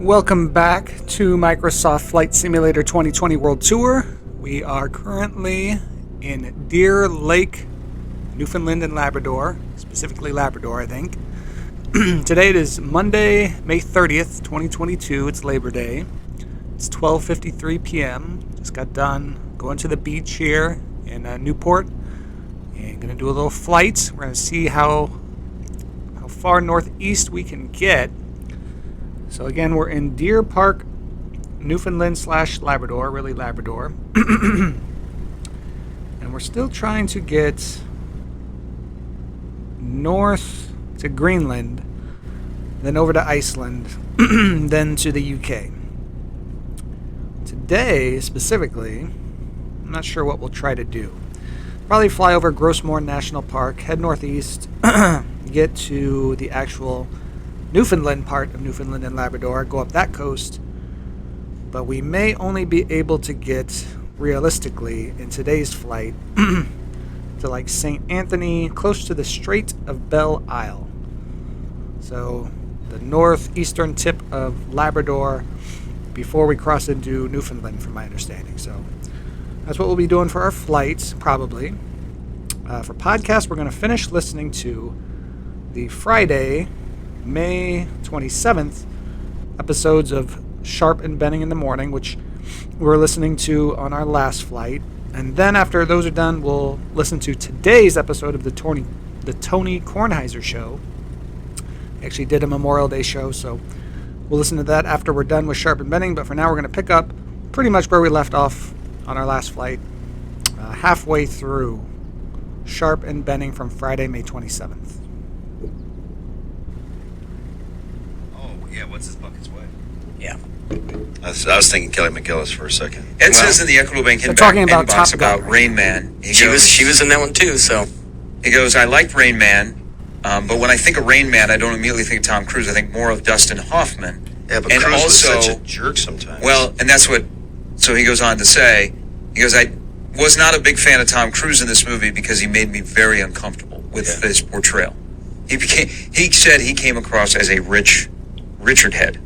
Welcome back to Microsoft Flight Simulator 2020 World Tour. We are currently in Deer Lake, Newfoundland and Labrador, specifically Labrador, I think. Today it is Monday, May 30th, 2022. It's Labor Day. It's 12:53 p.m. Just got done going to the beach here in Newport and going to do a little flight. We're going to see how far northeast we can get. So again, we're in Deer Park, Newfoundland / Labrador, really Labrador. And we're still trying to get north to Greenland, then over to Iceland, then to the UK. Today, specifically, I'm not sure what we'll try to do. Probably fly over Grossmoor National Park, head northeast, get to the actual Newfoundland part of Newfoundland and Labrador, go up that coast, but we may only be able to get, realistically, in today's flight, to like St. Anthony, close to the Strait of Belle Isle. So the northeastern tip of Labrador before we cross into Newfoundland, from my understanding. So that's what we'll be doing for our flights, probably. For podcast, we're going to finish listening to the Friday, May 27th episodes of Sharp and Benning in the Morning, which we were listening to on our last flight. And then after those are done, we'll listen to today's episode of the Tony Kornheiser Show. I actually did a Memorial Day show, so we'll listen to that after we're done with Sharp and Benning. But for now, we're going to pick up pretty much where we left off on our last flight, halfway through Sharp and Benning from Friday, May 27th. Yeah, what's his bucket's way? Yeah. I was thinking Kelly McGillis for a second. Ed says in the Equitable Bank talking about inbox Top Gun, about Rain Man. She was in that one too, so. He goes, I liked Rain Man, but when I think of Rain Man, I don't immediately think of Tom Cruise. I think more of Dustin Hoffman. Yeah, but and Cruise also, was such a jerk sometimes. Well, and that's what, so he goes on to say, he goes, I was not a big fan of Tom Cruise in this movie because he made me very uncomfortable with his portrayal. He said he came across as a Richard Head.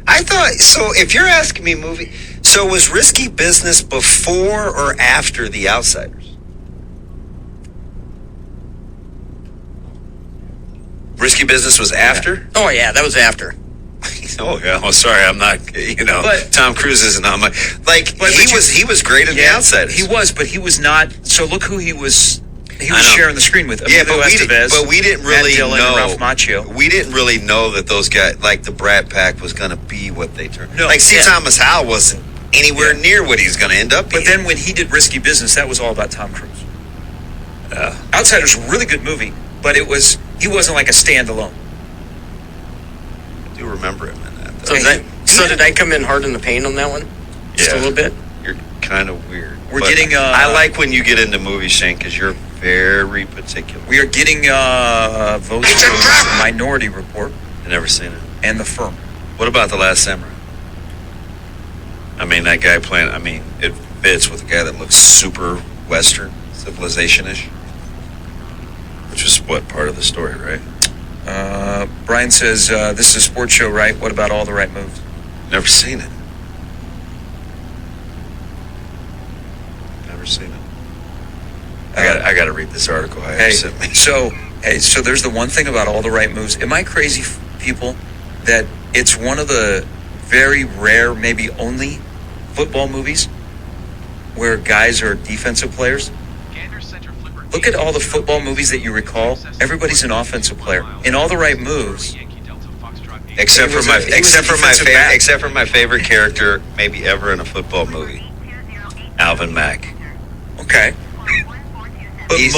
I thought, so if you're asking me so was Risky Business before or after The Outsiders? Risky Business was after? Oh yeah, that was after. Oh yeah, well sorry, I'm not, But Tom Cruise isn't on my, he was great in The Outsiders. He was, but he was not, so look who he was I know. sharing the screen with. Yeah, Emilio but Estevez, we didn't really Matt Dillon, know. Ralph Macchio. We didn't really know that those guys, like the Brat Pack, was going to be what they turned. No, like C. yeah. Wasn't anywhere near what he's going to end up being. But then when he did Risky Business, that was all about Tom Cruise. Outsiders was a really good movie, but he wasn't like a standalone. I do remember him in that. So did I come in hard in the paint on that one? Just a little bit? You're kind of weird. We're But getting. I like when you get into movies, Shane, because you're very particular. We are getting votes for Minority Report I've never seen it. and The Firm. What about The Last Samurai? I mean, that guy playing, it fits with a guy that looks super Western, civilization-ish. Which is what part of the story, right? Brian says, this is a sports show, right? What about All the Right Moves? Never seen it. Never seen it. I got to read this article. Sent me. So there's the one thing about All the Right Moves. Am I crazy, people, that it's one of the very rare, maybe only football movies where guys are defensive players? Look at all the football movies that you recall. Everybody's an offensive player. In All the Right Moves, except for my favorite character, maybe ever in a football movie, Alvin Mack. okay. But He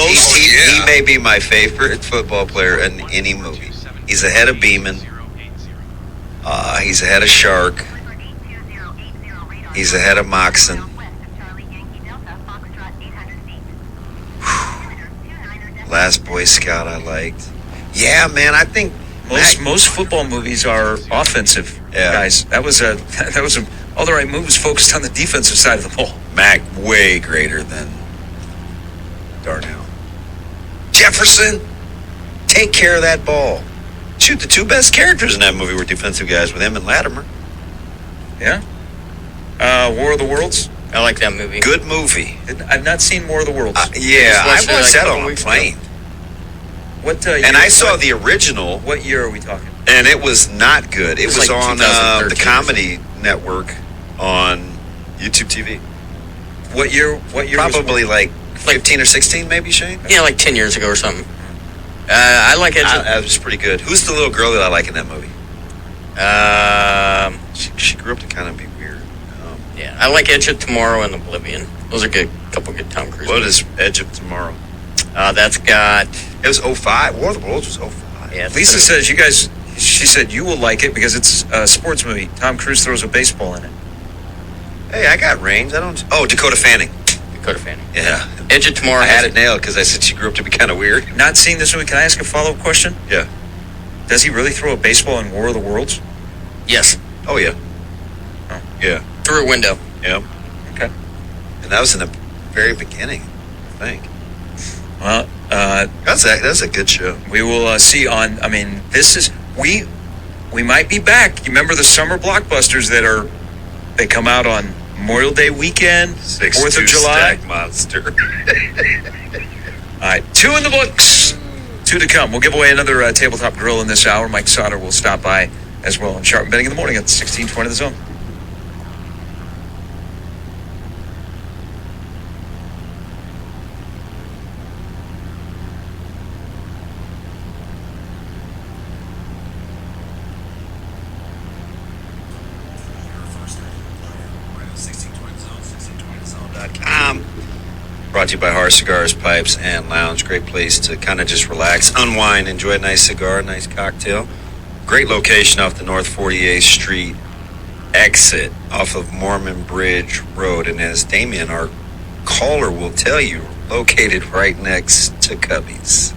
may be my favorite football player in any movie. He's ahead of Beeman. He's ahead of Shark. He's ahead of Moxon. Last Boy Scout I liked. Yeah, man, I think most football movies are offensive, guys. That was All the Right Moves focused on the defensive side of the ball. Mac way greater than Darnell. Jefferson, take care of that ball. Shoot, the two best characters in that movie were defensive guys with him and Latimer. Yeah. War of the Worlds. I like that movie. Good movie. I've not seen War of the Worlds. Yeah, I watched it, watched like, that a couple on a weeks plane. What? And I saw the original, What year are we talking? and it was not good. It was was like on 2013 the or Comedy Network on YouTube TV. What year? What year? Probably like 15 or 16, maybe, Shane? Yeah, like 10 years ago or something. I like it. That was pretty good. Who's the little girl that I like in that movie? She grew up to kind of be weird. Yeah, I like Edge of Tomorrow and Oblivion. Those are good. Couple good Tom Cruise. What is Edge of Tomorrow? That's got. It was 05. War of the Worlds was 05. Yeah, Lisa says you guys. She said you will like it because it's a sports movie. Tom Cruise throws a baseball in it. Hey, I got range. I don't. Oh, Dakota Fanning. Dakota Fanning. Yeah. Edge of Tomorrow I has had it nailed because I said she grew up to be kind of weird. Not seeing this movie. Can I ask a follow-up question? Yeah. Does he really throw a baseball in War of the Worlds? Yes, Oh, yeah. Oh. Yeah. through a window. Yeah. Okay. And that was in the very beginning, I think. Well, That's a good show. we will see on. I mean, this is we might be back. You remember the summer blockbusters they come out on Memorial Day weekend, 4th of July. Stack monster. All right, 2 in the books, 2 to come. We'll give away another tabletop grill in this hour. Mike Sauter will stop by as well on Sharp Betting in the Morning at 1620 The Zone. Brought to you by Har Cigars, Pipes, and Lounge. Great place to kind of just relax, unwind, enjoy a nice cigar, nice cocktail. Great location off the North 48th Street exit off of Mormon Bridge Road. And as Damien, our caller, will tell you, located right next to Cubby's.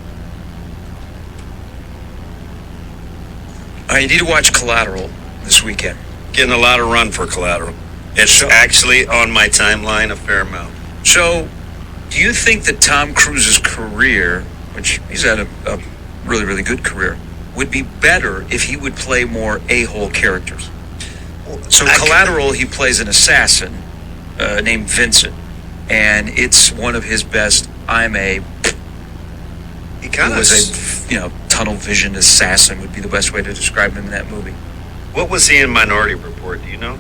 You need to watch Collateral this weekend. Getting a lot of run for Collateral. It's actually on my timeline a fair amount. So, do you think that Tom Cruise's career, which he's had a really, really good career, would be better if he would play more a-hole characters? So, Collateral, he plays an assassin named Vincent, and it's one of his best. He kind of was a tunnel vision assassin would be the best way to describe him in that movie. What was he in Minority Report? Do you know?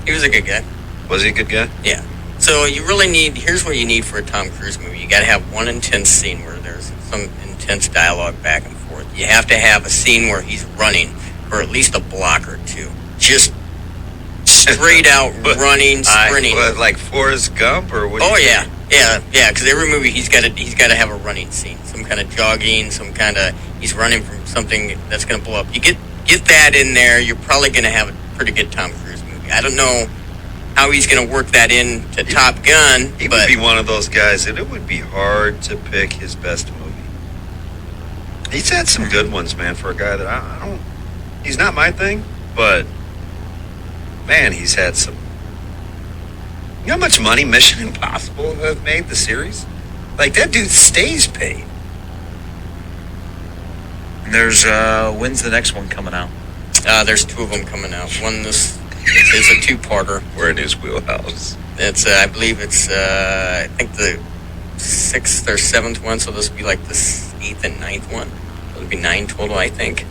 He was a good guy. Was he a good guy? Yeah. So you really need. Here's what you need for a Tom Cruise movie. You got to have one intense scene where there's some intense dialogue back and forth. You have to have a scene where he's running for at least a block or two, just straight out running, sprinting. Like Forrest Gump, or what? Oh yeah. Because every movie he's got to have a running scene, some kind of jogging, some kind of he's running from something that's going to blow up. You get that in there, you're probably going to have a pretty good Tom Cruise movie. I don't know how he's going to work that in to Top Gun, He but would be one of those guys that it would be hard to pick his best movie. He's had some good ones, man, for a guy that I don't. He's not my thing, but man, he's had some. You know how much money Mission Impossible have made, the series? Like, that dude stays paid. And there's when's the next one coming out? there's 2 of them coming out. One is a 2-parter. We're in his wheelhouse. It's I believe it's I think the 6th or 7th one, so this will be like the 8th and 9th one. It'll be 9 total, I think.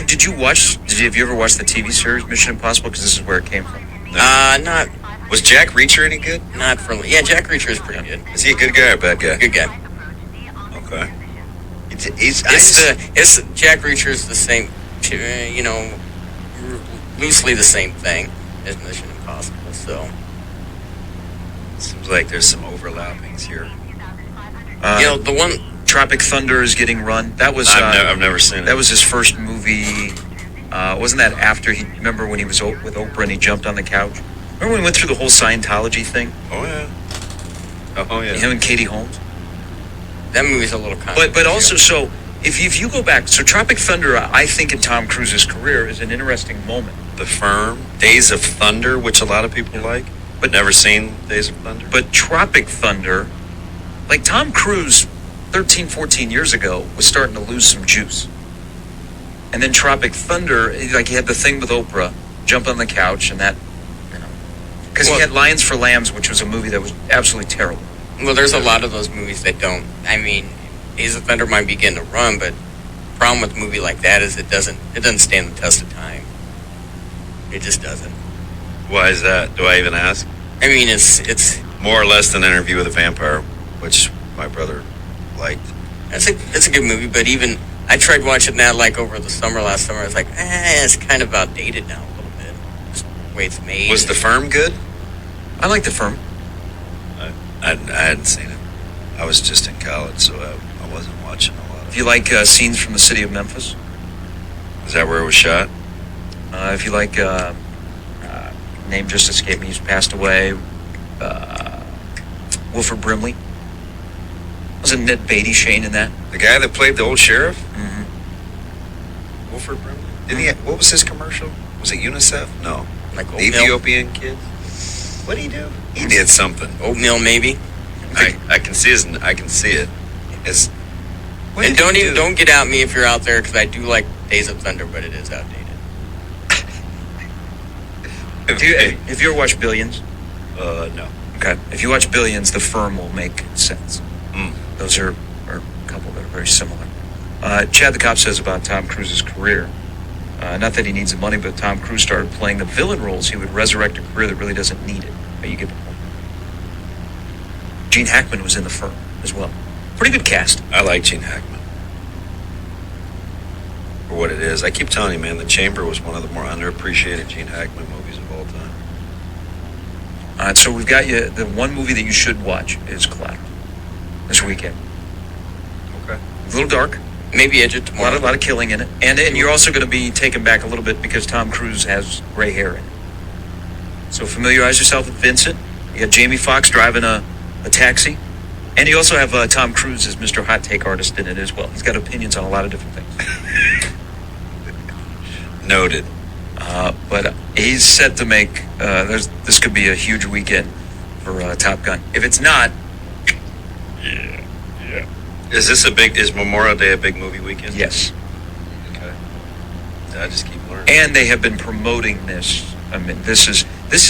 Did you have you ever watched the TV series Mission Impossible? Because this is where it came from. Not Was Jack Reacher any good? Yeah, Jack Reacher is pretty good. Is he a good guy or a bad guy? Good guy. Okay. It's Jack Reacher is the same, loosely the same thing as Mission Impossible. So Seems like there's some overlappings here. the one Tropic Thunder is getting run. That was I've never seen it. That was his first movie. Wasn't that after remember when he was with Oprah and he jumped on the couch? Remember when he went through the whole Scientology thing? Oh yeah. Oh yeah. Him and Katie Holmes. that movie's a little controversial. But also, so if you go back, so Tropic Thunder, I think in Tom Cruise's career is an interesting moment. The Firm, Days of Thunder, which a lot of people like, but never seen Days of Thunder. But Tropic Thunder, like Tom Cruise 13, 14 years ago, was starting to lose some juice. And then Tropic Thunder, like he had the thing with Oprah, jump on the couch, and that, because he had Lions for Lambs, which was a movie that was absolutely terrible. Well, there's a lot of those movies that don't. I mean, Days of Thunder might begin to run, but the problem with a movie like that is it doesn't stand the test of time. It just doesn't. Why is that? Do I even ask? I mean, it's More or less than Interview with a Vampire, which my brother liked. it's a good movie, but even I tried watching that like over the summer last summer. I was like, it's kind of outdated now a little bit. Just the way it's made. Was The Firm good? I like The Firm. I hadn't seen it. I was just in college, so I wasn't watching a lot of If you like scenes from the city of Memphis, Is that where it was shot? if you like, name just escaped me, he's passed away. Wilford Brimley. Wasn't Ned Beatty Shane in that? The guy that played the old sheriff? Mm-hmm. Wilford Brimley? Didn't he? What was his commercial? Was it UNICEF? No. like The oatmeal. Ethiopian kid? What did he do? He did something. Oatmeal, maybe. I can see I can see it. It's, what And did he do? don't get at me if you're out there because I do like Days of Thunder, but it is outdated. If you ever watched Billions, No. okay. If you watch Billions, The Firm will make sense. Mm. Those are a couple that are very similar. Chad the Cop says about Tom Cruise's career, not that he needs the money, but Tom Cruise started playing the villain roles. He would resurrect a career that really doesn't need it. But you get the point. Gene Hackman was in The Firm as well. Pretty good cast. I like Gene Hackman. For what it is. I keep telling you, man, The Chamber was one of the more underappreciated Gene Hackman movies of all time. All right, so we've got you. The one movie that you should watch is Collateral this weekend. Okay. A little dark. Maybe Edge it A tomorrow. lot of killing in it. And you're also going to be taken back a little bit because Tom Cruise has gray hair in it. So familiarize yourself with Vincent. You got Jamie Foxx driving a taxi. And you also have Tom Cruise as Mr. Hot Take Artist in it as well. He's got opinions on a lot of different things. Noted. But he's set to make, this could be a huge weekend for Top Gun. If it's not, Yeah. Is Memorial Day a big movie weekend? yes. Okay. I just keep learning. And they have been promoting this. I mean, this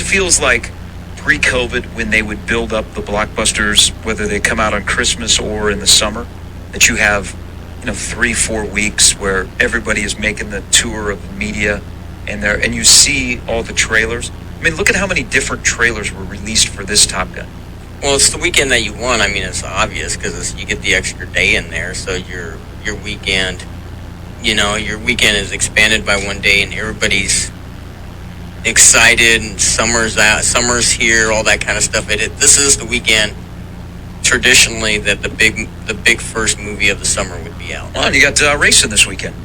feels like pre-COVID when they would build up the blockbusters, whether they come out on Christmas or in the summer, that you have, 3-4 weeks where everybody is making the tour of the media and you see all the trailers. I mean, look at how many different trailers were released for this Top Gun. Well, it's the weekend that you want. I mean, it's obvious because you get the extra day in there, so your weekend, your weekend is expanded by one day, and everybody's excited, and summer's here, all that kind of stuff. This is the weekend traditionally that the big first movie of the summer would be out. Oh, and you got racing this weekend.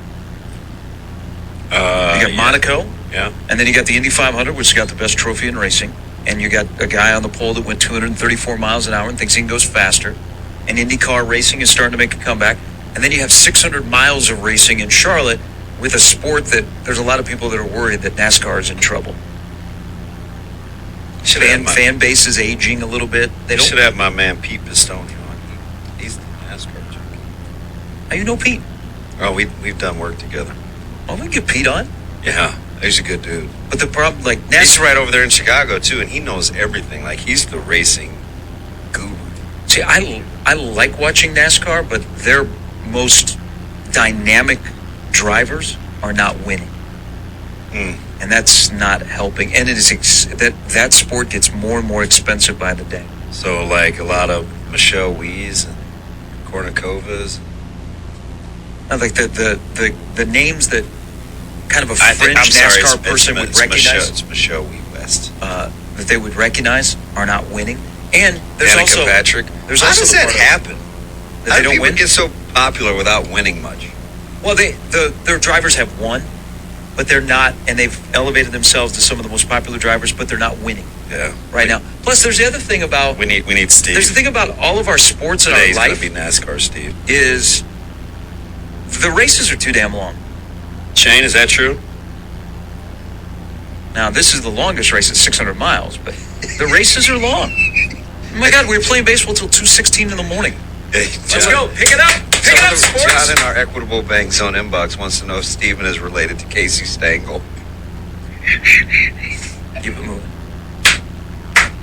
You got Monaco, Yeah. and then you got the Indy 500, which has got the best trophy in racing. And you got a guy on the pole that went 234 miles an hour and thinks he can go faster. And IndyCar racing is starting to make a comeback. And then you have 600 miles of racing in Charlotte with a sport that there's a lot of people that are worried that NASCAR is in trouble. Fan base is aging a little bit. They You don't. should have my man Pete Pistone on. He's the NASCAR junkie. Oh, you know Pete? Oh, we've done work together. Oh, we can get Pete on. Yeah, he's a good dude. But the problem, like He's NASCAR. right over there in Chicago too, and he knows everything. Like he's the racing guru. See, I like watching NASCAR, but their most dynamic drivers are not winning. Mm. And that's not helping. And it is that sport gets more and more expensive by the day. So like a lot of Michelle Wees and Kornikovas. I like the names that kind of a I think, fringe I'm sorry, NASCAR person would recognize, It's Michelle Wee West. that they would recognize, are not winning. And there's Danica also Patrick. There's How also does the that part of- happen? that How they do don't people win. get so popular without winning much? Well, their drivers have won, but they're not, and they've elevated themselves to some of the most popular drivers, but they're not winning Yeah. right now. Plus, there's the other thing about We need Steve. there's the thing about all of our sports in our Today's gonna life be NASCAR Steve. is the races are too damn long. Shane, is that true? Now, this is the longest race at 600 miles, but the races are long. Oh my God, we were playing baseball till 2:16 in the morning. Hey, Let's John. go, pick it up. Pick it up, sports. John in our Equitable Bank Zone inbox wants to know if Steven is related to Casey Stengel. Keep it moving.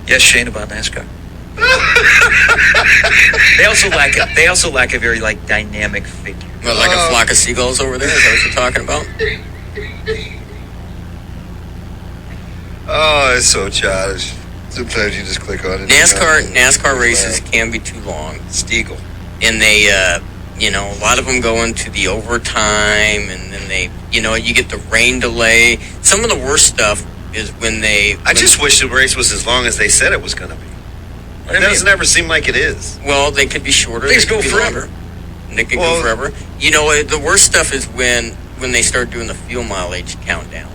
Yes, Shane, about NASCAR. They also lack a very dynamic figure. What, like a flock of seagulls over there? Is that what you're talking about? Oh, it's so childish. Sometimes you just click on it. NASCAR races can be too long. Stiegel. And they, a lot of them go into the overtime, and then you get the rain delay. Some of the worst stuff is when I just wish the race was as long as they said it was going to be. It doesn't ever seem like it is. Well, they could be shorter. Things they could go be forever. Longer. They could go forever. The worst stuff is when they start doing the fuel mileage countdown.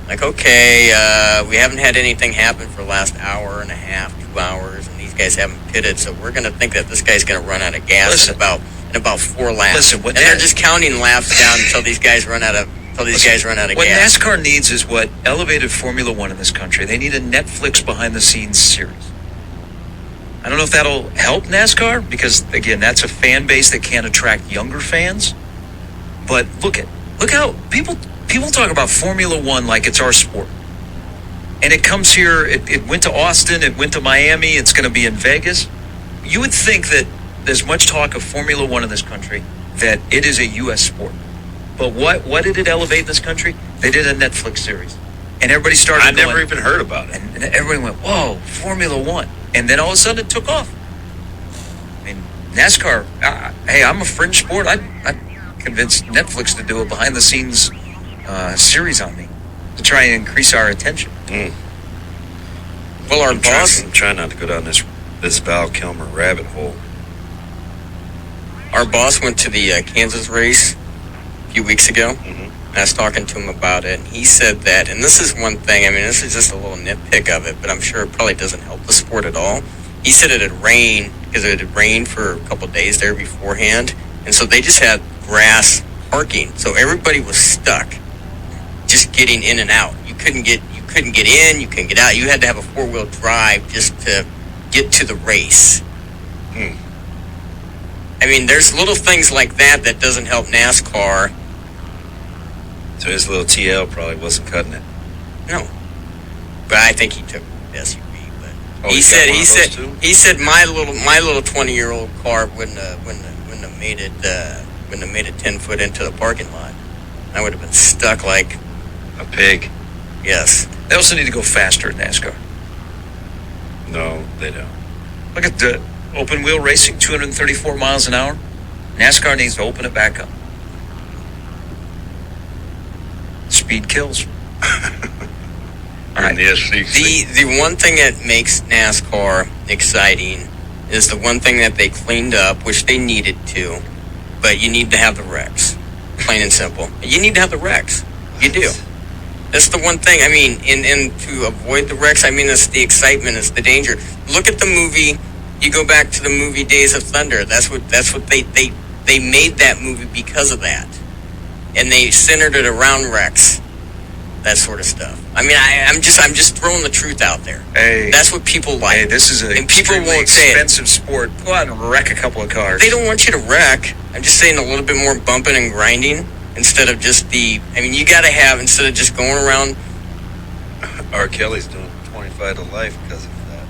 Like, okay, we haven't had anything happen for the last hour and a half, 2 hours, and these guys haven't pitted, so we're going to think that this guy's going to run out of gas in about 4 laps. They're just counting laps down until these guys run out of What gas. NASCAR needs is what elevated Formula One in this country. They need a Netflix behind-the-scenes series. I don't know if that'll help NASCAR because, again, that's a fan base that can attract younger fans. But look how people talk about Formula One like it's our sport. And it comes here, it went to Austin, it went to Miami, it's going to be in Vegas. You would think that there's much talk of Formula One in this country, that it is a U.S. sport. But what did it elevate in this country? They did a Netflix series. And everybody started I never even heard about it. And everybody went, whoa, Formula One. And then all of a sudden it took off. I mean, NASCAR, hey, I'm a fringe sport. I convinced Netflix to do a behind-the-scenes series on me to try and increase our attention. Well, I'm trying not to go down this Val Kilmer rabbit hole. Our boss went to the Kansas race a few weeks ago. Mm-hmm. I was talking to him about it, and he said that, and this is one thing, I mean, this is just a little nitpick of it, but I'm sure it probably doesn't help the sport at all. He said it had rained, because it had rained for a couple of days there beforehand, and so they just had grass parking, so everybody was stuck just getting in and out. You couldn't get in, you couldn't get out. You had to have a four-wheel drive just to get to the race. I mean, there's little things like that doesn't help NASCAR. So his little TL probably wasn't cutting it. No, but I think he took the SUV. But he said my little 20-year-old car wouldn't have made it 10 foot into the parking lot. I would have been stuck like a pig. Yes. They also need to go faster in NASCAR. No, they don't. Look at the open wheel racing, 234 miles an hour. NASCAR needs to open it back up. Speed kills. All right. The one thing that makes NASCAR exciting is the one thing that they cleaned up, which they needed to, but you need to have the wrecks. Plain and simple. You need to have the wrecks. You do. That's the one thing. I mean, and to avoid the wrecks, I mean, it's the excitement, it's the danger. Look at the movie. You go back to the movie Days of Thunder. That's what they made that movie because of that. And they centered it around wrecks, that sort of stuff. I mean, I'm just throwing the truth out there. Hey, that's what people like. Hey, this is an expensive sport. Go out and wreck a couple of cars. They don't want you to wreck. I'm just saying a little bit more bumping and grinding instead of just you got to have, instead of just going around. R. Kelly's doing 25 to life because of that.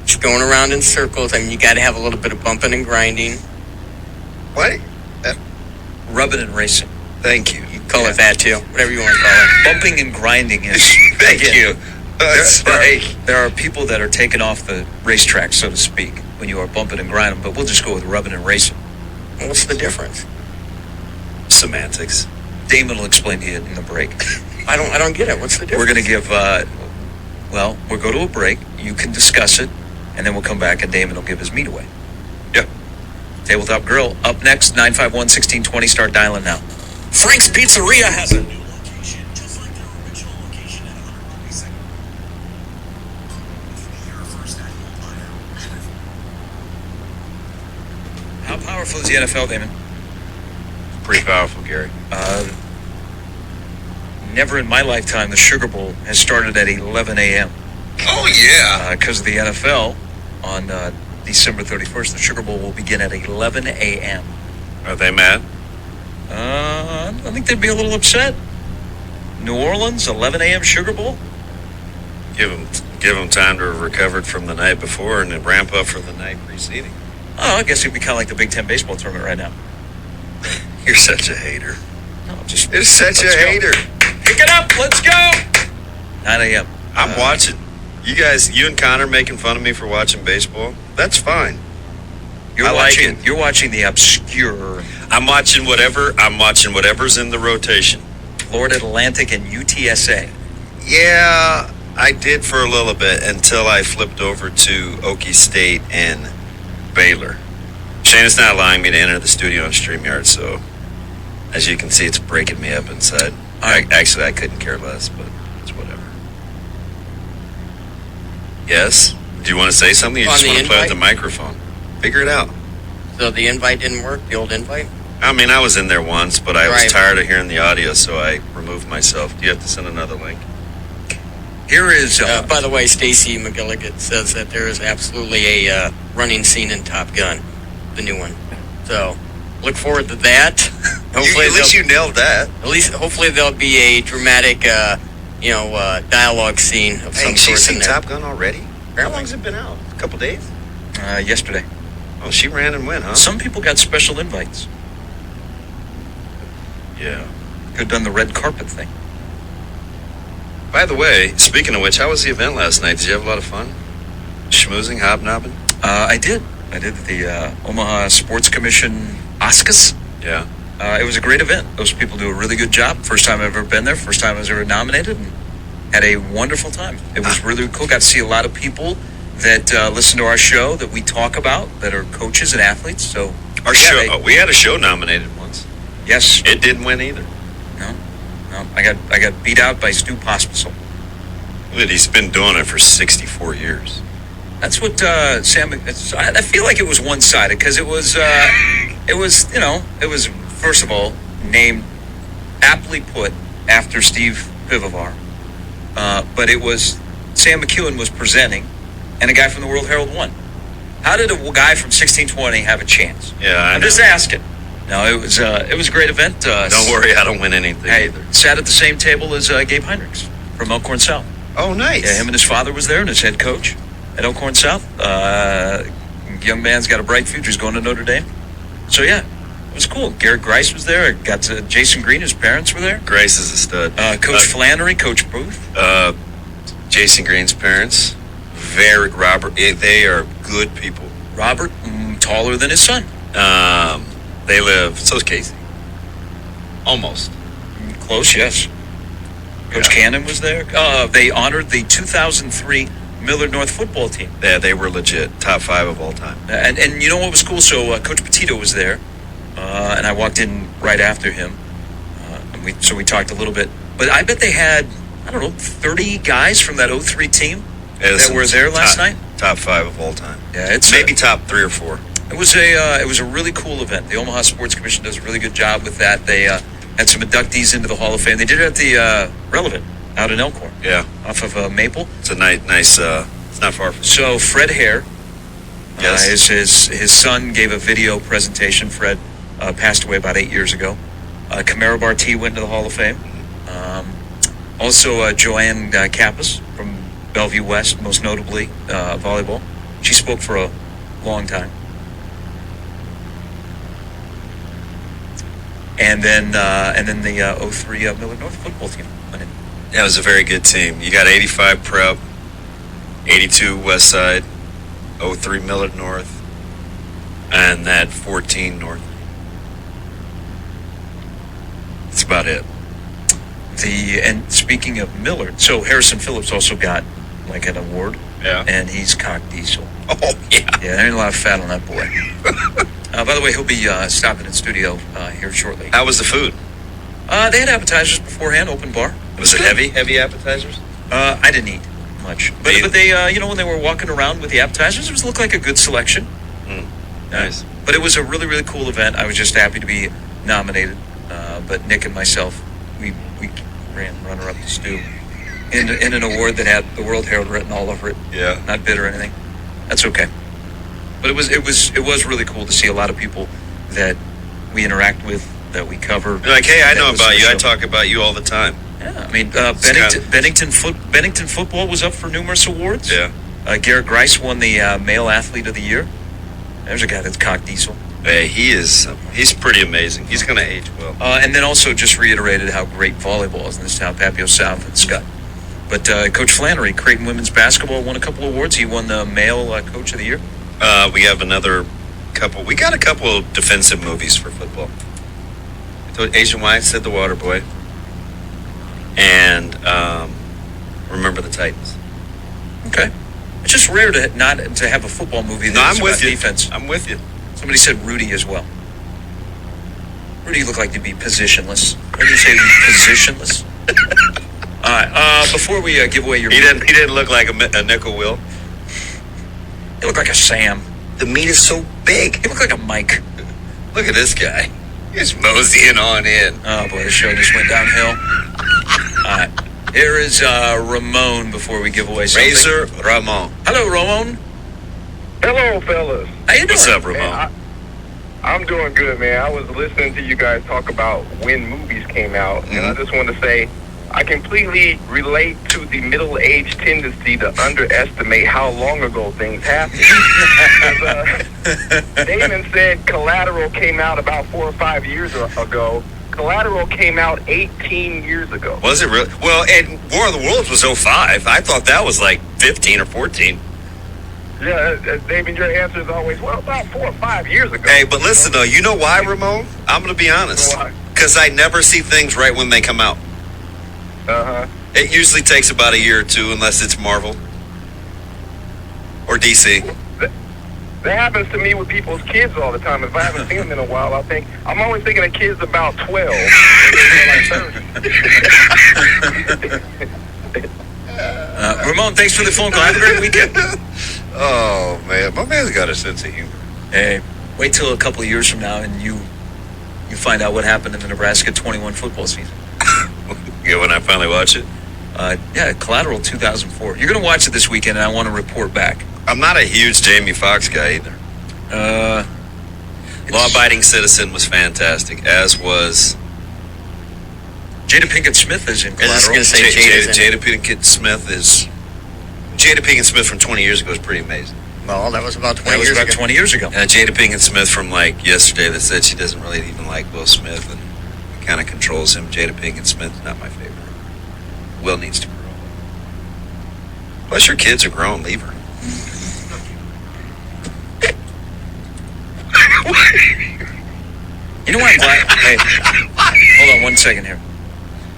Just going around in circles. I mean, you got to have a little bit of bumping and grinding. What? Rubbing and racing. Thank you. You can call it that too. Whatever you want to call it. Bumping and grinding is. Thank you. There are people that are taken off the racetrack, so to speak, when you are bumping and grinding, but we'll just go with rubbing and racing. What's the difference? Semantics. Damon will explain to you in the break. I don't get it. What's the difference? We're going to give, we'll go to a break. You can discuss it, and then we'll come back, and Damon will give his meat away. Yep. Tabletop Grill. Up next, 951-1620. Start dialing now. Frank's Pizzeria has a new location, just like their original location at 142nd. Your first annual buyout. How powerful is the NFL, Damon? Pretty powerful, Gary. Never in my lifetime the Sugar Bowl has started at 11 a.m. Oh, yeah. Because of the NFL on December 31st. The Sugar Bowl will begin at 11 a.m. Are they mad? I think they'd be a little upset. New Orleans, 11 a.m. Sugar Bowl. Give them time to have recovered from the night before and then ramp up for the night preceding. Oh, I guess it'd be kind of like the Big Ten baseball tournament right now. You're such a hater. No, just You're such a let's go. hater. Pick it up. Let's go. 9 a.m. I'm watching. You and Connor making fun of me for watching baseball. That's fine. I like it. You're watching the obscure I'm watching whatever's in the rotation. Florida Atlantic and UTSA. Yeah, I did for a little bit until I flipped over to Okie State and Baylor. Shannon's not allowing me to enter the studio on StreamYard, so as you can see, it's breaking me up inside. Actually, I couldn't care less, but it's whatever. Yes? Do you want to say something? You On just the want to play with invite? the microphone. Figure it out. So the invite didn't work, the old invite? I mean, I was in there once, but I was Right. tired of hearing the audio, so I removed myself. Do you have to send another link? Here is By the way, Stacy McGilligan says that there is absolutely a running scene in Top Gun, the new one. So look forward to that. Hopefully, At least you nailed that. hopefully there'll be a dramatic, dialogue scene of some Hey, she's sort in seen there. Top Gun already? How Apparently. long's it been out? A couple days? yesterday. Oh, she ran and went, huh? Some people got special invites. Yeah. Could have done the red carpet thing. By the way, speaking of which, how was the event last night? Did you have a lot of fun? Schmoozing, hobnobbing? I did. I did the Omaha Sports Commission OSCAS. Yeah. It was a great event. Those people do a really good job. First time I've ever been there. First time I was ever nominated, and had a wonderful time. It was really cool. Got to see a lot of people that listen to our show that we talk about that are coaches and athletes. So We had a show nominated once. Yes. It didn't win either. No. I got beat out by Stu Pospisil. But he's been doing it for 64 years. That's what Sam. I feel like it was one-sided because it was first of all named aptly put after Steve Pivovar, but it was Sam McEwen was presenting, and a guy from the World Herald won. How did a guy from 1620 have a chance? Yeah, I'm just asking. No, it was a great event. Don't worry, I don't win anything either. Sat at the same table as Gabe Heinrichs from Elkhorn South. Oh, nice. Yeah, him and his father was there, and his head coach at Elkhorn South. Young man's got a bright future. He's going to Notre Dame. So yeah, it was cool. Garrett Grice was there. Got to Jason Green. His parents were there. Grace is a stud. Coach Flannery, Coach Booth. Jason Green's parents, Robert. They are good people. Robert, taller than his son. They live. So's Casey. Almost. Close, yes. Coach Cannon was there. They honored the 2003 Millard North football team. Yeah, they were legit. Top 5 of all time. And you know what was cool? So Coach Petito was there, and I walked in right after him. And we talked a little bit. But I bet they had, 30 guys from that 03 team that were there last night. Top 5 of all time. Yeah, it's maybe top 3 or 4. It was a really cool event. The Omaha Sports Commission does a really good job with that. They had some inductees into the Hall of Fame. They did it at the Relevant out in Elkhorn. Yeah. Off of Maple. It's a nice. It's not far from. So Fred Hare, yes, his son gave a video presentation. Fred passed away about 8 years ago. Camaro Barti went to the Hall of Fame. Also Joanne Kappas from Bellevue West, most notably volleyball. She spoke for a long time. And then the 03 Millard North football team went in. Yeah, it was a very good team. You got 85 Prep, 82 West Side, 03 Millard North, and that 14 North. That's about it. And speaking of Millard, so Harrison Phillips also got like an award. Yeah. And he's cock diesel. Oh, yeah. Yeah, there ain't a lot of fat on that boy. By the way, he'll be stopping in studio here shortly. How was the food? They had appetizers beforehand, open bar. Was it heavy appetizers? I didn't eat much. But they, when they were walking around with the appetizers, it looked like a good selection. Nice. But it was a really, really cool event. I was just happy to be nominated. But Nick and myself, we ran runner-up to Stu in an award that had the World Herald written all over it. Yeah. Not bid or anything. That's okay. But it was really cool to see a lot of people that we interact with, that we cover. You're like, hey, I that know listen to about the you. I show. talk about you all the time. Yeah, I mean, It's Bennington football was up for numerous awards. Yeah. Garrett Grice won the Male Athlete of the Year. There's a guy that's cock diesel. Hey, he's pretty amazing. He's going to age well. And then also just reiterated how great volleyball is in this town, Papio South and Scott. But Coach Flannery, Creighton women's basketball, won a couple awards. He won the Male Coach of the Year. We have another couple. We got a couple of defensive movies for football. I told Asian Wife said The Water Boy. And Remember the Titans. Okay. It's just rare to have a football movie No, that's I'm with about you. defense. I'm with you. Somebody said Rudy as well. Rudy, you look like you'd be positionless. What do you say, positionless? All right. Before we give away your, He didn't look like a nickel will. you look like a Sam. The meat is so big. You look like a Mike. Look at this guy. He's moseying on in. Oh boy, the show just went downhill. All right. Here is Ramon before we give away something. Razor Ramon. Hello, Ramon. Hello, fellas. How you doing? What's up, Ramon? Man, I'm doing good, man. I was listening to you guys talk about when movies came out, and I just wanted to say I completely relate to the middle-aged tendency to underestimate how long ago things happened. Damon said Collateral came out about 4 or 5 years ago. Collateral came out 18 years ago. Was it really? Well, and War of the Worlds was 05. I thought that was like 15 or 14. Yeah, David, your answer is always, well, about 4 or 5 years ago. Hey, but listen, though. You know why, Ramon? I'm going to be honest. Why? Because I never see things right when they come out. Uh-huh. It usually takes about a year or two, unless it's Marvel or DC. That happens to me with people's kids all the time. If I haven't seen them in a while, I'm always thinking of kids about 12. And they're like 30. Ramon, thanks for the phone call. Have a great weekend. Oh, man. My man's got a sense of humor. Hey, wait till a couple of years from now and you find out what happened in the Nebraska 21 football season. Yeah, when I finally watch it. Yeah, Collateral 2004. You're going to watch it this weekend, and I want to report back. I'm not a huge Jamie Foxx guy either. Law-Abiding Citizen was fantastic, as was... Jada Pinkett Smith is in I was just Collateral. gonna say Jada's in it. Jada Pinkett Smith is... Jada Pinkett Smith from 20 years ago is pretty amazing. Well, that was about 20 That was years about ago. 20 years ago. Jada Pinkett Smith from like yesterday that said she doesn't really even like Will Smith and kind of controls him. Jada Pinkett Smith's not my favorite. Will needs to grow. Plus your kids are grown. Leave her. You know what I'm glad? Hey, hold on one second here.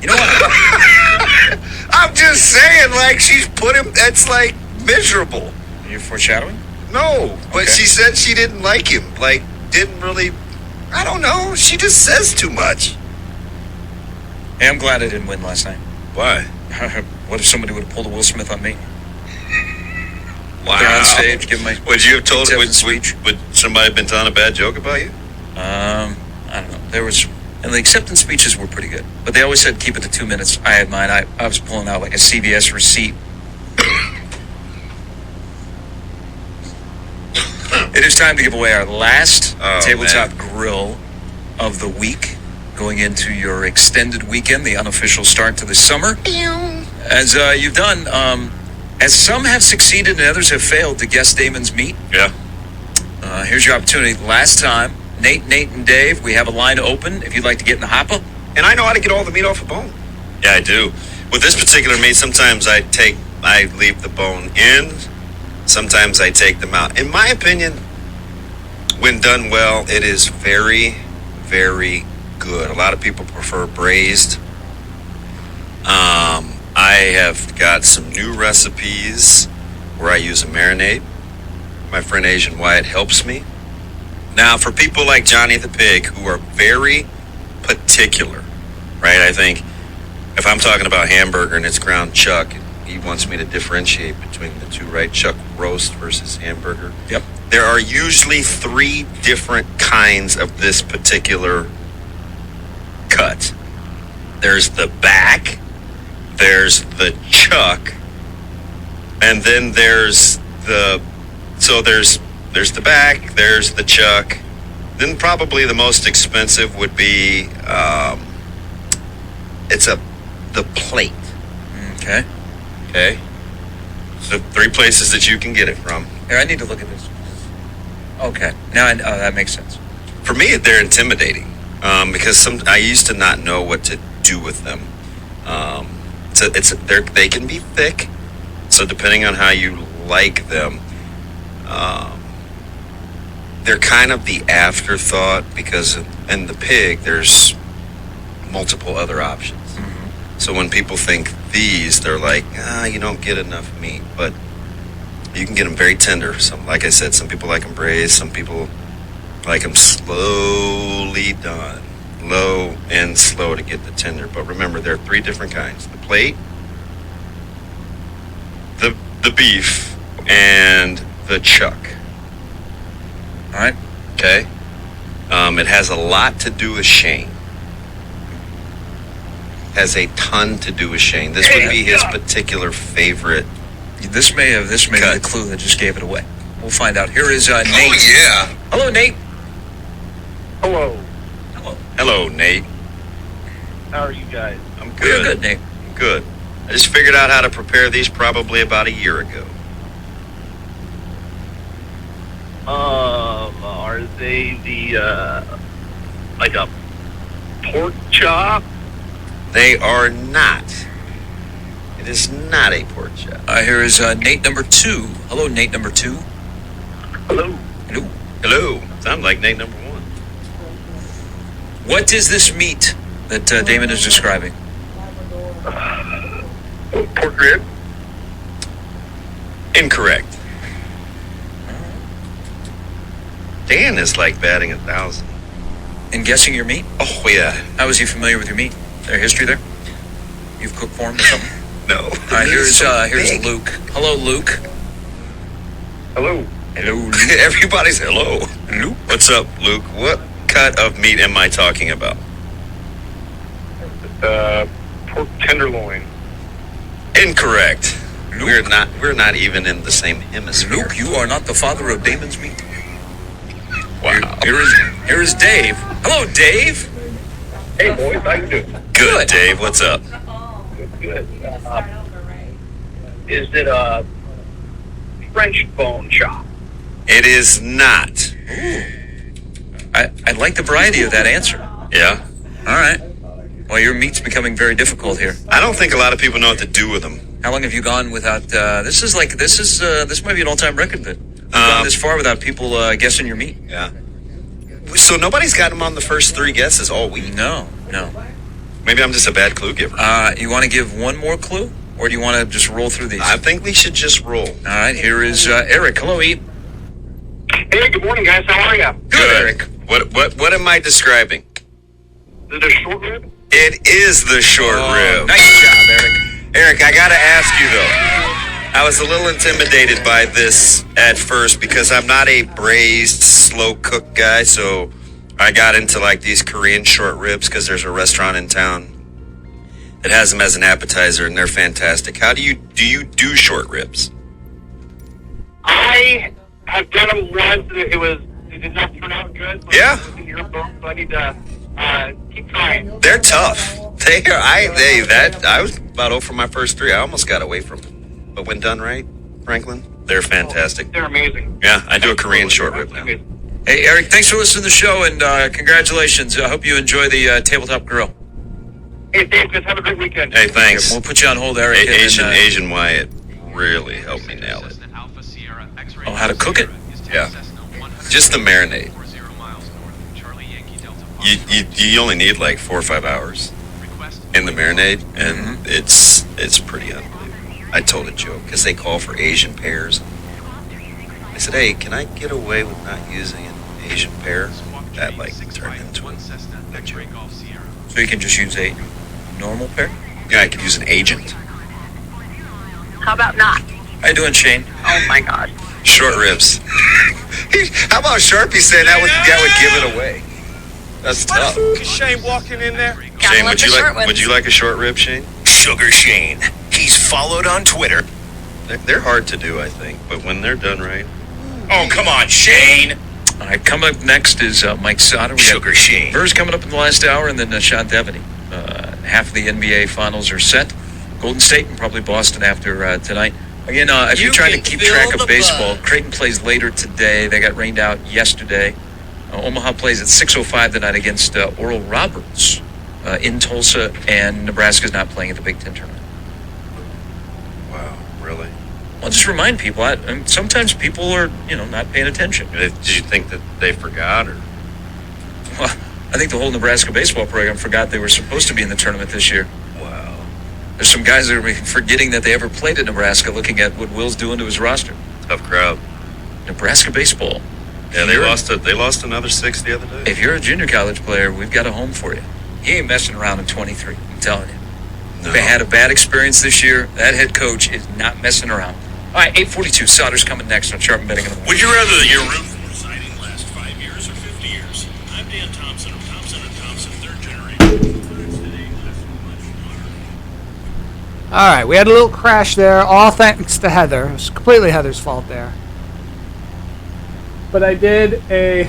You know what? I'm just saying, like she's put him. That's like miserable. You're foreshadowing? No, but Okay. she said she didn't like him. Like didn't really. I don't know. She just says too much. Hey, I'm glad I didn't win last night. Why? What if somebody would have pulled a Will Smith on me? Wow. They're on stage, give my Would you have told? acceptance Would, speech. would somebody have been telling a bad joke about you? I don't know. There was, and the acceptance speeches were pretty good, but they always said keep it to 2 minutes. I had mine. I was pulling out like a CVS receipt. It is time to give away our last Oh, tabletop grill of the week, going into your extended weekend, the unofficial start to the summer. As you've done, as some have succeeded and others have failed to guess Damon's meat. Yeah. Here's your opportunity. Last time, Nate, and Dave, we have a line open if you'd like to get in the hopper. And I know how to get all the meat off a bone. Yeah, I do. With this particular meat, sometimes I leave the bone in. Sometimes I take them out. In my opinion, when done well, it is very, very good. A lot of people prefer braised. I have got some new recipes where I use a marinade. My friend Asian Wyatt helps me. Now, for people like Johnny the Pig, who are very particular, right? I think if I'm talking about hamburger and it's ground chuck, he wants me to differentiate between the two, right? Chuck roast versus hamburger. Yep. There are usually 3 different kinds of this particular cut. There's the back, there's the chuck, and then there's there's the back, there's the chuck. Then probably the most expensive would be the plate. Okay. Okay. So 3 places that you can get it from. Here, I need to look at this. Okay. Now that makes sense. For me, they're intimidating because I used to not know what to do with them. So they can be thick. So depending on how you like them, they're kind of the afterthought because in the pig there's multiple other options. So when people think these, they're like, you don't get enough meat, but you can get them very tender. Some, like I said, some people like them braised, some people like them slowly done, low and slow to get the tender. But remember, there are 3 different kinds: the plate, the beef, and the chuck. All right. Okay. It has a lot to do with Shane. Has a ton to do with Shane. This would be his particular favorite. This may be the clue that just gave it away. We'll find out. Here is Nate. Oh yeah. Hello, Nate. Hello. Hello, Nate. How are you guys? I'm We're good. good, Nate. I'm good. I just figured out how to prepare these probably about a year ago. Are they like a pork chop? They are not. It is not a pork chop. Here is Nate number 2. Hello, Nate number 2. Hello. Hello. Hello. Sound like Nate number 1. What is this meat that Damon is describing? Pork rib? Incorrect. Dan is like batting 1,000. In guessing your meat? Oh yeah. How is he familiar with your meat? Is there history there? You've cooked for him or something? No. All right, here's Luke. Hello, Luke. Hello. Hello, Luke. Everybody's hello. Luke. What's up, Luke? What cut of meat am I talking about? Pork tenderloin. Incorrect. Luke. We're not even in the same hemisphere. Luke, you are not the father of Damon's meat. Wow. Here is Dave. Hello, Dave. Hey boys, how you doing? Good, Dave. What's up? Good. Is it a French bone chop? It is not. I like the variety of that answer. Yeah. All right. Well, your meat's becoming very difficult here. I don't think a lot of people know what to do with them. How long have you gone without? This might be an all-time record. That you've gone this far without people guessing your meat. Yeah. So nobody's got them on the first 3 guesses all week. No. Maybe I'm just a bad clue giver. You want to give one more clue, or do you want to just roll through these? I think we should just roll. All right. Here is Eric. Hello, E. Hey, good morning, guys. How are you? Good, Eric. What am I describing? Is it a short rib? It is the short rib. Nice job, Eric. Eric, I gotta ask you though. I was a little intimidated by this at first because I'm not a braised, slow cook guy, so I got into like these Korean short ribs because there's a restaurant in town that has them as an appetizer, and they're fantastic. How do you do short ribs? I have done them once. It did not turn out good. So Yeah. So I need to keep trying. They're tough. I was about over my first 3. I almost got away from them, but when done right, Franklin, they're fantastic. They're amazing. Yeah, I do a Korean short rib now. Hey, Eric. Thanks for listening to the show, and congratulations. I hope you enjoy the tabletop grill. Hey, thanks, guys. Have a great weekend. Hey, thanks. We'll put you on hold, Eric. and then, Asian Wyatt really helped me nail it. Oh, how to cook it? Yeah. Just the marinade. You only need like 4 or 5 hours in the marinade, and it's pretty unbelievable. I told a joke because they call for Asian pears. I said, "Hey, can I get away with not using an Asian pear?" That like turned into a joke. So you can just use a normal pear? Yeah, I could use an agent. How about not? How you doing, Shane? Oh my God. Short ribs. How about Sharpie saying that would give it away? That's tough. Is Shane walking in there? Shane, love the short ones. would you like a short rib, Shane? Sugar Shane. He's followed on Twitter. They're hard to do, I think, but when they're done right, Oh, come on, Shane. All right, coming up next is Mike Sauter. We got Sugar Shane. Ver's coming up in the last hour, and then Sean Devaney. Half of the NBA finals are set. Golden State and probably Boston after tonight. Again, if you're trying to keep track of baseball, Creighton plays later today. They got rained out yesterday. Omaha plays at 6:05 tonight against Oral Roberts in Tulsa, and Nebraska's not playing at the Big Ten tournament. Wow, really? I'll just remind people. Sometimes people are, not paying attention. Do you think that they forgot, or? Well, I think the whole Nebraska baseball program forgot they were supposed to be in the tournament this year. Wow. There's some guys that are forgetting that they ever played at Nebraska, looking at what Will's doing to his roster. Tough crowd. Nebraska baseball. Yeah, they lost another 6 the other day. If you're a junior college player, we've got a home for you. He ain't messing around in 23. I'm telling you. No. They had a bad experience this year. That head coach is not messing around. All right, 8:42. Sauter's coming next on Sharp and Betting in the Morning. Would you rather that your roof siding last 5 years or 50 years? I'm Dan Thompson of Thompson & Thompson, third generation. All right, we had a little crash there, all thanks to Heather. It was completely Heather's fault there. But I did a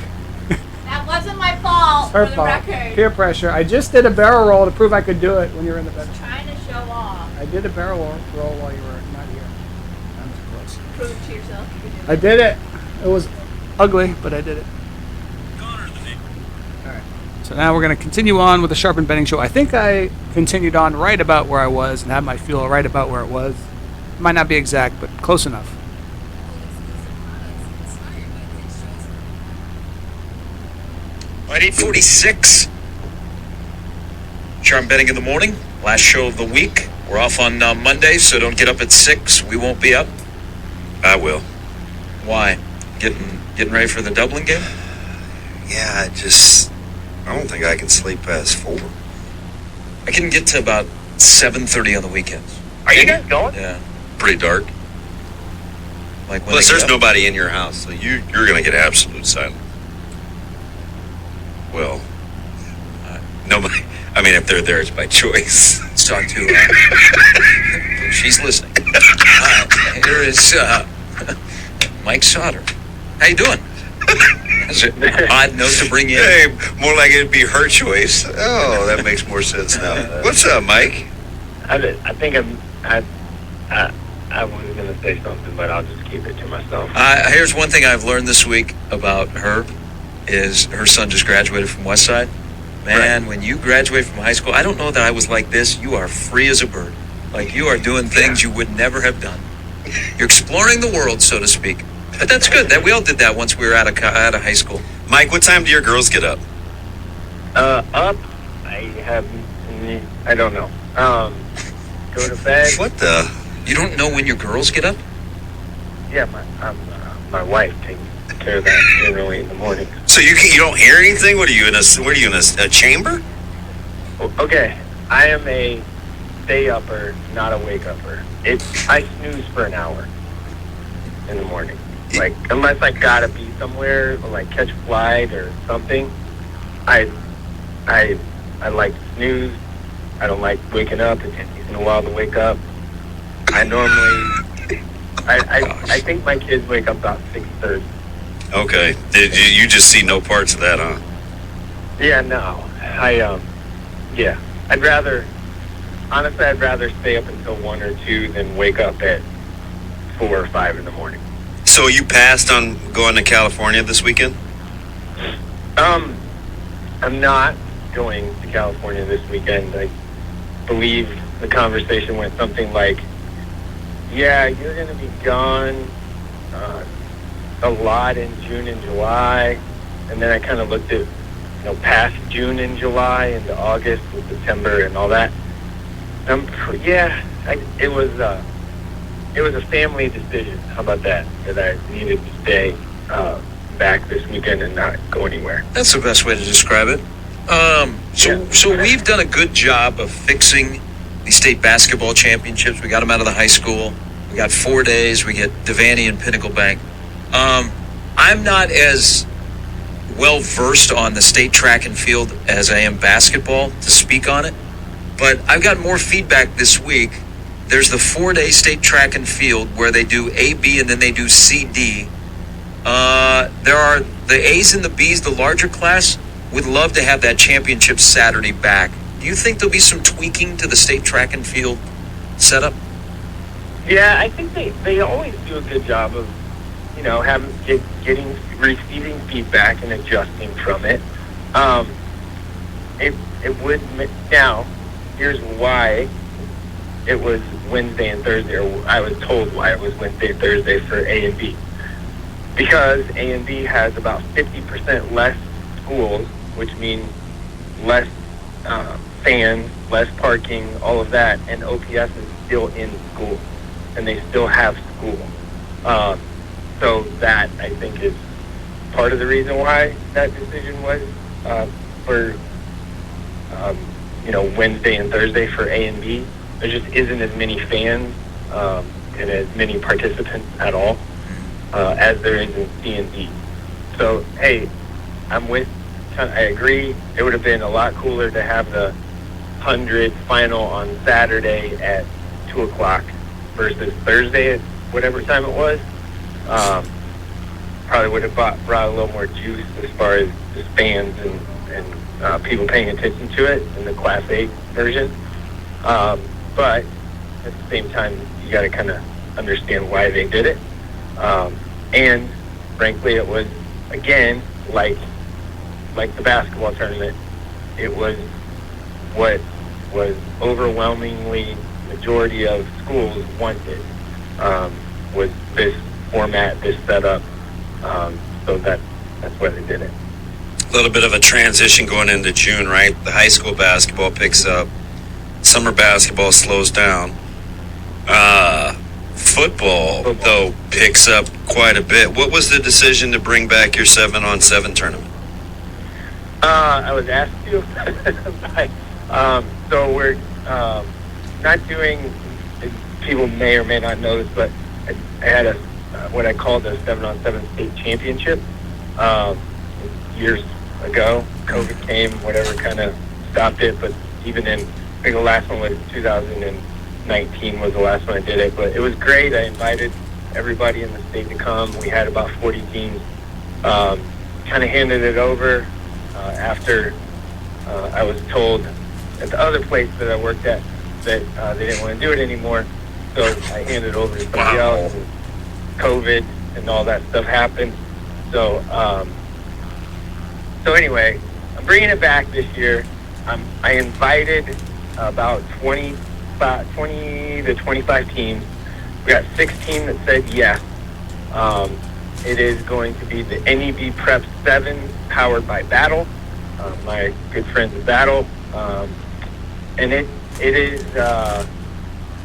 That wasn't my fault, her for the fault, record. peer pressure. I just did a barrel roll to prove I could do it when you were in the bedroom. Trying to show off. I did a barrel roll while you were not here. I'm too close. Prove to yourself you could do I it. did it. It was ugly, but I did it. Connor, the name. All right. So now we're going to continue on with the Sharp and Betting Show. I think I continued on right about where I was and had my fuel right about where it was. Might not be exact, but close enough. All right, 8:46. Sharp and Betting in the Morning. Last show of the week. We're off on Monday, so don't get up at 6. We won't be up. I will. Why? Getting ready for the Dublin game? Yeah, I don't think I can sleep past 4. I can get to about 7:30 on the weekends. Are you guys going? Yeah. Pretty dark. Like when Plus, they there's get up. nobody in your house, so you're going to get absolute silence. Well, nobody. I mean, if they're there, it's by choice. Let's talk to she's listening. All right, here is Mike Sauter. How you doing? That's an odd note to bring in. Hey, more like it'd be her choice. Oh, that makes more sense now. What's up, Mike? I think I was going to say something, but I'll just keep it to myself. Here's one thing I've learned this week about her is her son just graduated from Westside. Man, when you graduate from high school, I don't know that I was like this. You are free as a bird. Like, you are doing things you would never have done. You're exploring the world, so to speak. But that's good. That we all did that once we were out of high school. Mike, what time do your girls get up? Up, I don't know. Go to bed. What the? You don't know when your girls get up? Yeah, my wife takes care of that generally in the morning. So you don't hear anything? What are you in a chamber? Okay, I am a stay upper, not a wake upper. I snooze for an hour in the morning. Like, unless I gotta be somewhere or like catch a flight or something, I like to snooze. I don't like waking up. It takes me a while to wake up. I normally, I think my kids wake up about 6:30. Okay. You just see no parts of that, huh? Yeah, no. Yeah. I'd rather stay up until 1 or 2 than wake up at 4 or 5 in the morning. So you passed on going to California this weekend? I'm not going to California this weekend. I believe the conversation went something like, yeah, you're going to be gone a lot in June and July. And then I kind of looked at, past June and July into August and September and all that. It was a family decision. How about that? That I needed to stay back this weekend and not go anywhere. That's the best way to describe it. So we've done a good job of fixing the state basketball championships. We got them out of the high school. We got 4 days. We get Devaney and Pinnacle Bank. I'm not as well versed on the state track and field as I am basketball to speak on it, but I've got more feedback this week. There's the 4-day state track and field where they do A, B, and then they do C, D. There are the A's and the B's, the larger class, would love to have that championship Saturday back. Do you think there'll be some tweaking to the state track and field setup? Yeah, I think they always do a good job of, receiving feedback and adjusting from it. It would now. Here's why it was Wednesday and Thursday, or I was told why it was Wednesday and Thursday for A and B. Because A and B has about 50% less schools, which means less fans, less parking, all of that, and OPS is still in school, and they still have school. So that, I think, is part of the reason why that decision was for Wednesday and Thursday for A and B. There just isn't as many fans and as many participants at all as there is in C and D. So, hey, I agree. It would have been a lot cooler to have the 100 final on Saturday at 2 o'clock versus Thursday at whatever time it was. Probably would have brought a little more juice as far as just fans and people paying attention to it in the Class A version. But at the same time, you got to kind of understand why they did it. And frankly, it was, again, like the basketball tournament, it was what was overwhelmingly majority of schools wanted, was this format, this setup. So that's why they did it. A little bit of a transition going into June, right? The high school basketball picks up. Summer basketball slows down. Football, though, picks up quite a bit. What was the decision to bring back your 7-on-7 tournament? I was asked to. So we're not doing, people may or may not know this, but I had what I called a 7-on-7 state championship years ago. COVID came, whatever kind of stopped it, but even I think the last one was 2019 was the last one I did it, but it was great. I invited everybody in the state to come. We had about 40 teams. Kind of handed it over after I was told at the other place that I worked at that they didn't want to do it anymore. So I handed it over to somebody else. And COVID and all that stuff happened. So anyway, I'm bringing it back this year. I invited about 20 to 25 teams. We got 16 that said yes. It is going to be the NEB Prep 7 powered by Battle, my good friends at Battle. And it is,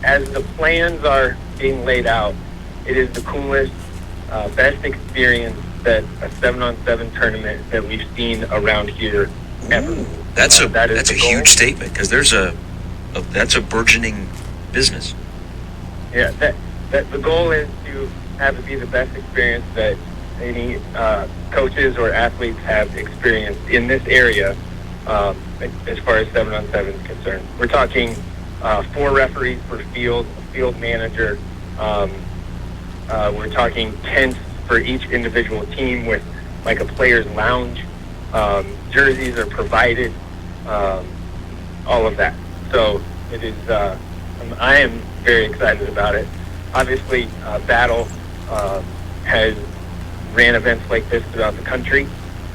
as the plans are being laid out, it is the coolest, best experience that a 7-on-7 tournament that we've seen around here ever. That's a goal. huge statement, because that's a burgeoning business. Yeah, that the goal is to have it be the best experience that any coaches or athletes have experienced in this area as far as 7-on-7 is concerned. We're talking 4 referees per field, a field manager. We're talking tents for each individual team with like a player's lounge. Jerseys are provided, all of that. So it is, I am very excited about it. Obviously, Battle has ran events like this throughout the country,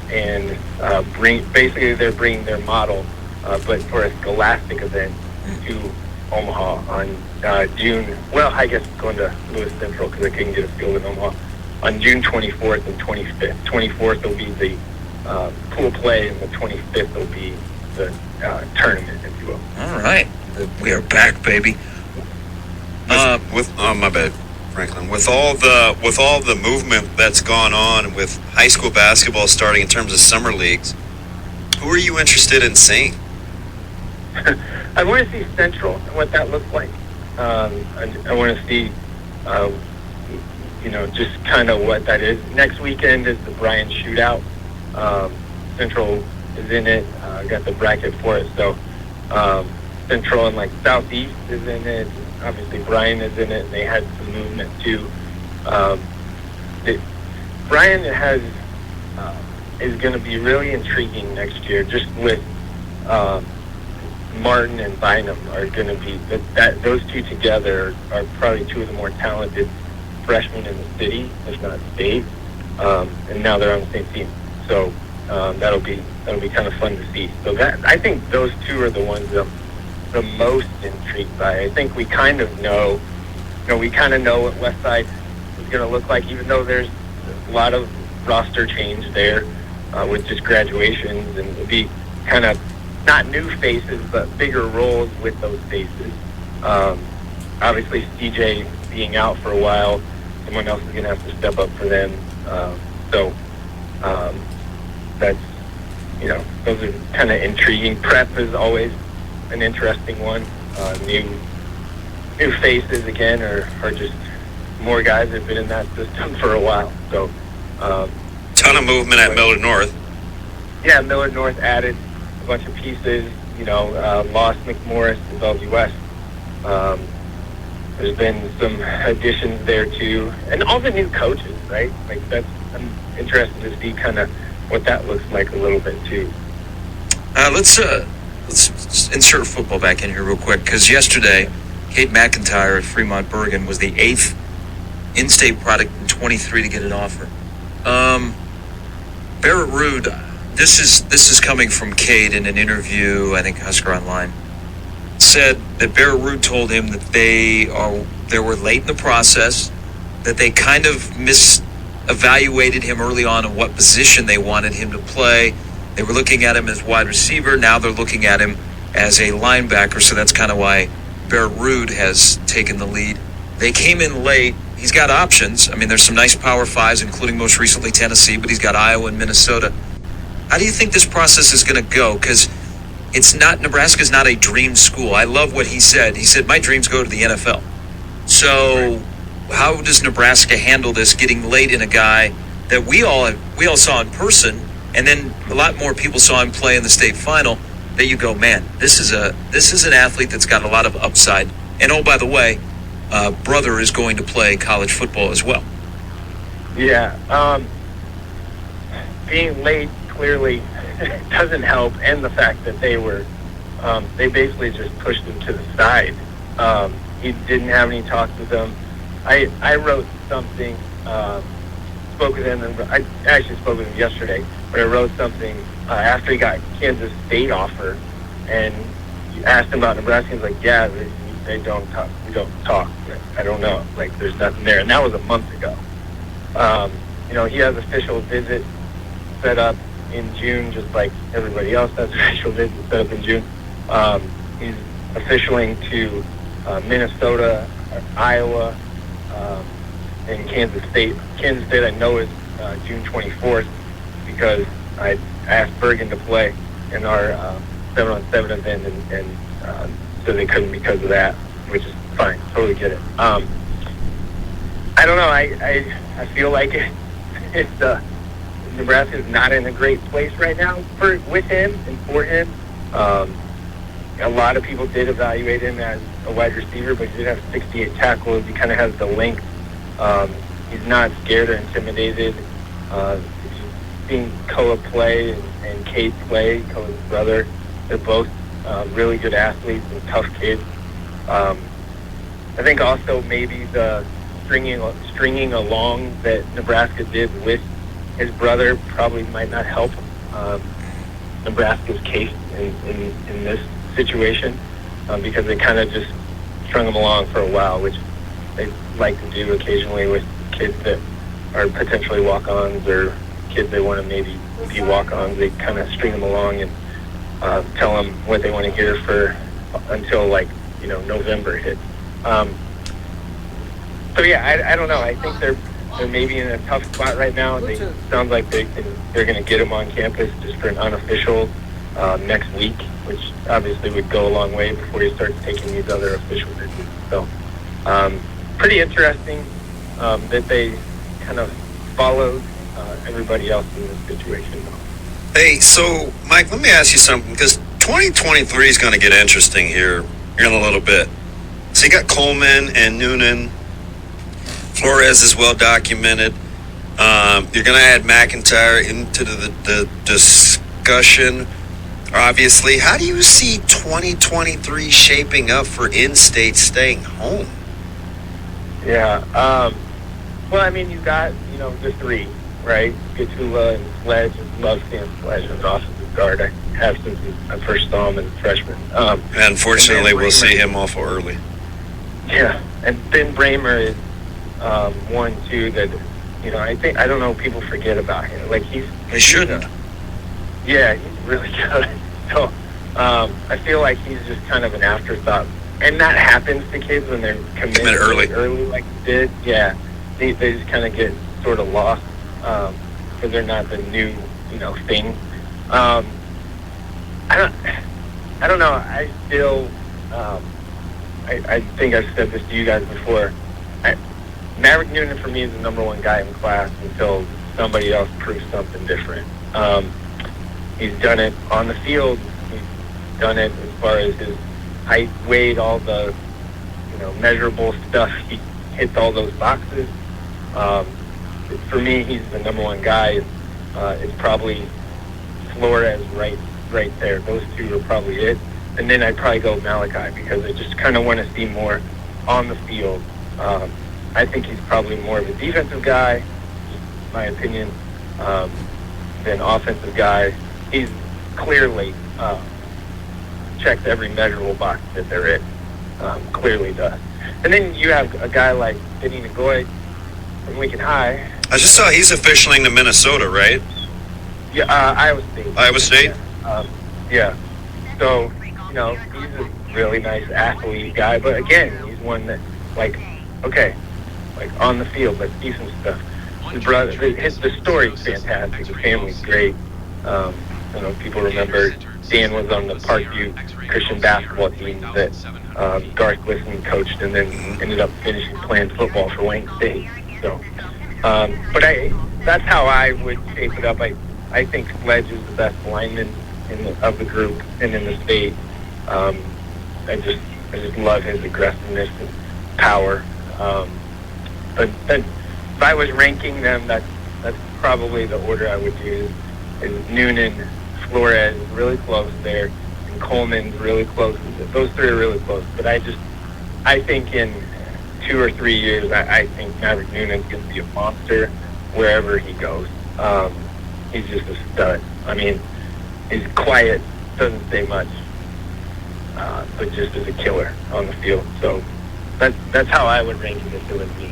and they're bringing their model, but for a scholastic event to Omaha on June. Well, I guess going to Lewis Central because I couldn't get a field in Omaha on June 24th and 25th. 24th will be the pool play, and the 25th will be the tournament, if you will. All right, we are back, baby. My bad, Franklin. With all the movement that's gone on with high school basketball starting in terms of summer leagues, who are you interested in seeing? I want to see Central and what that looks like. I want to see, just kind of what that is. Next weekend is the Bryan Shootout. Central is in it. I got the bracket for it. So Central and like Southeast is in it. Obviously Bryan is in it. And they had some movement too. Brian is going to be really intriguing next year. Just with Martin and Bynum are going to be that those two together are probably two of the more talented freshmen in the city, if not state. And now they're on the same team, so that'll be kind of fun to see. So I think those two are the ones I'm the most intrigued by. I think we kind of know, what Westside is going to look like, even though there's a lot of roster change there with just graduations, and it'll be kind of not new faces, but bigger roles with those faces. Obviously, CJ being out for a while, someone else is going to have to step up for them. That's, those are kind of intriguing. Prep is always an interesting one. New faces again, or just more guys that have been in that system for a while. So, ton of movement at Millard North. Yeah, Millard North added a bunch of pieces. Lost McMorris to Bellevue West. There's been some additions there too, and all the new coaches, right? I'm interested to see kind of what that looks like a little bit too. Let's insert football back in here real quick, because yesterday, Kate McIntyre at Fremont Bergen was the 8th in-state product in 23 to get an offer. Barrett Rude, this is coming from Kate in an interview, I think Husker Online, said that Barrett Rude told him that they were late in the process, that they kind of evaluated him early on in what position they wanted him to play. They were looking at him as wide receiver. Now they're looking at him as a linebacker, so that's kind of why Barrett Rude has taken the lead. They came in late. He's got options. I mean, there's some nice Power Fives, including most recently Tennessee, but he's got Iowa and Minnesota. How do you think this process is going to go? Because Nebraska's not a dream school. I love what he said. He said, my dreams go to the NFL. So how does Nebraska handle this, getting late in a guy that we all saw in person, and then a lot more people saw him play in the state final, that you go, man, this is an athlete that's got a lot of upside. And oh, by the way, brother is going to play college football as well. Yeah, being late clearly doesn't help, and the fact that they basically just pushed him to the side. He didn't have any talks with them. I wrote something, spoke with him, and I actually spoke with him yesterday, but I wrote something after he got Kansas State offer, and asked him about Nebraska. He's like, yeah, they don't talk. We don't talk. I don't know. There's nothing there. And that was a month ago. He has official visit set up in June, just like everybody else has official visits set up in June. He's officialing to Minnesota, Iowa, and Kansas State. Kansas State, I know, is June 24th, because I asked Bergen to play in our 7-on-7 event, and so they couldn't because of that, which is fine. Totally get it. I don't know. I feel like it's Nebraska's not in a great place right now with him and for him. A lot of people did evaluate him as a wide receiver, but he did have 68 tackles. He kind of has the length. He's not scared or intimidated. Seeing Koa play and Kate play, Koa's brother, they're both really good athletes and tough kids. I think also maybe the stringing along that Nebraska did with his brother probably might not help Nebraska's case in this situation, because they kind of just strung him along for a while, which they like to do occasionally with kids that are potentially walk-ons or kids they want to maybe be walk-ons. They kind of string them along and tell them what they want to hear until November hits. So yeah, I don't know. I think they're maybe in a tough spot right now. They sounds like they're going to get him on campus just for an unofficial next week, which obviously would go a long way before he starts taking these other official visits. So pretty interesting that they kind of followed everybody else in this situation. Hey, so Mike, let me ask you something, because 2023 is going to get interesting here in a little bit. So you got Coleman and Noonan. Flores is well documented. You're going to add McIntyre into the discussion. Obviously, how do you see 2023 shaping up for in-state staying home? Yeah. Well, I mean, you got, the three, right? Gatula and Sledge, and love seeing Sledge as an offensive guard. I have since I first saw him as a freshman. Unfortunately, we'll see him awful early. Yeah, and Ben Bramer is one too that I don't know, people forget about him. Like They shouldn't. Yeah, he's really good. So I feel like he's just kind of an afterthought, and that happens to kids when they're committed early, like he did. Yeah, they just kind of get sort of lost because they're not the new thing. I don't know. I still. I think I've said this to you guys before. Maverick Noonan for me is the number one guy in class until somebody else proves something different. He's done it on the field. He's done it as far as his height, weight, all the measurable stuff. He hits all those boxes. For me, he's the number one guy. It's probably Flores right there. Those two are probably it. And then I'd probably go Malachi because I just kind of want to see more on the field. I think he's probably more of a defensive guy, in my opinion, than offensive guy. He's clearly checked every measurable box that there is. Clearly does. And then you have a guy like Denny Nagoy from Lincoln High. I just saw he's officialing to Minnesota, right? Yeah, Iowa State. Iowa State? Yeah. So, he's a really nice athlete guy, but again, he's one that, on the field, but decent stuff. His brother, the story's fantastic. The family's great. People remember Dan was on the Parkview Christian basketball team that Garth Glisson coached, and then ended up finishing playing football for Wayne State. So, but that's how I would shape it up. I think Sledge is the best lineman of the group and in the state. I just love his aggressiveness and power. But if I was ranking them, that's probably the order I would use. Is Noonan, Flores really close there, and Coleman's really close. Those three are really close. But I think in 2 or 3 years, I think Maverick Noonan's going to be a monster wherever he goes. He's just a stud. I mean, he's quiet, doesn't say much, but just is a killer on the field. So that's how I would rank him if it was me.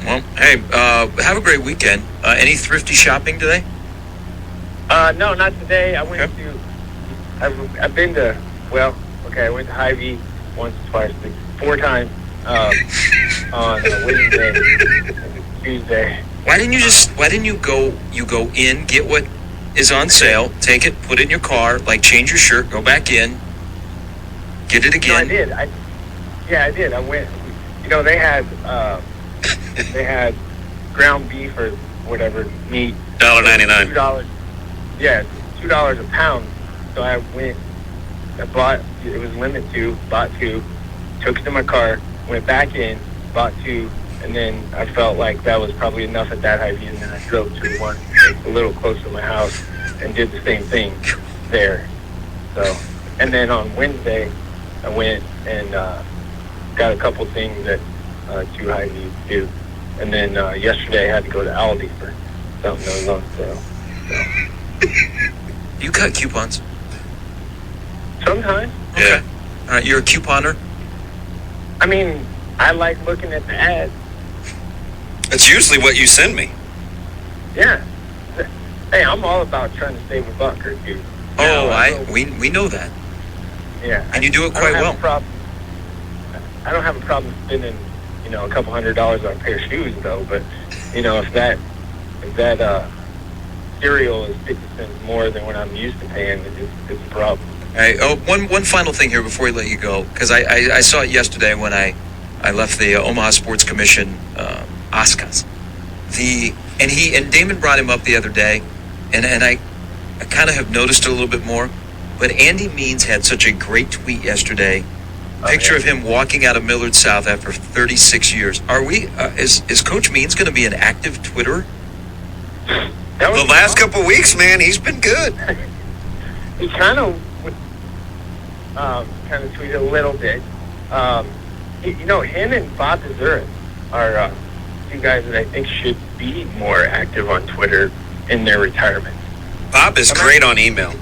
Well, hey, have a great weekend. Any thrifty shopping today? No, not today. I went to. I've been to. I went to Hy-Vee once, twice, 4 times on Wednesday and Tuesday. Why didn't you go? You go in, get what is on sale, take it, put it in your car, change your shirt, go back in, get it again. No, I did. I did. I went. They had ground beef or whatever meat. $1.99. $2. Yeah, $2 a pound. So I went. I bought. It was limited to. Bought 2. Took it to my car. Went back in. Bought 2. And then I felt like that was probably enough at that Hy-Vee. And then I drove to one a little closer to my house and did the same thing there. So, and then on Wednesday, I went and got a couple things at 2 Hy-Vees too. And then yesterday I had to go to Aldi for something that was on sale. So. You cut coupons? Sometimes. Okay. You're a couponer? I mean, I like looking at the ads. That's usually what you send me. Yeah. Hey, I'm all about trying to save a buck or two. We know that. Yeah. And you do it quite well. I don't have a problem spending, a couple $100 on a pair of shoes though. But if that cereal is 50 cents more than what I'm used to paying, it's a problem. Hey, one final thing here before we let you go, because I saw it yesterday when I left the Omaha Sports Commission Oscars. And Damon brought him up the other day, and I kind of have noticed it a little bit more. But Andy Means had such a great tweet yesterday picture of him walking out of Millard South after 36 years. Are we? Is Coach Means going to be an active Twitterer? The last couple of weeks, man, he's been good. He kind of tweeted a little bit. Him and Bob Dezurin are two guys that I think should be more active on Twitter in their retirement. Bob is great on email.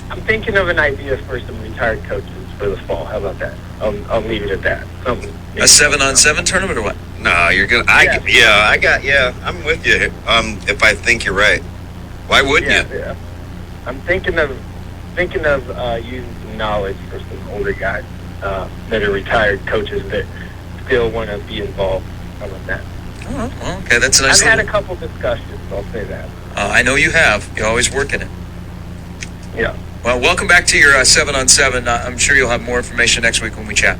I'm thinking of an idea for some retired coaches for the fall. How about that? I'll leave it at that. A 7-on-7 tournament or what? No, you're gonna. I'm with you. If I think you're right, why wouldn't you? Yeah. I'm thinking of using some knowledge for some older guys that are retired coaches that still want to be involved. How about that? Oh, well, okay, that's a nice. I've had a couple discussions. I'll say that. I know you have. You're always working it. Yeah. Well, welcome back to your 7-on-7. I'm sure you'll have more information next week when we chat.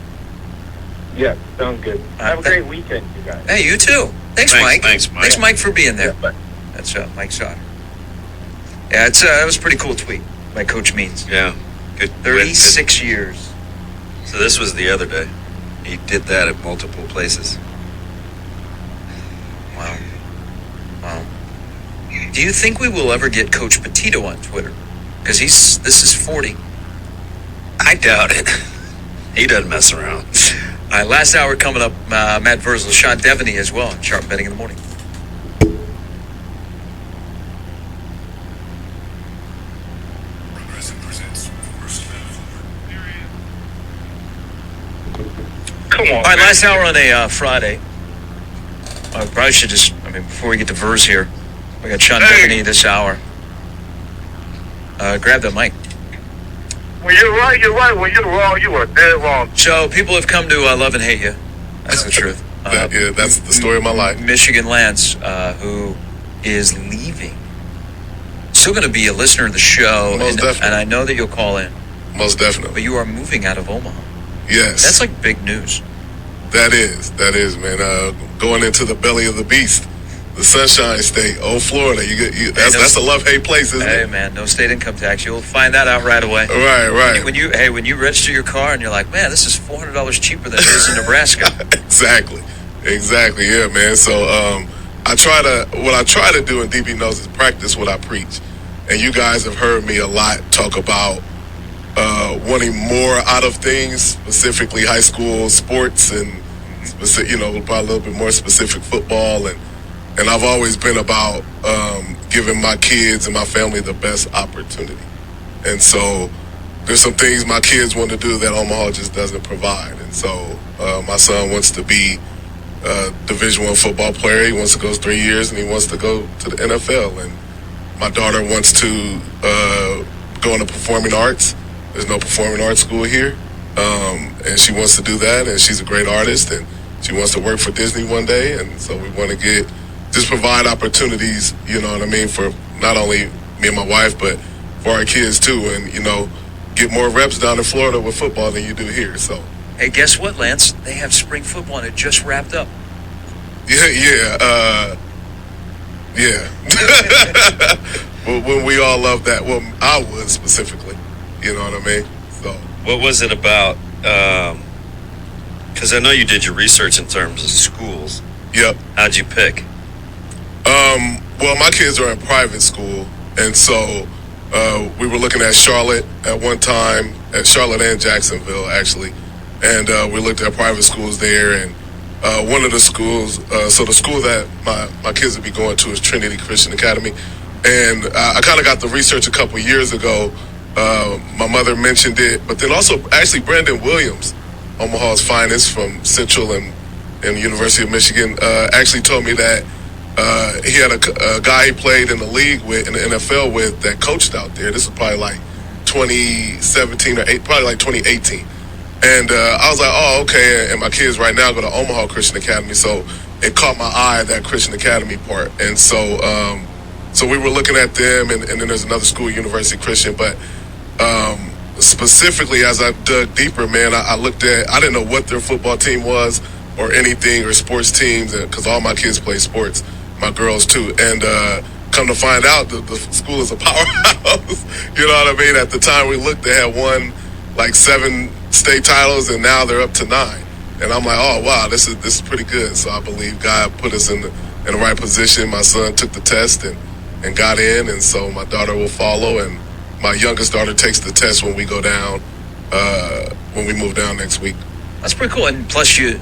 Yeah, sounds good. Have a great weekend, you guys. Hey, you too. Thanks, Mike. Thanks, Mike. Thanks, Mike, for being there. Yeah, That's Mike Sauter. Yeah, that was a pretty cool tweet by Coach Means. Yeah, good. 36 years. So this was the other day. He did that at multiple places. Wow. Do you think we will ever get Coach Petito on Twitter? Because this is 40. I doubt it. He doesn't mess around. All right, last hour coming up, Matt Verzel, Sean Devaney as well on Sharp Betting in the Morning. Progressive presents First Come on. All right, last hour on a Friday. I probably should before we get to Verz here, we got Sean Devaney this hour. Grab the mic. When you're right, you're right. When you're wrong, you are dead wrong. So people have come to love and hate you. That's the truth. That's the story of my life. Michigan Lance, who is leaving. Still going to be a listener of the show, and I know that you'll call in. Most definitely. But you are moving out of Omaha. Yes. That's like big news. That is, man. Going into the belly of the beast, the Sunshine State, Florida. That's a love-hate place, isn't it? Hey, man, no state income tax. You'll find that out right away. Right. When you register your car and you're like, man, this is $400 cheaper than it is in Nebraska. Exactly. Yeah, man. So what I try to do, and DB knows, is practice what I preach. And you guys have heard me a lot talk about wanting more out of things, specifically high school sports and probably a little bit more specific football, and I've always been about giving my kids and my family the best opportunity. And so there's some things my kids want to do that Omaha just doesn't provide. And so my son wants to be a Division I football player. He wants to go 3 years, and he wants to go to the NFL. And my daughter wants to go into performing arts. There's no performing arts school here, and she wants to do that, and she's a great artist, and she wants to work for Disney one day, and so we want to just provide opportunities, you know what I mean, for not only me and my wife, but for our kids too, and, get more reps down in Florida with football than you do here, so. Hey, guess what, Lance? They have spring football, and it just wrapped up. Yeah. Well, when we all love that, well, I would specifically. You know what I mean? So, what was it about? Because I know you did your research in terms of schools. Yep. How'd you pick? Well, my kids are in private school, and so we were looking at Charlotte at one time, at Charlotte and Jacksonville, actually, and we looked at private schools there, and one of the schools, so the school that my kids would be going to is Trinity Christian Academy, and I kind of got the research a couple years ago. My mother mentioned it, but then also actually Brandon Williams, Omaha's finest from Central and University of Michigan, actually told me that he had a guy he played in the league with, in the NFL with, that coached out there. This was probably like 2017 or probably like 2018. And I was like, oh, okay. And my kids right now go to Omaha Christian Academy, so it caught my eye, that Christian Academy part. And so so we were looking at them, and then there's another school, University Christian, but specifically as I dug deeper, man, I looked at, I didn't know what their football team was or anything, or sports teams, because all my kids play sports, my girls too, and come to find out that the school is a powerhouse. You know what I mean? At the time we looked, they had won like 7 state titles, and now they're up to 9. And I'm like, oh wow, this is pretty good. So I believe God put us in the right position. My son took the test and got in, and so my daughter will follow, and my youngest daughter takes the test when we go down, when we move down next week. That's pretty cool. And plus, you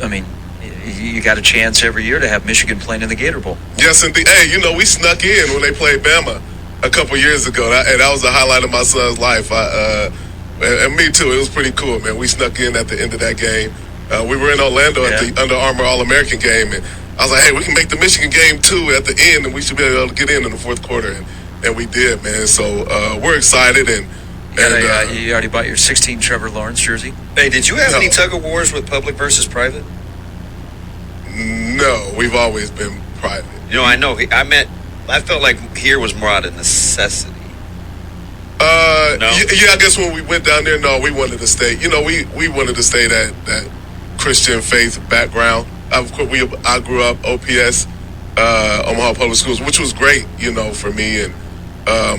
got a chance every year to have Michigan playing in the Gator Bowl. Yes, indeed. Hey, we snuck in when they played Bama a couple years ago, and that was the highlight of my son's life. And me too. It was pretty cool, man. We snuck in at the end of that game. We were in Orlando at the Under Armour All-American game, and I was like, hey, we can make the Michigan game too at the end, and we should be able to get in the fourth quarter, and we did, man. So we're excited, and you already bought your 16 Trevor Lawrence jersey? Hey, did you have any tug of wars with public versus private? No, we've always been private. I know. I felt like here was more out of necessity. No? Yeah, I guess when we went down there, no, we wanted to stay. We wanted to stay that Christian faith background. Of course, I grew up OPS, Omaha Public Schools, which was great, for me. And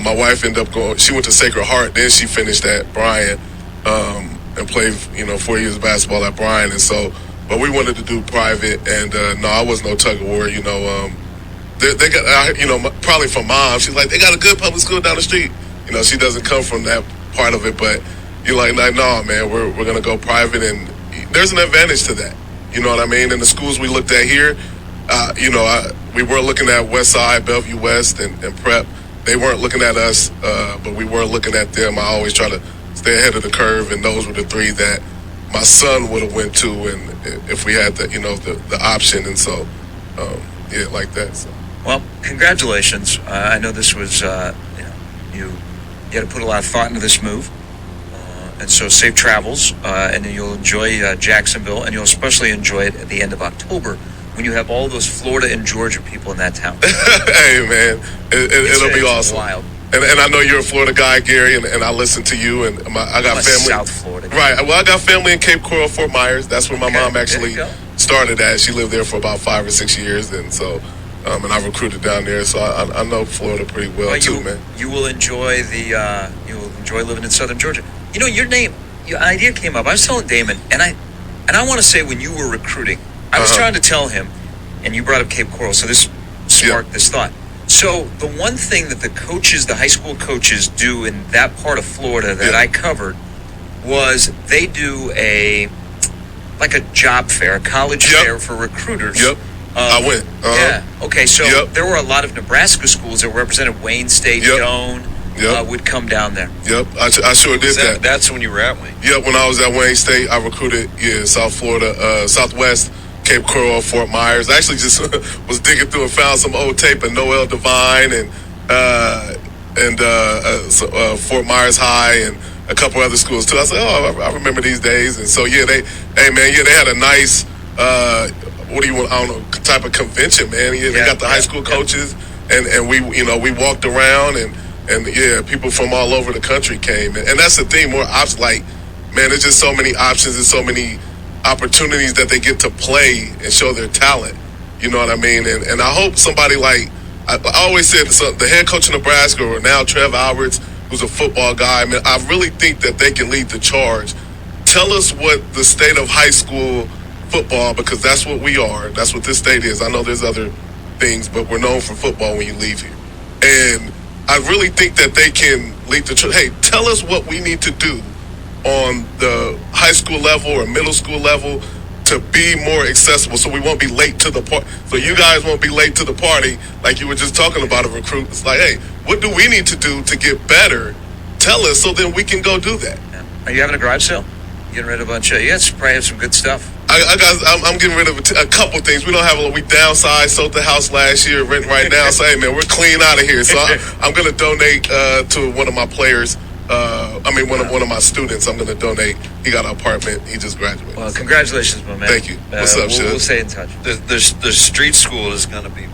my wife ended up she went to Sacred Heart, then she finished at Bryan, and played, 4 years of basketball at Bryan. And so, but we wanted to do private, and no, I was no tug of war, They got, probably from mom, she's like, they got a good public school down the street. She doesn't come from that part of it, but you're like, no, man, we're going to go private, and there's an advantage to that. You know what I mean? And the schools we looked at here, we were looking at West Side, Bellevue West, and Prep. They weren't looking at us, but we were looking at them. I always try to stay ahead of the curve, and those were the 3 that my son would have went to, and if we had the option, and so like that. So. Well, congratulations. I know this was you had to put a lot of thought into this move, and so safe travels, and then you'll enjoy Jacksonville, and you'll especially enjoy it at the end of October when you have all those Florida and Georgia people in that town. Hey, man, it'll be awesome. Wild. And I know you're a Florida guy, Gary, and I listen to you, and I got family. South Florida. Right. Well, I got family in Cape Coral, Fort Myers. That's where my mom actually started at. She lived there for about 5 or 6 years, and so, and I recruited down there, so I know Florida pretty well too, man. You will enjoy living in Southern Georgia. Your idea came up. I was telling Damon, and I want to say when you were recruiting, I was trying to tell him, and you brought up Cape Coral, so this sparked this thought. So the one thing that the high school coaches do in that part of Florida that I covered was they do a job fair, a college fair for recruiters. Yep. I went. Yeah. Okay. So there were a lot of Nebraska schools that represented Wayne State, Doane, would come down there. Yep. I sure did that. That's when you were at Wayne. Yep. When I was at Wayne State, I recruited South Florida, Southwest, Cape Coral, Fort Myers. I actually just was digging through and found some old tape of Noel Devine and Fort Myers High and a couple other schools too. I said, I remember these days. And so they had a nice what do you want? I don't know, type of convention, man. They got the high school coaches, and we walked around, and people from all over the country came, and that's the thing. More options, man, there's just so many options and so many opportunities that they get to play and show their talent. You know what I mean? And I hope somebody I always said, the head coach of Nebraska, or now Trev Alberts, who's a football guy. I mean, I really think that they can lead the charge. Tell us what the state of high school football, because that's what we are. That's what this state is. I know there's other things, but we're known for football when you leave here. And I really think that they can lead the charge. Hey, tell us what we need to do on the high school level or middle school level to be more accessible, so we won't be late to the party. So you guys won't be late to the party, like you were just talking about a recruit. It's like, hey, what do we need to do to get better? Tell us, so then we can go do that. Are you having a garage sale? Getting rid of a bunch of, probably have some good stuff. I'm getting rid of a couple things. We downsized, sold the house last year, renting right now. So, hey, man, we're clean out of here. So I'm going to donate to one of my players. One of my students. I'm going to donate. He got an apartment. He just graduated. Well, congratulations, my man. Thank you. What's up, Shug? We'll stay in touch. The street school is going to be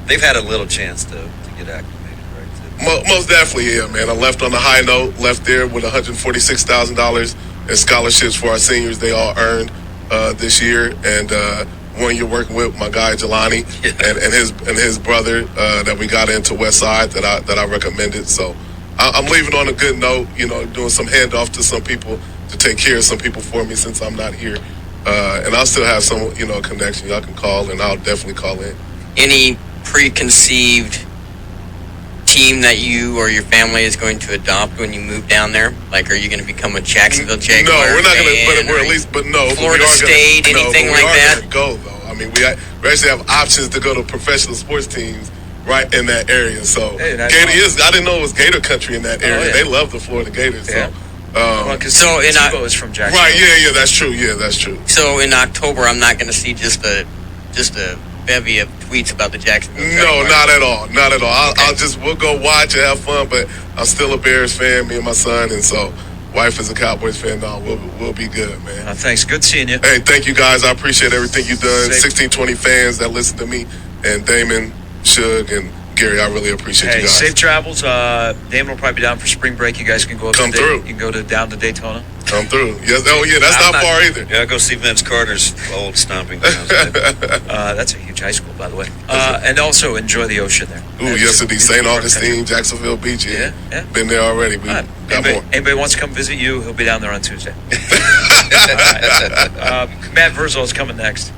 they've had a little chance to get acclimated, right? Most definitely, yeah, man. I left on a high note, left there with $146,000 in scholarships for our seniors. They all earned this year, and one you're working with my guy Jelani and his brother that we got into West Side that I recommended. So I'm leaving on a good note. Doing some handoff to some people to take care of some people for me since I'm not here. And I'll still have some, connection. Y'all can call, and I'll definitely call in. Any preconceived team that you or your family is going to adopt when you move down there? Like, are you going to become a Jacksonville Jaguars? No, we're not going to. But we're or at least. But no, Florida we are State, gonna, anything no, like that? We are going to go though. I mean, we actually have options to go to professional sports teams right in that area. So Hey, that's Gator awesome. I didn't know it was Gator country in that area. yeah. They love the Florida Gators. Yeah. So. Because So, in Tebow is from Jacksonville. Right, yeah, that's true. Yeah, that's true. So in October, I'm not going to see just a bevy of tweets about the Jacksonville No, Jaguars. not at all. Not at all. We'll go watch and have fun, but I'm still a Bears fan, me and my son, and so wife is a Cowboys fan. No, we'll be good, man. Thanks. Good seeing you. Hey, thank you guys. I appreciate everything you've done. Safe. 1620 fans that listen to me, and Damon, Shug, and Gary, I really appreciate you Hey, guys. safe travels. Damon will probably be down for spring break. You guys can go up Come to through. You can go down to Daytona. Come through. Yes. Oh, yeah, that's I'm not far either. Yeah, go see Vince Carter's old stomping grounds. That's a huge high school, by the way. And also enjoy the ocean there. Ooh, yes, indeed. St. Augustine, Jacksonville Beach. Yeah, yeah. Been there already. We got more. Anybody wants to come visit you, he'll be down there on Tuesday. All right. Matt Verzal is coming next.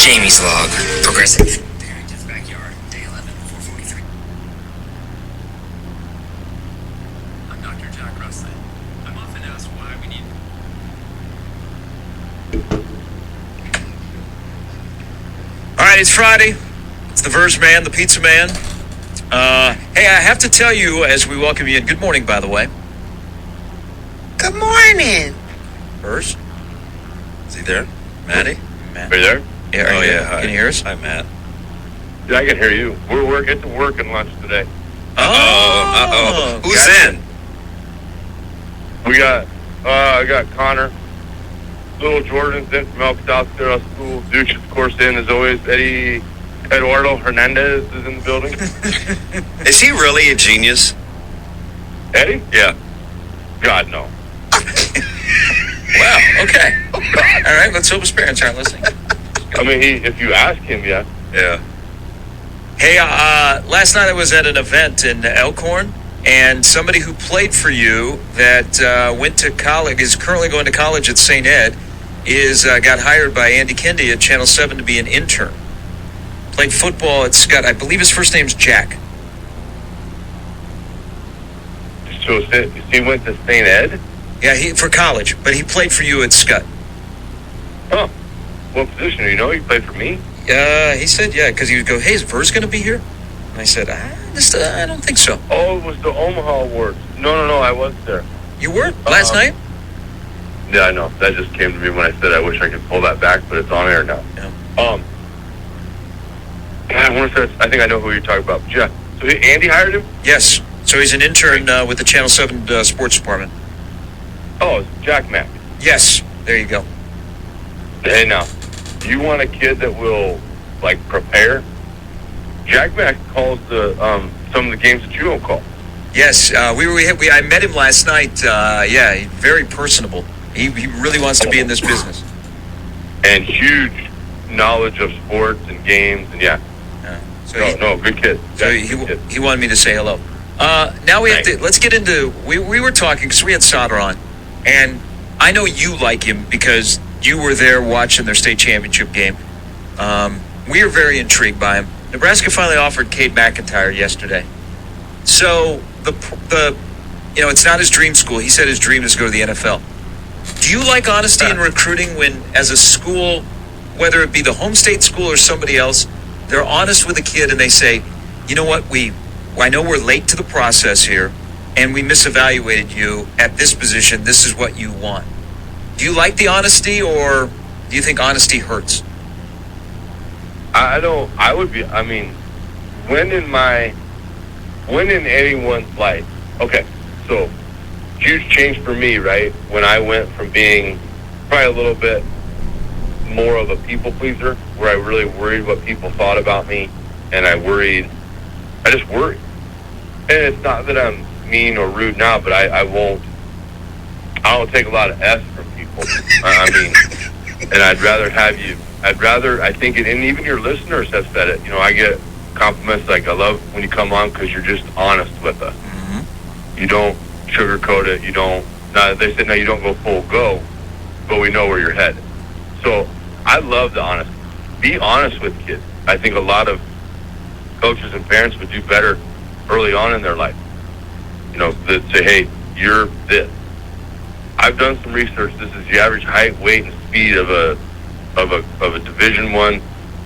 Jamie's log. Progressive. Barrington's backyard. Day 11, 4:43. I'm Dr. Jack Rusley. I'm often asked why we need... All right, it's Friday. It's the Verge Man, the Pizza Man. Hey, I have to tell you as we welcome you in, good morning, by the way. Good morning. Verge? Is he there? Matty? Matt. Are you there? Yeah, are Oh, you, yeah. Hi. Can you hear us? Hi, Matt. Yeah, I can hear you. We're getting to work and lunch today. Uh-oh. Who's gotcha. in? We got, I got Connor. Little Jordan's in from El Capital School. Duke, of course, in as always. Eduardo Hernandez is in the building. Is he really a genius? Eddie? Yeah. God, no. Wow, okay. All right, let's hope his parents aren't listening. I mean, if you ask him, yeah. Yeah. Hey, last night I was at an event in Elkhorn, and somebody who played for you that went to college, is currently going to college at St. Ed, got hired by Andy Kendi at Channel 7 to be an intern. Played football at Scott. I believe his first name's Jack. So he went to St. Ed? Yeah, for college, but he played for you at Scott. Huh. What position? Do you know? He played for me? He said, yeah, because he would go, hey, is Verse going to be here? And I said, I don't think so. Oh, it was the Omaha Awards. No, I was there. You were? Last night? Yeah, I know. That just came to me when I said I wish I could pull that back, but it's on air now. Yeah. I think I know who you're talking about. Yeah. So Andy hired him? Yes. So he's an intern with the Channel 7 sports department. Oh, it's Jack Mack. Yes. There you go. Hey, now, you want a kid that will, prepare? Jack Mack calls some of the games that you don't call. Yes. I met him last night. He's very personable. He really wants to be in this business. And huge knowledge of sports and games, and yeah. So good kid. So he wanted me to say hello. Now we have to, let's get into, we were talking because we had Sauter on, and I know you like him because you were there watching their state championship game. We are very intrigued by him. Nebraska finally offered Cade McIntyre yesterday. So it's not his dream school. He said his dream is to go to the NFL. Do you like honesty in recruiting when, as a school, whether it be the home state school or somebody else, they're honest with a kid and they say, you know what, I know we're late to the process here and we misevaluated you at this position. This is what you want. Do you like the honesty, or do you think honesty hurts? When in anyone's life, okay, so huge change for me, right? When I went from being probably a little bit more of a people pleaser, where I really worried what people thought about me, and I just worried. And it's not that I'm mean or rude now, but I don't take a lot of S from people. And I think, and even your listeners have said it, I get compliments like, I love when you come on because you're just honest with us. Mm-hmm. You don't sugarcoat it. You don't. Now they said, no, you don't go full go, but we know where you're headed. So I love the honesty. Be honest with kids. I think a lot of coaches and parents would do better early on in their life. That say, hey, you're this. I've done some research. This is the average height, weight, and speed of a Division I,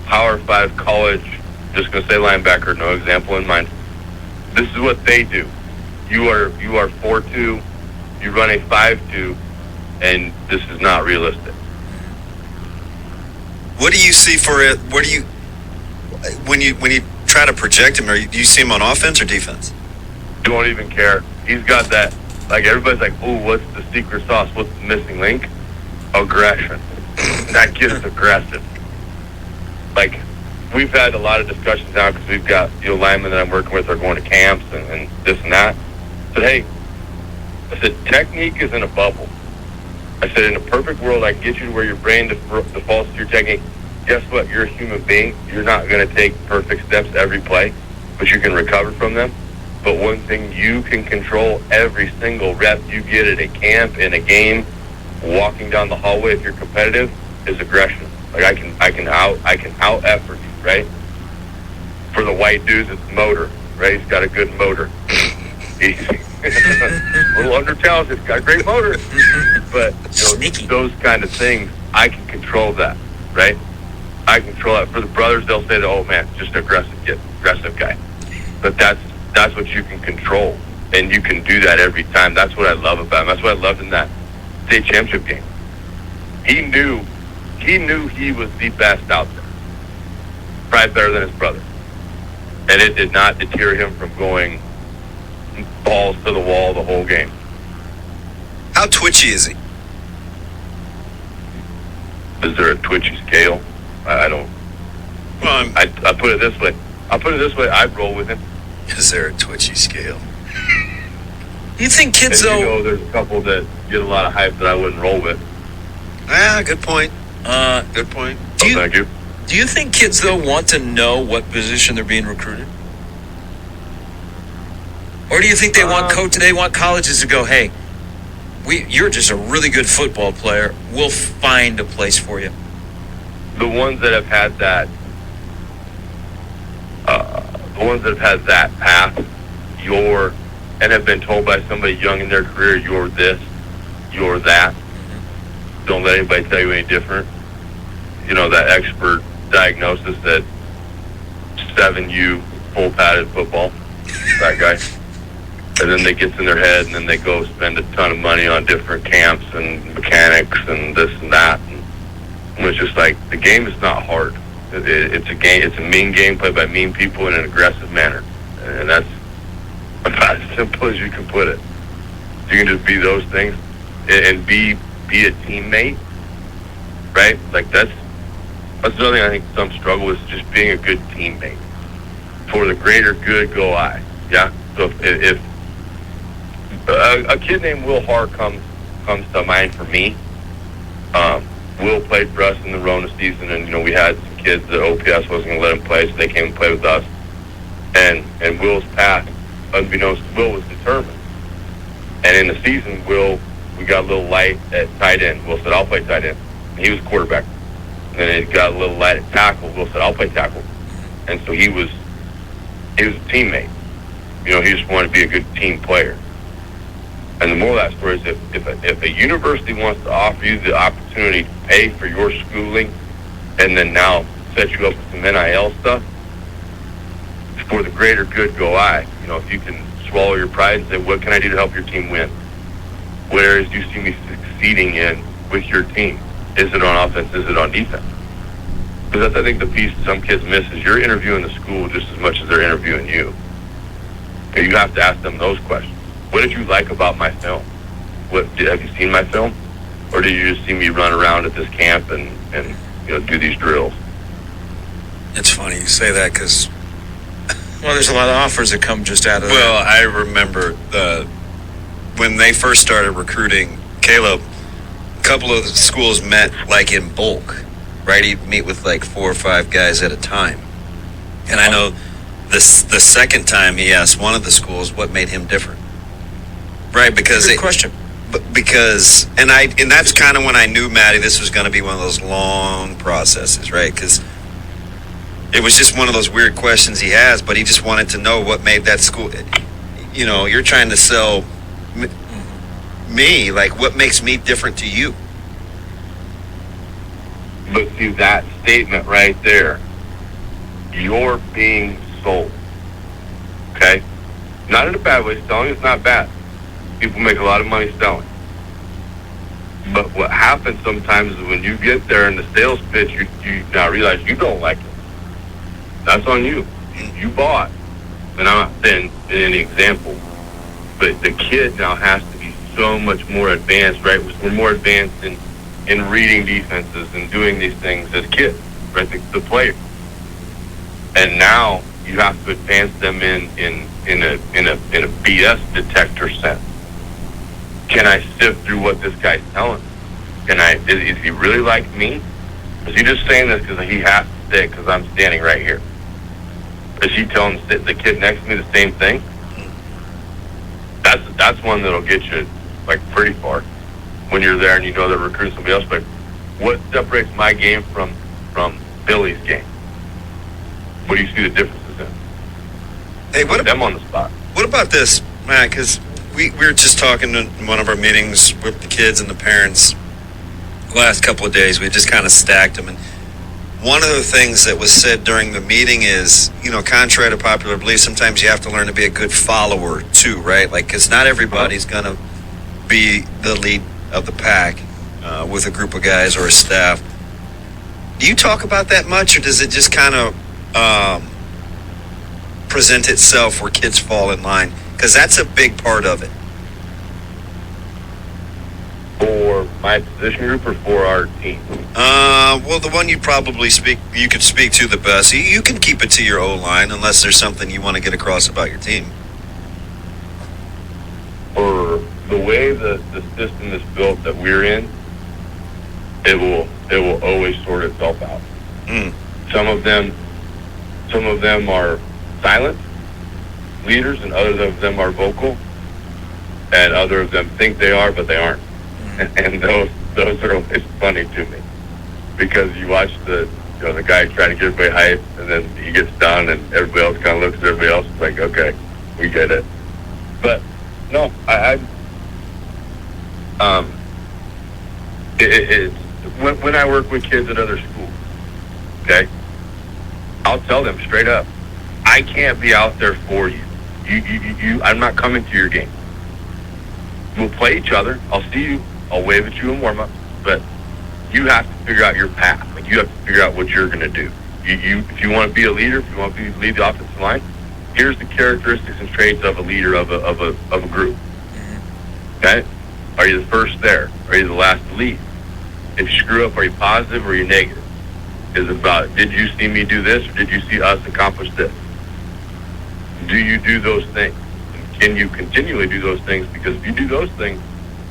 Power 5 college. Just gonna say linebacker, no example in mind. This is what they do. You are 4'2", you run a 5'2", and this is not realistic. What do you see for it? What do you when you try to project him? Do you see him on offense or defense? Don't even care. He's got that. Like everybody's like, "Ooh, what's the secret sauce? What's the missing link?" Aggression. That kid's aggressive. Like we've had a lot of discussions now because we've got linemen that I'm working with are going to camps and this and that. I said, hey, technique is in a bubble. I said, in a perfect world, I can get you to where your brain defaults to your technique. Guess what? You're a human being. You're not going to take perfect steps every play, but you can recover from them. But one thing you can control every single rep you get at a camp, in a game, walking down the hallway if you're competitive, is aggression. Like I can out effort you, right? For the white dudes, it's motor, right? He's got a good motor. He's a little under-talented. He's got a great motor. But those kind of things, I can control that, right? I control that. For the brothers, they'll say, "Oh man, just an aggressive guy." But that's what you can control, and you can do that every time. That's what I love about him. That's what I loved in that state championship game. He knew he was the best out there, probably better than his brother, and it did not deter him from going balls to the wall the whole game. How twitchy is he? Is there a twitchy scale? I don't. Well, I put it this way. I'd roll with him. Is there a twitchy scale? Do you think kids, and though? There's a couple that get a lot of hype that I wouldn't roll with. Good point. Good point. Thank you. Do you think kids, though, want to know what position they're being recruited? Or do you think they want colleges to go, hey, you're just a really good football player. We'll find a place for you. The ones that have had that, path, and have been told by somebody young in their career, you're this, you're that. Don't let anybody tell you any different. That expert diagnosis that 7U full padded football, that guy. And then they get in their head, and then they go spend a ton of money on different camps and mechanics and this and that. And it's just like, the game is not hard. It's a game. It's a mean game played by mean people in an aggressive manner, and that's about as simple as you can put it. You can just be those things and be a teammate, right? Like that's another thing I think some struggle with, just being a good teammate. For the greater good, go I. Yeah. So if a kid named Will Harr comes to mind for me. Will played for us in the Rona season, and we had some kids that OPS wasn't going to let him play, so they came and played with us. And Will's path, unbeknownst to Will, was determined. And in the season, we got a little light at tight end. Will said, "I'll play tight end." And he was quarterback. And then it got a little light at tackle. Will said, "I'll play tackle." And so he was a teammate. He just wanted to be a good team player. And the moral of that story is if a university wants to offer you the opportunity to pay for your schooling and then now set you up with some NIL stuff, for the greater good go I. If you can swallow your pride and say, what can I do to help your team win? What areas do you see me succeeding in with your team? Is it on offense? Is it on defense? Because that's, I think, the piece some kids miss is you're interviewing the school just as much as they're interviewing you. And you have to ask them those questions. What did you like about my film? Have you seen my film? Or did you just see me run around at this camp and do these drills? It's funny you say that because... Well, there's a lot of offers that come just out of Well, I remember when they first started recruiting Caleb, a couple of the schools met like in bulk, right? He'd meet with like 4 or 5 guys at a time. And I know the second time he asked one of the schools what made him different. right? Because Good question. because and that's kind of when I knew, Maddie, this was going to be one of those long processes, right? Because it was just one of those weird questions he has, but he just wanted to know what made that school. You know, you're trying to sell me, like, what makes me different to you? But see, that statement right there, you're being sold. Okay? Not in a bad way. Selling is not bad. People make a lot of money selling. But what happens sometimes is when you get there in the sales pitch, you now realize you don't like it. That's on you. You bought. And I'm not saying any example, but the kid now has to be so much more advanced, right? We're more advanced in reading defenses and doing these things as kids, right? The player. And now you have to advance them in a BS detector sense. Can I sift through what this guy's telling me? Is he really like me? Is he just saying this because he has to say it because I'm standing right here? Is he telling the kid next to me the same thing? That's one that'll get you like pretty far when you're there and you know they're recruiting somebody else. But what separates my game from Billy's game? What do you see the differences in? Hey, Put them on the spot. What about this, Matt? Because we were just talking in one of our meetings with the kids and the parents the last couple of days. We just kind of stacked them, and one of the things that was said during the meeting is, you know, contrary to popular belief, sometimes you have to learn to be a good follower too, right? Like, because not everybody's going to be the lead of the pack with a group of guys or a staff. Do you talk about that much, or does it just kind of present itself where kids fall in line? Because that's a big part of it. For my position group or for our team? Well, the one you could speak to the best. You can keep it to your O-line unless there's something you want to get across about your team. For the way the system is built that we're in, it will always sort itself out. Some of them are silent leaders, and other of them are vocal, and other of them think they are, but they aren't. And those are always funny to me, because you watch the guy trying to get everybody hyped, and then he gets done, and everybody else kind of looks at everybody else. It's like, okay, we get it. But no, when I work with kids at other schools, okay, I'll tell them straight up, I can't be out there for you. I'm not coming to your game. We'll play each other. I'll see you. I'll wave at you in warm-up, but you have to figure out your path. Like, you have to figure out what you're going to do. If you want to be a leader, if you want to lead the offensive line, here's the characteristics and traits of a leader of a group. Okay? Are you the first there? Are you the last to leave? If you screw up, are you positive or are you negative? Is it about, did you see me do this, or did you see us accomplish this? Do you do those things? And can you continually do those things? Because if you do those things,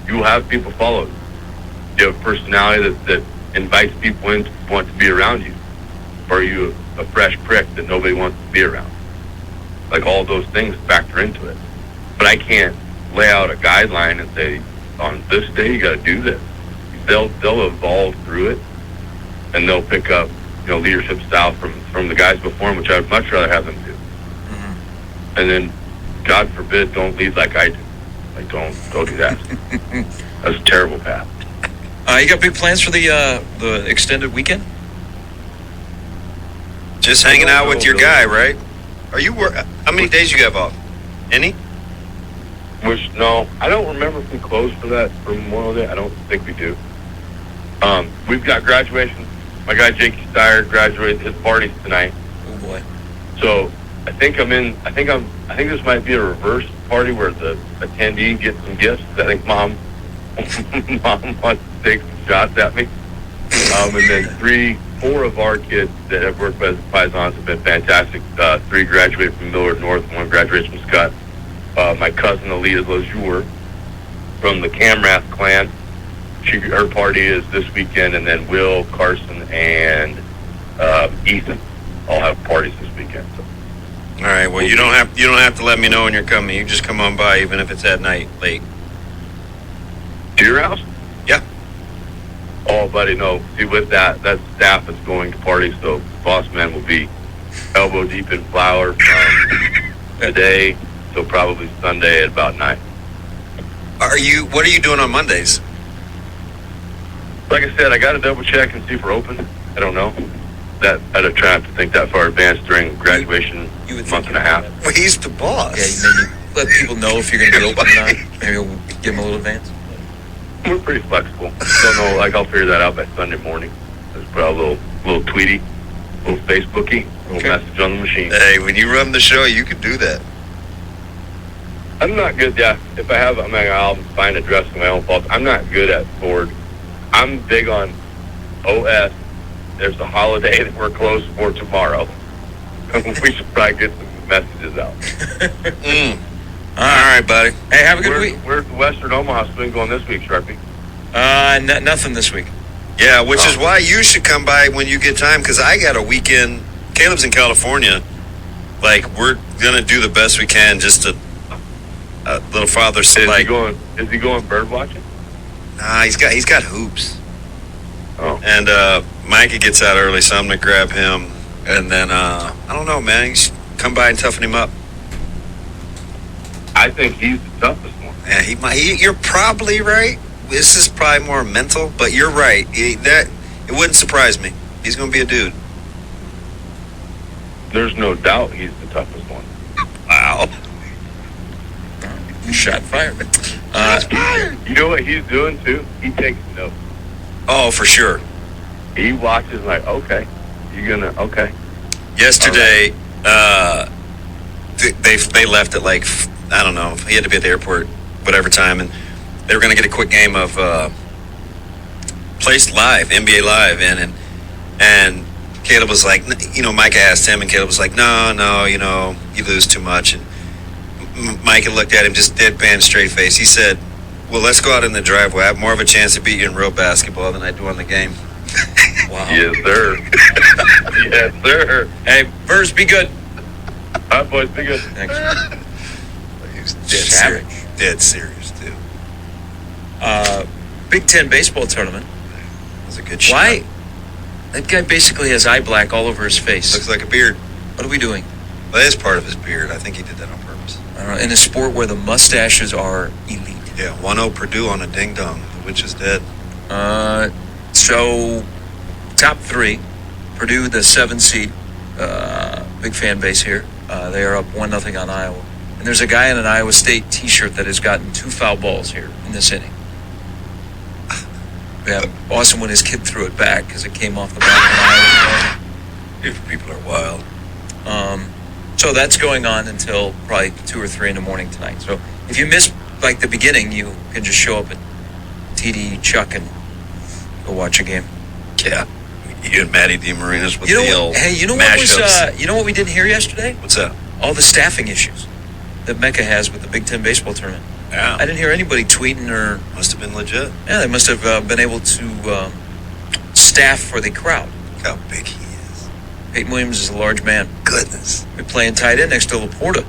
you will have people follow you. You have a personality that invites people in to want to be around you. Or are you a fresh prick that nobody wants to be around? Like, all those things factor into it. But I can't lay out a guideline and say, on this day you got to do this. They'll evolve through it, and they'll pick up, leadership style from the guys before them, which I'd much rather have them do. And then, God forbid, don't lead like I do. Like, don't do that. That's a terrible path. You got big plans for the extended weekend? Just hanging out with your guy, right? Are you how many days you have off? Any? No, I don't remember if we closed for that for Memorial Day. I don't think we do. We've got graduation. My guy Jakey Steyer graduated. His party's tonight. Oh boy. So I think this might be a reverse party where the attendee gets some gifts. I think mom wants to take some shots at me. And then 4 of our kids that have worked as Paisans have been fantastic. 3 graduated from Millard North, 1 graduated from Scott. My cousin Alita Lejour from the Camrath clan. Her party is this weekend, and then Will, Carson, and Ethan all have parties this weekend. So All right. Well, you don't have to let me know when you're coming. You just come on by, even if it's at night, late. To your house? Yeah. Oh, buddy, no. See, with that staff is going to parties, so boss man will be elbow deep in flour from today till probably Sunday at about 9. What are you doing on Mondays? Like I said, I got to double check and see if we're open. I don't know. That I don't try not to think that far advanced during graduation You would month think and a half. Well, he's the boss. Yeah, maybe let people know if you're going to be open or not. Maybe we'll give them a little advance. We're pretty flexible. Don't know. Like I'll figure that out by Sunday morning. Just put out a little tweety, a little Facebooky, a little message on the machine. Hey, when you run the show, you can do that. I'm not good. Yeah, if I have, I'll find a dress for my own fault. I'm not good at Ford. I'm big on OS. There's a holiday that we're closed for tomorrow. We should probably get some messages out. All right, buddy. Hey, have a good week. Where's the Western Omaha swing going this week, Sharpie? Nothing this week. Yeah, which is why you should come by when you get time, because I got a weekend. Caleb's in California. Like, we're gonna do the best we can just to little father said. Is he going bird watching? Nah, he's got hoops. Oh. And Micah gets out early, so I'm gonna grab him. And then I don't know, man. You should come by and toughen him up. I think he's the toughest one. Yeah, he might. You're probably right. This is probably more mental, but you're right. It wouldn't surprise me. He's gonna be a dude. There's no doubt he's the toughest one. Wow. Shot fired. You know what he's doing too? He takes notes. Oh, for sure. He watches like, okay, okay. Yesterday, they left at like, I don't know. He had to be at the airport, whatever time, and they were going to get a quick game of Place Live, NBA Live, and Caleb was like, Micah asked him, and Caleb was like, no, you lose too much, and Micah looked at him just deadpan straight face. He said, well, let's go out in the driveway. I have more of a chance to beat you in real basketball than I do on the game. Wow. Yes, sir. Yes, sir. Hey, Burrs, be good. All right, boys, be good. Thanks. He was dead serious, too. Big Ten baseball tournament. That was a good shot. Why? That guy basically has eye black all over his face. Looks like a beard. What are we doing? Well, that is part of his beard. I think he did that on purpose. I don't know, in a sport where the mustaches are elite. Yeah, 1-0 Purdue on a ding-dong. The witch is dead. So, top three. Purdue, the 7 seed. Big fan base here. They are up 1-0 on Iowa. And there's a guy in an Iowa State t-shirt that has gotten 2 foul balls here in this inning. Yeah, awesome when his kid threw it back because it came off the back of an Iowa ball. People are wild. So that's going on until probably 2 or 3 in the morning tonight. So if you miss like the beginning, you can just show up at TD Chuck and go watch a game. Yeah, you and Matty DeMarinis with You know the what? old Hey, you know what was? mashups. You know what we didn't hear yesterday? What's that? All the staffing issues that Mecca has with the Big Ten baseball tournament. Yeah, I didn't hear anybody tweeting or. must have been legit. Yeah, they must have been able to staff for the crowd. Look how big he is. Peyton Williams is a large man. Goodness. We're playing tight end next to Laporta.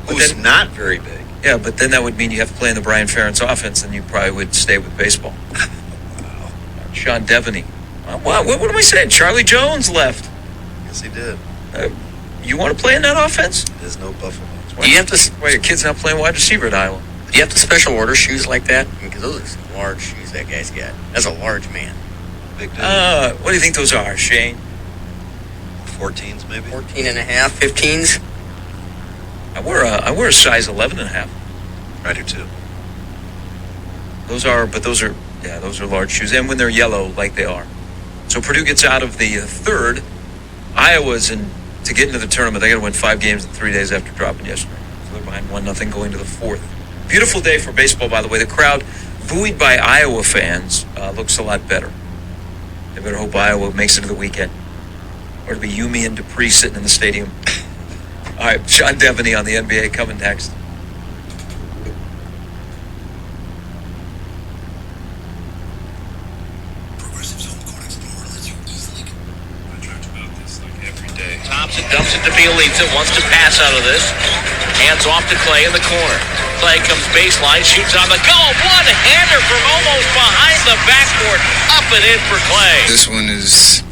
But Who's then- not very big. Yeah, but then that would mean you have to play in the Brian Ferentz offense, and you probably would stay with baseball. Sean Devaney. What am I saying? Charlie Jones left. Yes, he did. You want to play in that offense? There's no Buffalo. Do you have to? Why your kid's not playing wide receiver at Iowa? Do you have to special order shoes like that? Because those are some large shoes that guy's got. That's a large man. Big dude. What do you think those are, Shane? 14s maybe. 14 and a half, 15s. I wear a size 11 and a half. I do too. Those are large shoes, and when they're yellow, like they are. So Purdue gets out of the third. Iowa's to get into the tournament. They got to win 5 games in 3 days after dropping yesterday. So they're behind 1-0 going to the fourth. Beautiful day for baseball, by the way. The crowd, buoyed by Iowa fans, looks a lot better. They better hope Iowa makes it to the weekend, or to be Yumi and Dupree sitting in the stadium. All right, Sean Devaney on the NBA coming next. Progressive's Home Court Explorer lets you easily. I talked about this like every day. Thompson dumps it to Bielitsa, wants to pass out of this. Hands off to Clay in the corner. Clay comes baseline, shoots on the go. One-hander from almost behind the backboard. Up and in for Clay. This one is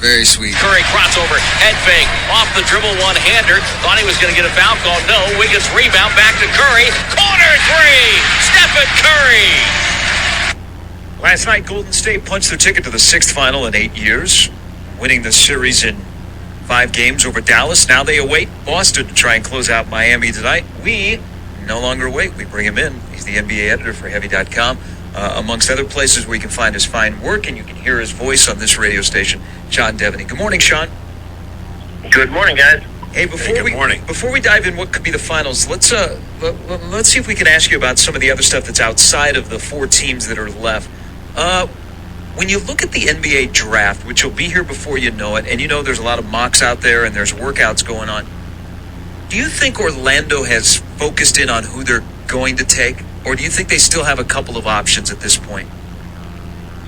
very sweet. Curry crossover, head fake, off the dribble, one-hander. Thought he was going to get a foul call. No, Wiggins rebound, back to Curry. Corner three, Stephen Curry. Last night, Golden State punched their ticket to the 6th final in 8 years, winning the series in 5 games over Dallas. Now they await Boston to try and close out Miami tonight. We no longer wait. We bring him in. He's the NBA editor for Heavy.com. Amongst other places where you can find his fine work, and you can hear his voice on this radio station, Sean Devaney. Good morning, Sean. Good morning, guys. Hey, before we dive in what could be the finals, let's see if we can ask you about some of the other stuff that's outside of the 4 teams that are left. When you look at the NBA draft, which will be here before you know it, and you know there's a lot of mocks out there and there's workouts going on, do you think Orlando has focused in on who they're going to take? Or do you think they still have a couple of options at this point?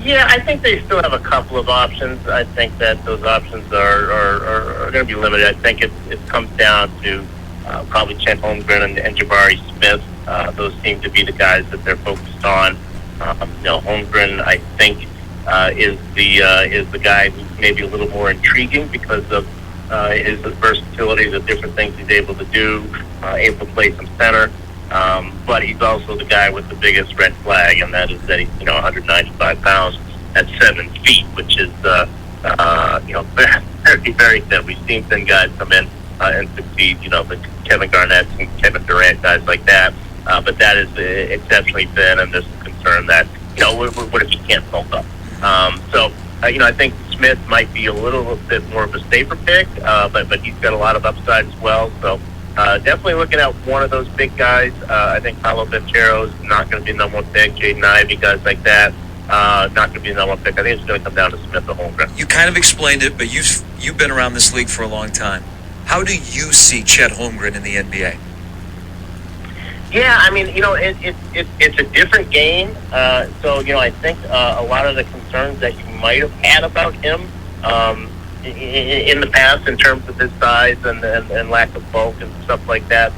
Yeah, I think they still have a couple of options. I think that those options are going to be limited. I think it comes down to probably Chet Holmgren and Jabari Smith. Those seem to be the guys that they're focused on. Holmgren, I think, is the guy who's maybe a little more intriguing because of his versatility, the different things he's able to do, able to play some center. But he's also the guy with the biggest red flag, and that is that he's 195 pounds at 7 feet, which is very, very thin. We've seen thin guys come in and succeed. The Kevin Garnett and Kevin Durant, guys like that. But that is exceptionally thin, and there's some concern that what if he can't bulk up? I think Smith might be a little bit more of a safer pick, but he's got a lot of upside as well. So. Definitely looking at one of those big guys. I think Paolo Banchero is not going to be the number 1 pick. Jaden Ivey, guys like that, not going to be the number 1 pick. I think it's going to come down to Smith or Holmgren. You kind of explained it, but you've been around this league for a long time. How do you see Chet Holmgren in the NBA? Yeah, I mean, it's a different game. I think a lot of the concerns that you might have had about him in the past in terms of his size and lack of bulk and stuff like that,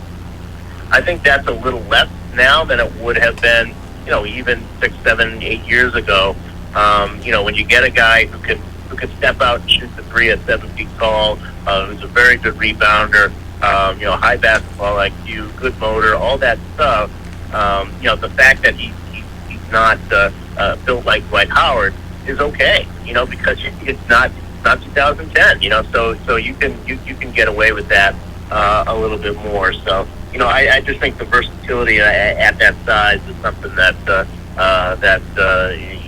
I think that's a little less now than it would have been, even 6, 7, 8 years ago. When you get a guy who can step out and shoot the 3 at 7 feet tall, who's a very good rebounder, high basketball IQ, good motor, all that stuff. The fact that he's not built like Dwight Howard is okay, because it's not 2010, so you can get away with that a little bit more. So, I just think the versatility at that size is something that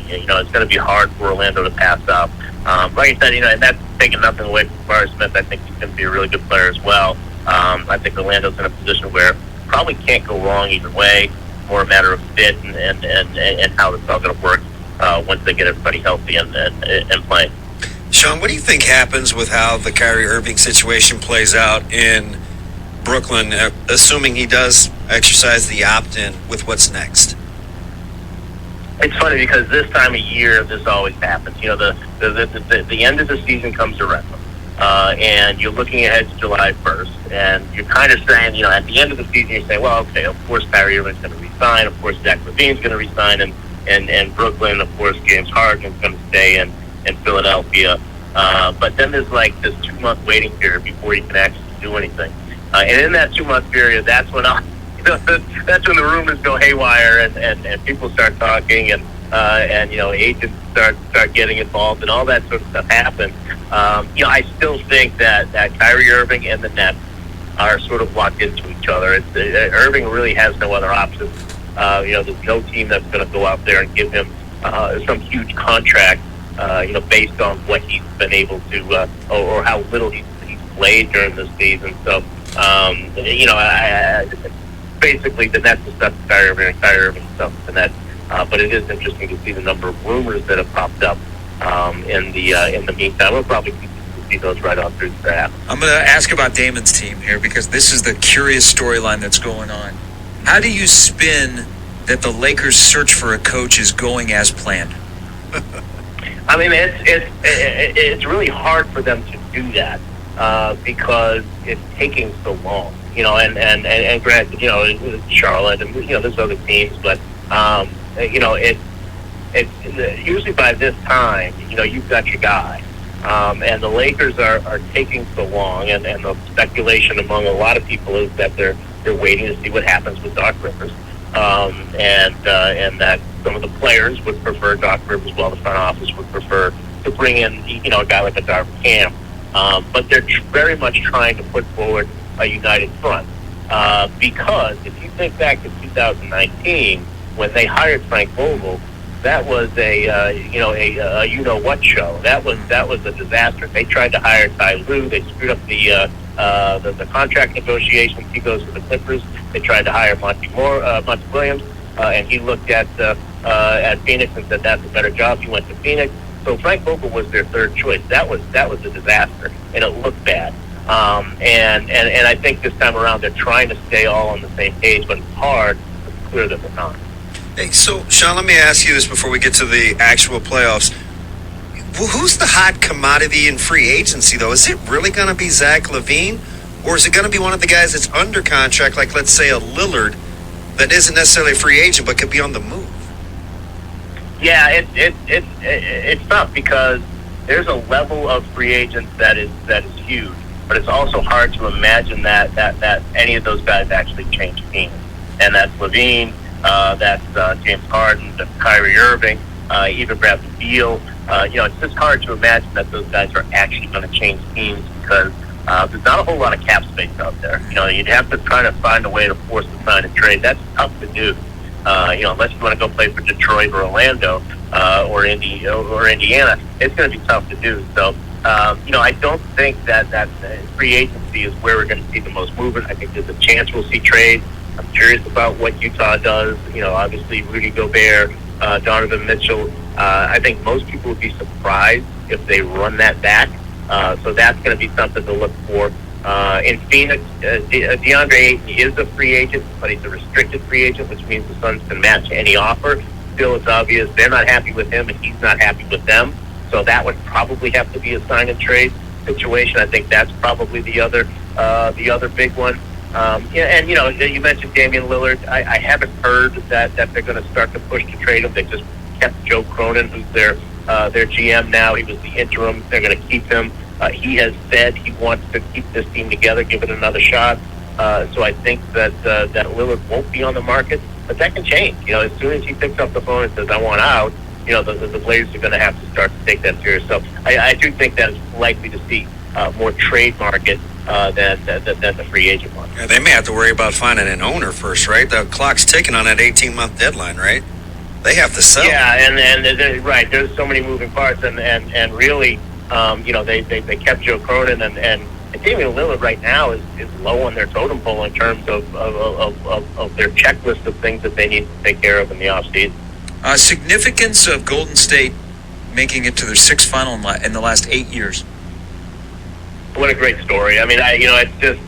it's going to be hard for Orlando to pass up. Like I said, and that's taking nothing away from Jabari Smith. I think he's going to be a really good player as well. I think Orlando's in a position where probably can't go wrong either way. More a matter of fit and how it's all going to work once they get everybody healthy and playing. Sean, what do you think happens with how the Kyrie Irving situation plays out in Brooklyn, assuming he does exercise the opt-in with what's next? It's funny because this time of year, this always happens. The end of the season comes around, and you're looking ahead to July 1st, and you're kind of saying, at the end of the season, you say, well, okay, of course Kyrie Irving's going to resign, of course Zach LaVine's going to resign, and Brooklyn, of course, James Harden is going to stay in Philadelphia. But then there's this 2-month waiting period before you can actually do anything. And in that 2-month period, that's when that's when the rumors go haywire and people start talking and agents start getting involved and all that sort of stuff happens. I still think that Kyrie Irving and the Nets are sort of locked into each other. Irving really has no other options. There's no team that's going to go out there and give him some huge contract. Based on what he's been able to, or how little he's played during the season. So, basically the Nets is stuff to Kyrie Irving and Kyrie Irving stuff to the Nets. But it is interesting to see the number of rumors that have popped up in the meantime. We'll probably see those right on through the draft. I'm going to ask about Damon's team here because this is the curious storyline that's going on. How do you spin that the Lakers' search for a coach is going as planned? I mean, it's really hard for them to do that because it's taking so long. And granted, Charlotte and there's other teams, but it's usually by this time, you've got your guy. And the Lakers are taking so long, and the speculation among a lot of people is that they're waiting to see what happens with Doc Rivers, and that some of the players would prefer Doc Rivers, while the front office would prefer to bring in a guy like a Darvin Ham. But they're very much trying to put forward a united front, because if you think back to 2019 when they hired Frank Vogel, that was a what show. That was a disaster. They tried to hire Ty Lue. They screwed up the contract negotiations. He goes to the Clippers. They tried to hire Monty Williams, and he looked at Phoenix and said that's a better job. He went to Phoenix. So Frank Vogel was their third choice. That was a disaster, and it looked bad. And I think this time around they're trying to stay all on the same page, but it's hard. It's clear that they're not. Hey, so, Sean, let me ask you this before we get to the actual playoffs. Who's the hot commodity in free agency, though? Is it really going to be Zach LaVine, or is it going to be one of the guys that's under contract, like, let's say, a Lillard, that isn't necessarily a free agent but could be on the move? Yeah, it's tough because there's a level of free agents that is huge, but it's also hard to imagine that any of those guys actually change teams. And that's LaVine. That's James Harden, that's Kyrie Irving, even Bradley Beal. It's just hard to imagine that those guys are actually going to change teams because there's not a whole lot of cap space out there. You'd have to try to find a way to force the sign and trade. That's tough to do. Unless you want to go play for Detroit or Orlando or Indiana, it's going to be tough to do. So, I don't think that free agency is where we're going to see the most movement. I think there's a chance we'll see trades. I'm curious about what Utah does. Obviously Rudy Gobert, Donovan Mitchell. I think most people would be surprised if they run that back. So that's going to be something to look for. In Phoenix, DeAndre Ayton is a free agent, but he's a restricted free agent, which means the Suns can match any offer. Still, it's obvious they're not happy with him, and he's not happy with them. So that would probably have to be a sign and trade situation. I think that's probably the other big one. You mentioned Damian Lillard. I haven't heard that they're going to start to push to trade him. They just kept Joe Cronin, who's their GM now. He was the interim. They're going to keep him. He has said he wants to keep this team together, give it another shot. So I think that Lillard won't be on the market, but that can change. As soon as he picks up the phone and says, "I want out," the Blazers are going to have to start to take that serious. So I do think that it's likely to see more trade market than the free agent one. Yeah, they may have to worry about finding an owner first, right? The clock's ticking on that 18-month deadline, right? They have to sell. Yeah, and right. There's so many moving parts, and really, they kept Joe Cronin, and Damian Lillard right now is low on their totem pole in terms of their checklist of things that they need to take care of in the offseason. Significance of Golden State making it to their sixth final in the last 8 years. What a great story! I mean, it's just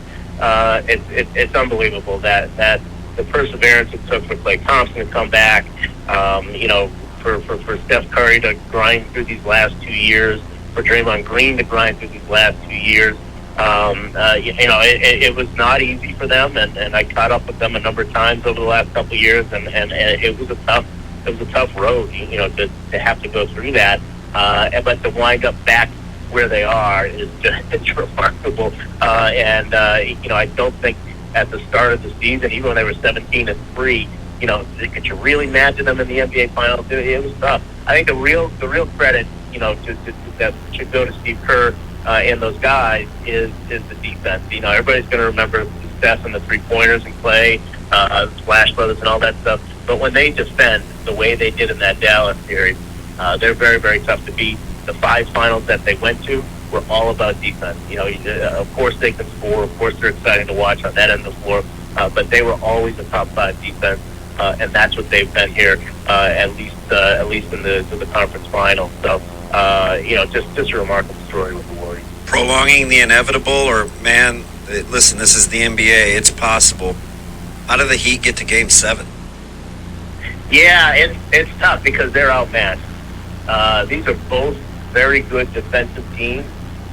it's unbelievable that the perseverance it took for Klay Thompson to come back. For Steph Curry to grind through these last 2 years, for Draymond Green to grind through these last 2 years. It was not easy for them, and I caught up with them a number of times over the last couple of years, and it was a tough road, to have to go through that. But to wind up back where they are is just it's remarkable. I don't think at the start of the season, even when they were 17-3, could you really imagine them in the NBA Finals? It was tough. I think the real credit, that should go to Steve Kerr and those guys is the defense. Everybody's going to remember the success and the 3-pointers and Klay, Splash Brothers and all that stuff. But when they defend the way they did in that Dallas series, they're very, very tough to beat. The 5 finals that they went to were all about defense. Of course they can score. Of course they're exciting to watch on that end of the floor. But they were always a top 5 defense, and that's what they've been here, at least in the conference final. So, just a remarkable story with the Warriors. Prolonging the inevitable, or man, listen, this is the NBA. It's possible. How did the Heat get to Game 7? Yeah, it's tough because they're outmatched. These are both very good defensive teams.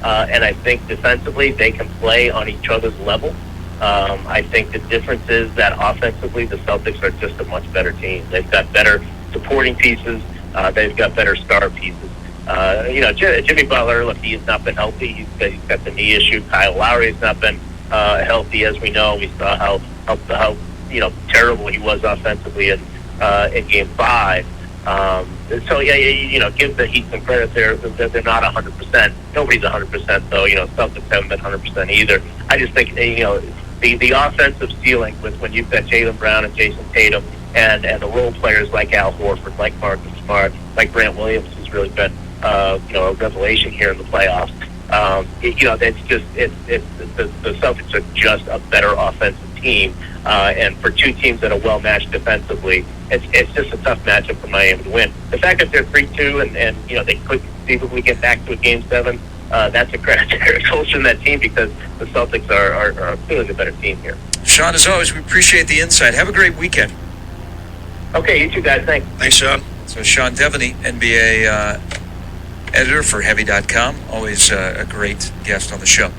And I think defensively they can play on each other's level. I think the difference is that offensively the Celtics are just a much better team. They've got better supporting pieces. They've got better star pieces. Jimmy Butler, look, he has not been healthy. He's got the knee issue. Kyle Lowry has not been healthy, as we know. We saw how terrible he was offensively in Game 5. Give the Heat some credit there. They're not 100%. Nobody's 100%, though. Celtics haven't been 100% either. I just think the offensive ceiling with when you've got Jaylen Brown and Jason Tatum and the role players like Al Horford, like Marcus Smart, like Grant Williams, who's really been a revelation here in the playoffs. The Celtics are just a better offensive team, and for two teams that are well matched defensively, it's just a tough matchup for Miami to win. The fact that they're 3-2 and they could conceivably get back to a Game 7, that's a credit to Eric Spoelstra and that team, because the Celtics are clearly the better team here. Sean, as always, we appreciate the insight. Have a great weekend. Okay, you two guys. Thanks. Thanks, Sean. So Sean Devaney, NBA editor for Heavy.com, always a great guest on the show. All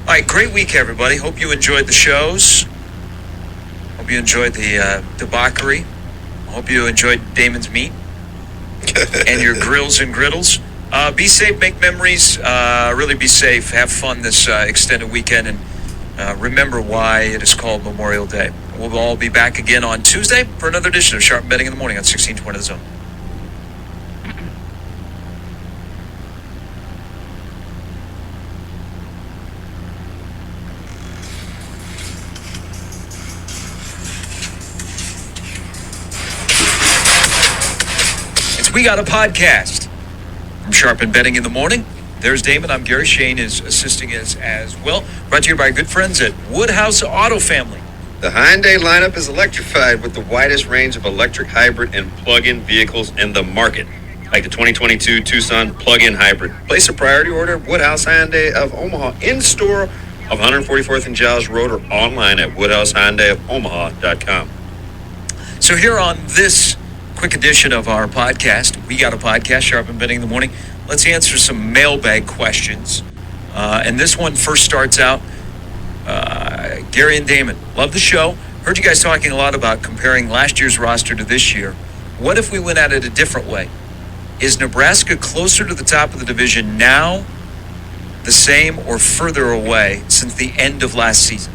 right, great week, everybody. Hope you enjoyed the shows. Hope you enjoyed the debauchery. Hope you enjoyed Damon's meat and your grills and griddles. Be safe, make memories, really be safe, have fun this extended weekend, and remember why it is called Memorial Day. We'll all be back again on Tuesday for another edition of Sharp Betting in the Morning on 1620 The Zone. We got a podcast from Sharp and Betting in the Morning. There's Damon. I'm Gary. Shane is assisting us as well. Brought to you by our good friends at Woodhouse Auto Family. The Hyundai lineup is electrified with the widest range of electric, hybrid, and plug-in vehicles in the market, like the 2022 Tucson plug-in hybrid. Place a priority order at Woodhouse Hyundai of Omaha in-store of 144th and Giles Road or online at woodhousehyundaiofomaha.com. So here on this quick edition of our podcast, we got a podcast, Sharp and Betting in the Morning. Let's answer some mailbag questions. And this one first starts out, Gary and Damon, love the show. Heard you guys talking a lot about comparing last year's roster to this year. What if we went at it a different way? Is Nebraska closer to the top of the division now, the same, or further away since the end of last season?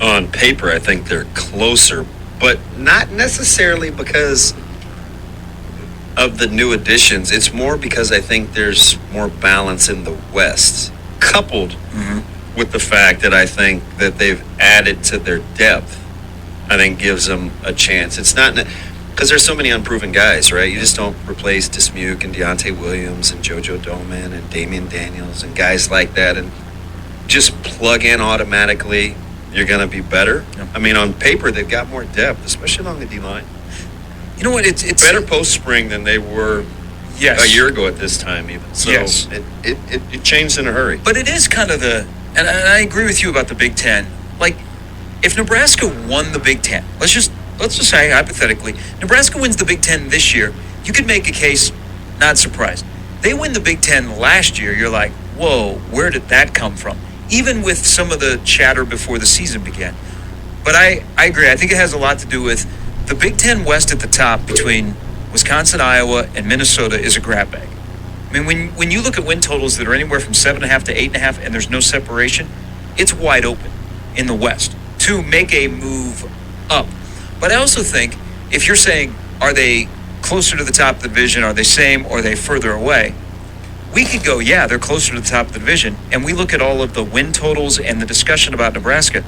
On paper, I think they're closer, but not necessarily because of the new additions. It's more because I think there's more balance in the West, coupled with the fact that I think that they've added to their depth. I think gives them a chance. It's not because there's so many unproven guys, right? You just don't replace Dismuke and Deontay Williams and JoJo Doman and Damian Daniels and guys like that and just plug in automatically. You're going to be better. Yep. I mean, on paper, they've got more depth, especially along the D-line. You know what? It's better post-spring than they were a year ago at this time even. So it changed in a hurry. But it is kind of and I agree with you about the Big Ten. Like, if Nebraska won the Big Ten, let's just say hypothetically, Nebraska wins the Big Ten this year, you could make a case, not surprised. They win the Big Ten last year, you're like, whoa, where did that come from? Even with some of the chatter before the season began. But I agree. I think it has a lot to do with the Big Ten West at the top between Wisconsin, Iowa, and Minnesota is a grab bag. I mean, when you look at win totals that are anywhere from 7.5 to 8.5 and there's no separation, it's wide open in the West to make a move up. But I also think if you're saying, are they closer to the top of the division, are they same, or are they further away? We could go, yeah, they're closer to the top of the division, and we look at all of the win totals and the discussion about Nebraska.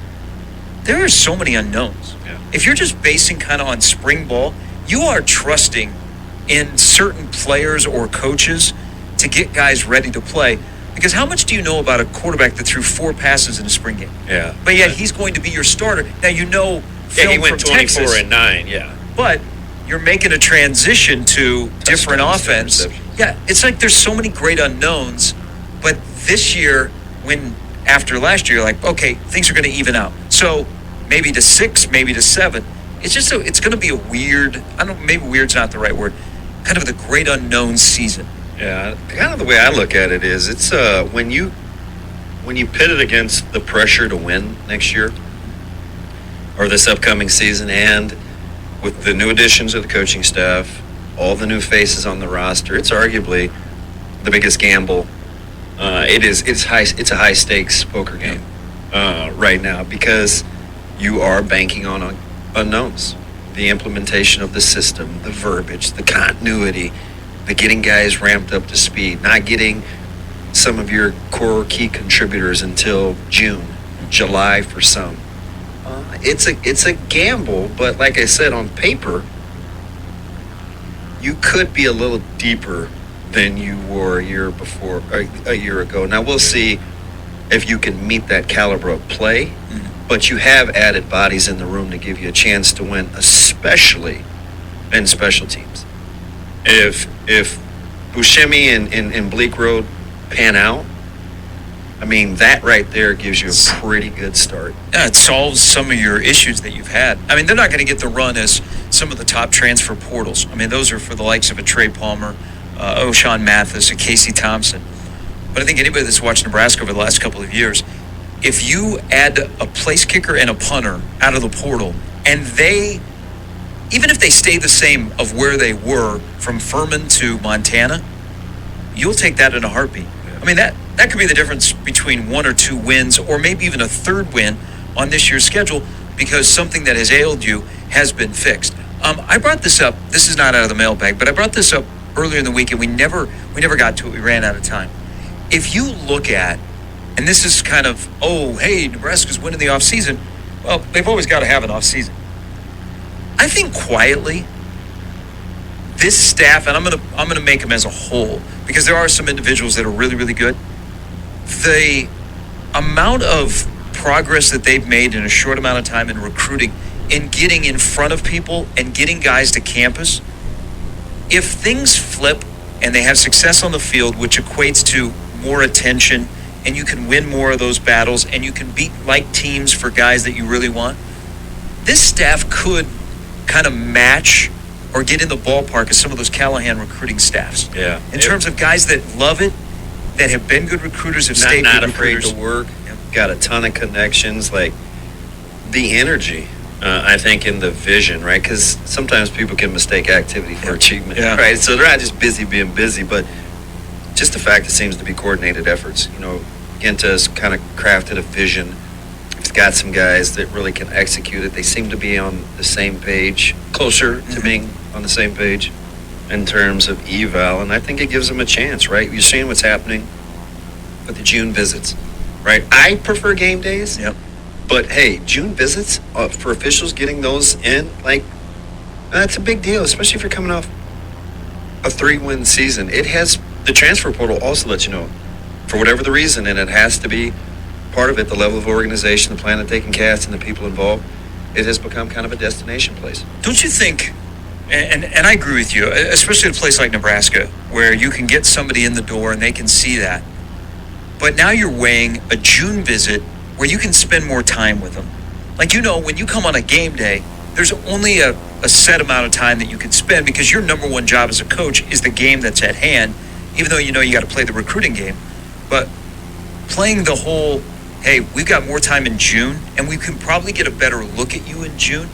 There are so many unknowns. Yeah. If you're just basing kind of on spring ball, you are trusting in certain players or coaches to get guys ready to play. Because how much do you know about a quarterback that threw 4 passes in a spring game? Yeah. But yet he's going to be your starter. Now, you know, he went 24 Texas, and 9, yeah. But you're making a transition to different offense. Yeah, it's like there's so many great unknowns, but this year, after last year, like, okay, things are going to even out. So maybe to 6, maybe to 7. It's just it's going to be a weird, maybe weird's not the right word, kind of the great unknown season. Yeah, kind of the way I look at it is it's when you pit it against the pressure to win next year or this upcoming season, and with the new additions of the coaching staff, all the new faces on the roster, it's arguably the biggest gamble. It's a high stakes poker game right now because you are banking on unknowns, the implementation of the system, the verbiage, the continuity, the getting guys ramped up to speed, not getting some of your core key contributors until June, July for some. It's a gamble, but like I said, on paper, you could be a little deeper than you were a year ago. Now we'll see if you can meet that caliber of play, but you have added bodies in the room to give you a chance to win, especially in special teams. If Buscemi and Bleak Road pan out, I mean, that right there gives you a pretty good start. Yeah, it solves some of your issues that you've had. I mean, they're not going to get the run as some of the top transfer portals. I mean, those are for the likes of a Trey Palmer, O'Shawn Mathis, a Casey Thompson. But I think anybody that's watched Nebraska over the last couple of years, if you add a place kicker and a punter out of the portal, and they, even if they stay the same of where they were from Furman to Montana, you'll take that in a heartbeat. I mean, that could be the difference between 1 or 2 wins or maybe even a third win on this year's schedule because something that has ailed you has been fixed. I brought this up. This is not out of the mailbag, but I brought this up earlier in the week and we never got to it. We ran out of time. If you look at, and this is kind of, hey, Nebraska's winning the offseason. Well, they've always got to have an offseason. I think quietly, this staff, and I'm gonna make them as a whole because there are some individuals that are really, really good. The amount of progress that they've made in a short amount of time in recruiting, in getting in front of people and getting guys to campus, if things flip and they have success on the field, which equates to more attention, and you can win more of those battles, and you can beat like teams for guys that you really want, this staff could kind of match or get in the ballpark of some of those Callahan recruiting staffs. Yeah. In terms of guys that love it, that have been good recruiters, have stayed not good afraid recruiters. to work, got a ton of connections, like the energy, I think, in the vision, right? Because sometimes people can mistake activity for achievement, right? So they're not just busy being busy, but just the fact it seems to be coordinated efforts. You know, Ginta's kind of crafted a vision. He's got some guys that really can execute it. They seem to be on the same page, closer to being on the same page in terms of eval, and I think it gives them a chance, right? You're seeing what's happening with the June visits, right? I prefer game days, but hey, June visits for officials, getting those in, like, that's a big deal, especially if you're coming off a 3-win season. It has, the transfer portal also lets you know, for whatever the reason, and it has to be part of it, the level of organization, the plan that they can cast, and the people involved, it has become kind of a destination place. Don't you think, and I agree with you, especially at a place like Nebraska, where you can get somebody in the door and they can see that. But now you're weighing a June visit where you can spend more time with them. Like, you know, when you come on a game day, there's only a set amount of time that you can spend because your number one job as a coach is the game that's at hand, even though you know you got to play the recruiting game. But playing the whole, hey, we've got more time in June and we can probably get a better look at you in June.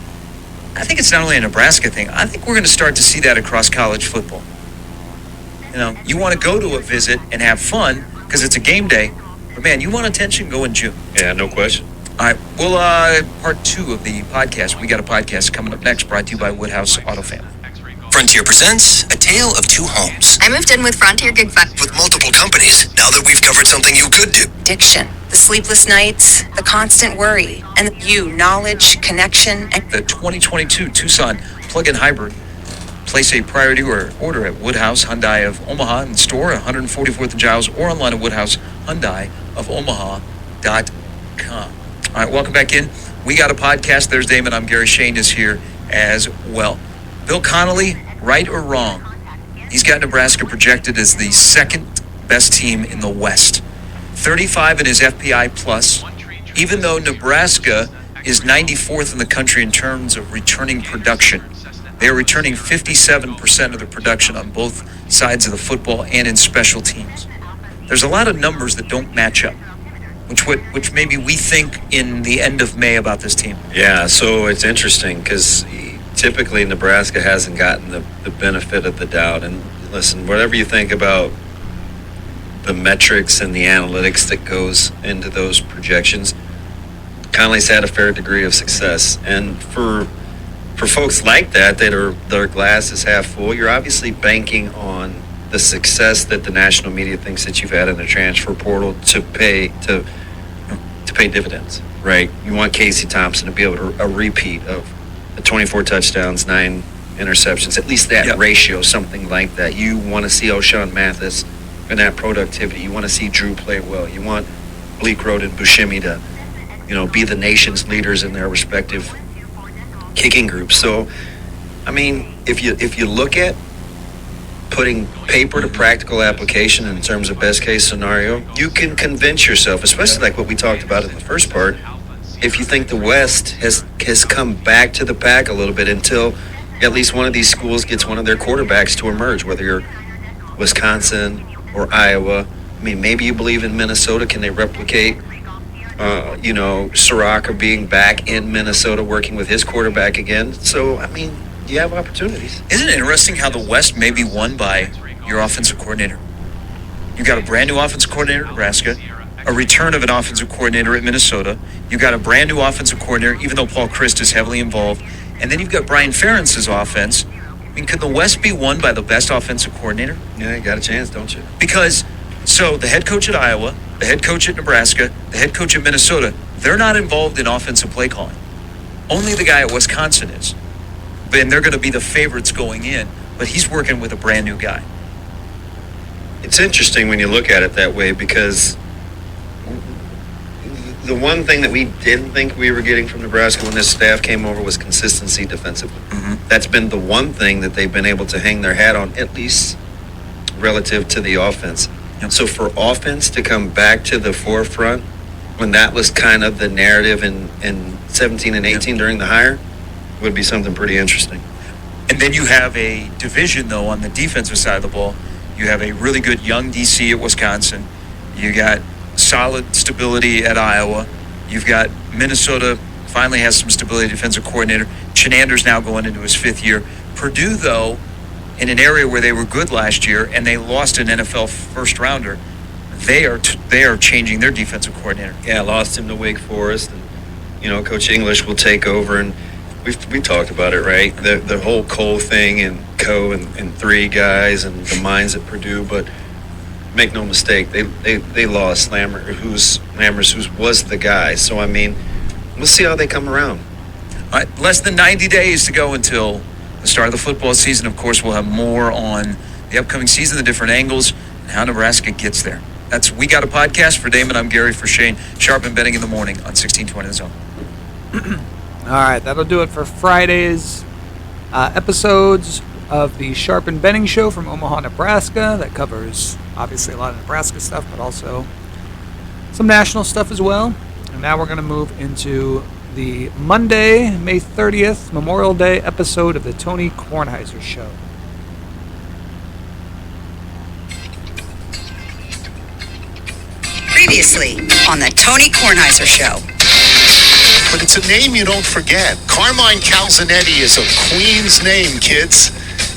I think it's not only a Nebraska thing. I think we're going to start to see that across college football. You know, you want to go to a visit and have fun because it's a game day, but man, you want attention, go in June. Yeah, no question. All right, well, part 2 of the podcast. We got a podcast coming up next, brought to you by Woodhouse Auto Family. Frontier presents A Tale of Two Homes. I moved in with Frontier Gig Fund. With multiple companies, now that we've covered something you could do. Addiction, the sleepless nights, the constant worry, and knowledge, connection, and The 2022 Tucson plug-in hybrid. Place a priority order at Woodhouse Hyundai of Omaha in store, 144th and Giles, or online at woodhousehyundaiofomaha.com. All right, welcome back in. We got a podcast. There's Damon. I'm Gary. Shane is here as well. Bill Connolly, right or wrong? He's got Nebraska projected as the second best team in the West. 35 in his FPI plus, even though Nebraska is 94th in the country in terms of returning production. They are returning 57% of their production on both sides of the football and in special teams. There's a lot of numbers that don't match up, which maybe we think in the end of May about this team. Yeah, so it's interesting because typically Nebraska hasn't gotten the benefit of the doubt. And listen, whatever you think about the metrics and the analytics that goes into those projections, Conley's had a fair degree of success. And for folks like that are their glass is half full, you're obviously banking on the success that the national media thinks that you've had in the transfer portal to pay dividends, right? You want Casey Thompson to be able to a repeat of the 24 touchdowns, 9 interceptions, at least that ratio, something like that. You want to see O'Shawn Mathis and that productivity. You want to see Drew play well. You want Bleak Road and Buscemi to, be the nation's leaders in their respective kicking groups. So, I mean, if you look at putting paper to practical application in terms of best case scenario, you can convince yourself, especially like what we talked about in the first part, if you think the West has come back to the pack a little bit until at least one of these schools gets one of their quarterbacks to emerge, whether you're Wisconsin or Iowa. I mean, maybe you believe in Minnesota. Can they replicate, Soraka being back in Minnesota working with his quarterback again? So, I mean, you have opportunities. Isn't it interesting how the West may be won by your offensive coordinator? You got a brand new offensive coordinator at Nebraska, a return of an offensive coordinator at Minnesota. You got a brand new offensive coordinator, even though Paul Chryst is heavily involved. And then you've got Brian Ferentz's offense. I mean, could the West be won by the best offensive coordinator? Yeah, you got a chance, don't you? Because, so the head coach at Iowa, the head coach at Nebraska, the head coach at Minnesota, they're not involved in offensive play calling. Only the guy at Wisconsin is. And they're going to be the favorites going in, but he's working with a brand new guy. It's interesting when you look at it that way, because the one thing that we didn't think we were getting from Nebraska when this staff came over was consistency defensively. Mm-hmm. That's been the one thing that they've been able to hang their hat on, at least relative to the offense. Yep. So for offense to come back to the forefront when that was kind of the narrative in 17 and 18 during the hire would be something pretty interesting. And then you have a division, though, on the defensive side of the ball. You have a really good young DC at Wisconsin. You got solid stability at Iowa. You've got Minnesota finally has some stability defensive coordinator. Chenander's now going into his 5th year. Purdue, though, in an area where they were good last year and they lost an NFL first rounder, they are changing their defensive coordinator. Yeah, lost him to Wake Forest, and Coach English will take over. And we talked about it, right? The whole Cole thing and and 3 guys and the minds at Purdue, but make no mistake, they lost Lammers, who was the guy. So I mean, we'll see how they come around. All right, less than 90 days to go until the start of the football season. Of course, we'll have more on the upcoming season, the different angles, and how Nebraska gets there. That's We Got a Podcast. For Damon, I'm Gary. For Shane, Sharp and Betting in the Morning on 1620 The Zone. All right, that'll do it for Friday's episodes of the Sharp and Benning Show from Omaha, Nebraska. That covers, obviously, a lot of Nebraska stuff, but also some national stuff as well. And now we're going to move into the Monday, May 30th, Memorial Day episode of the Tony Kornheiser Show. Previously on the Tony Kornheiser Show. But it's a name you don't forget. Carmine Calzanetti is a Queens name, kids.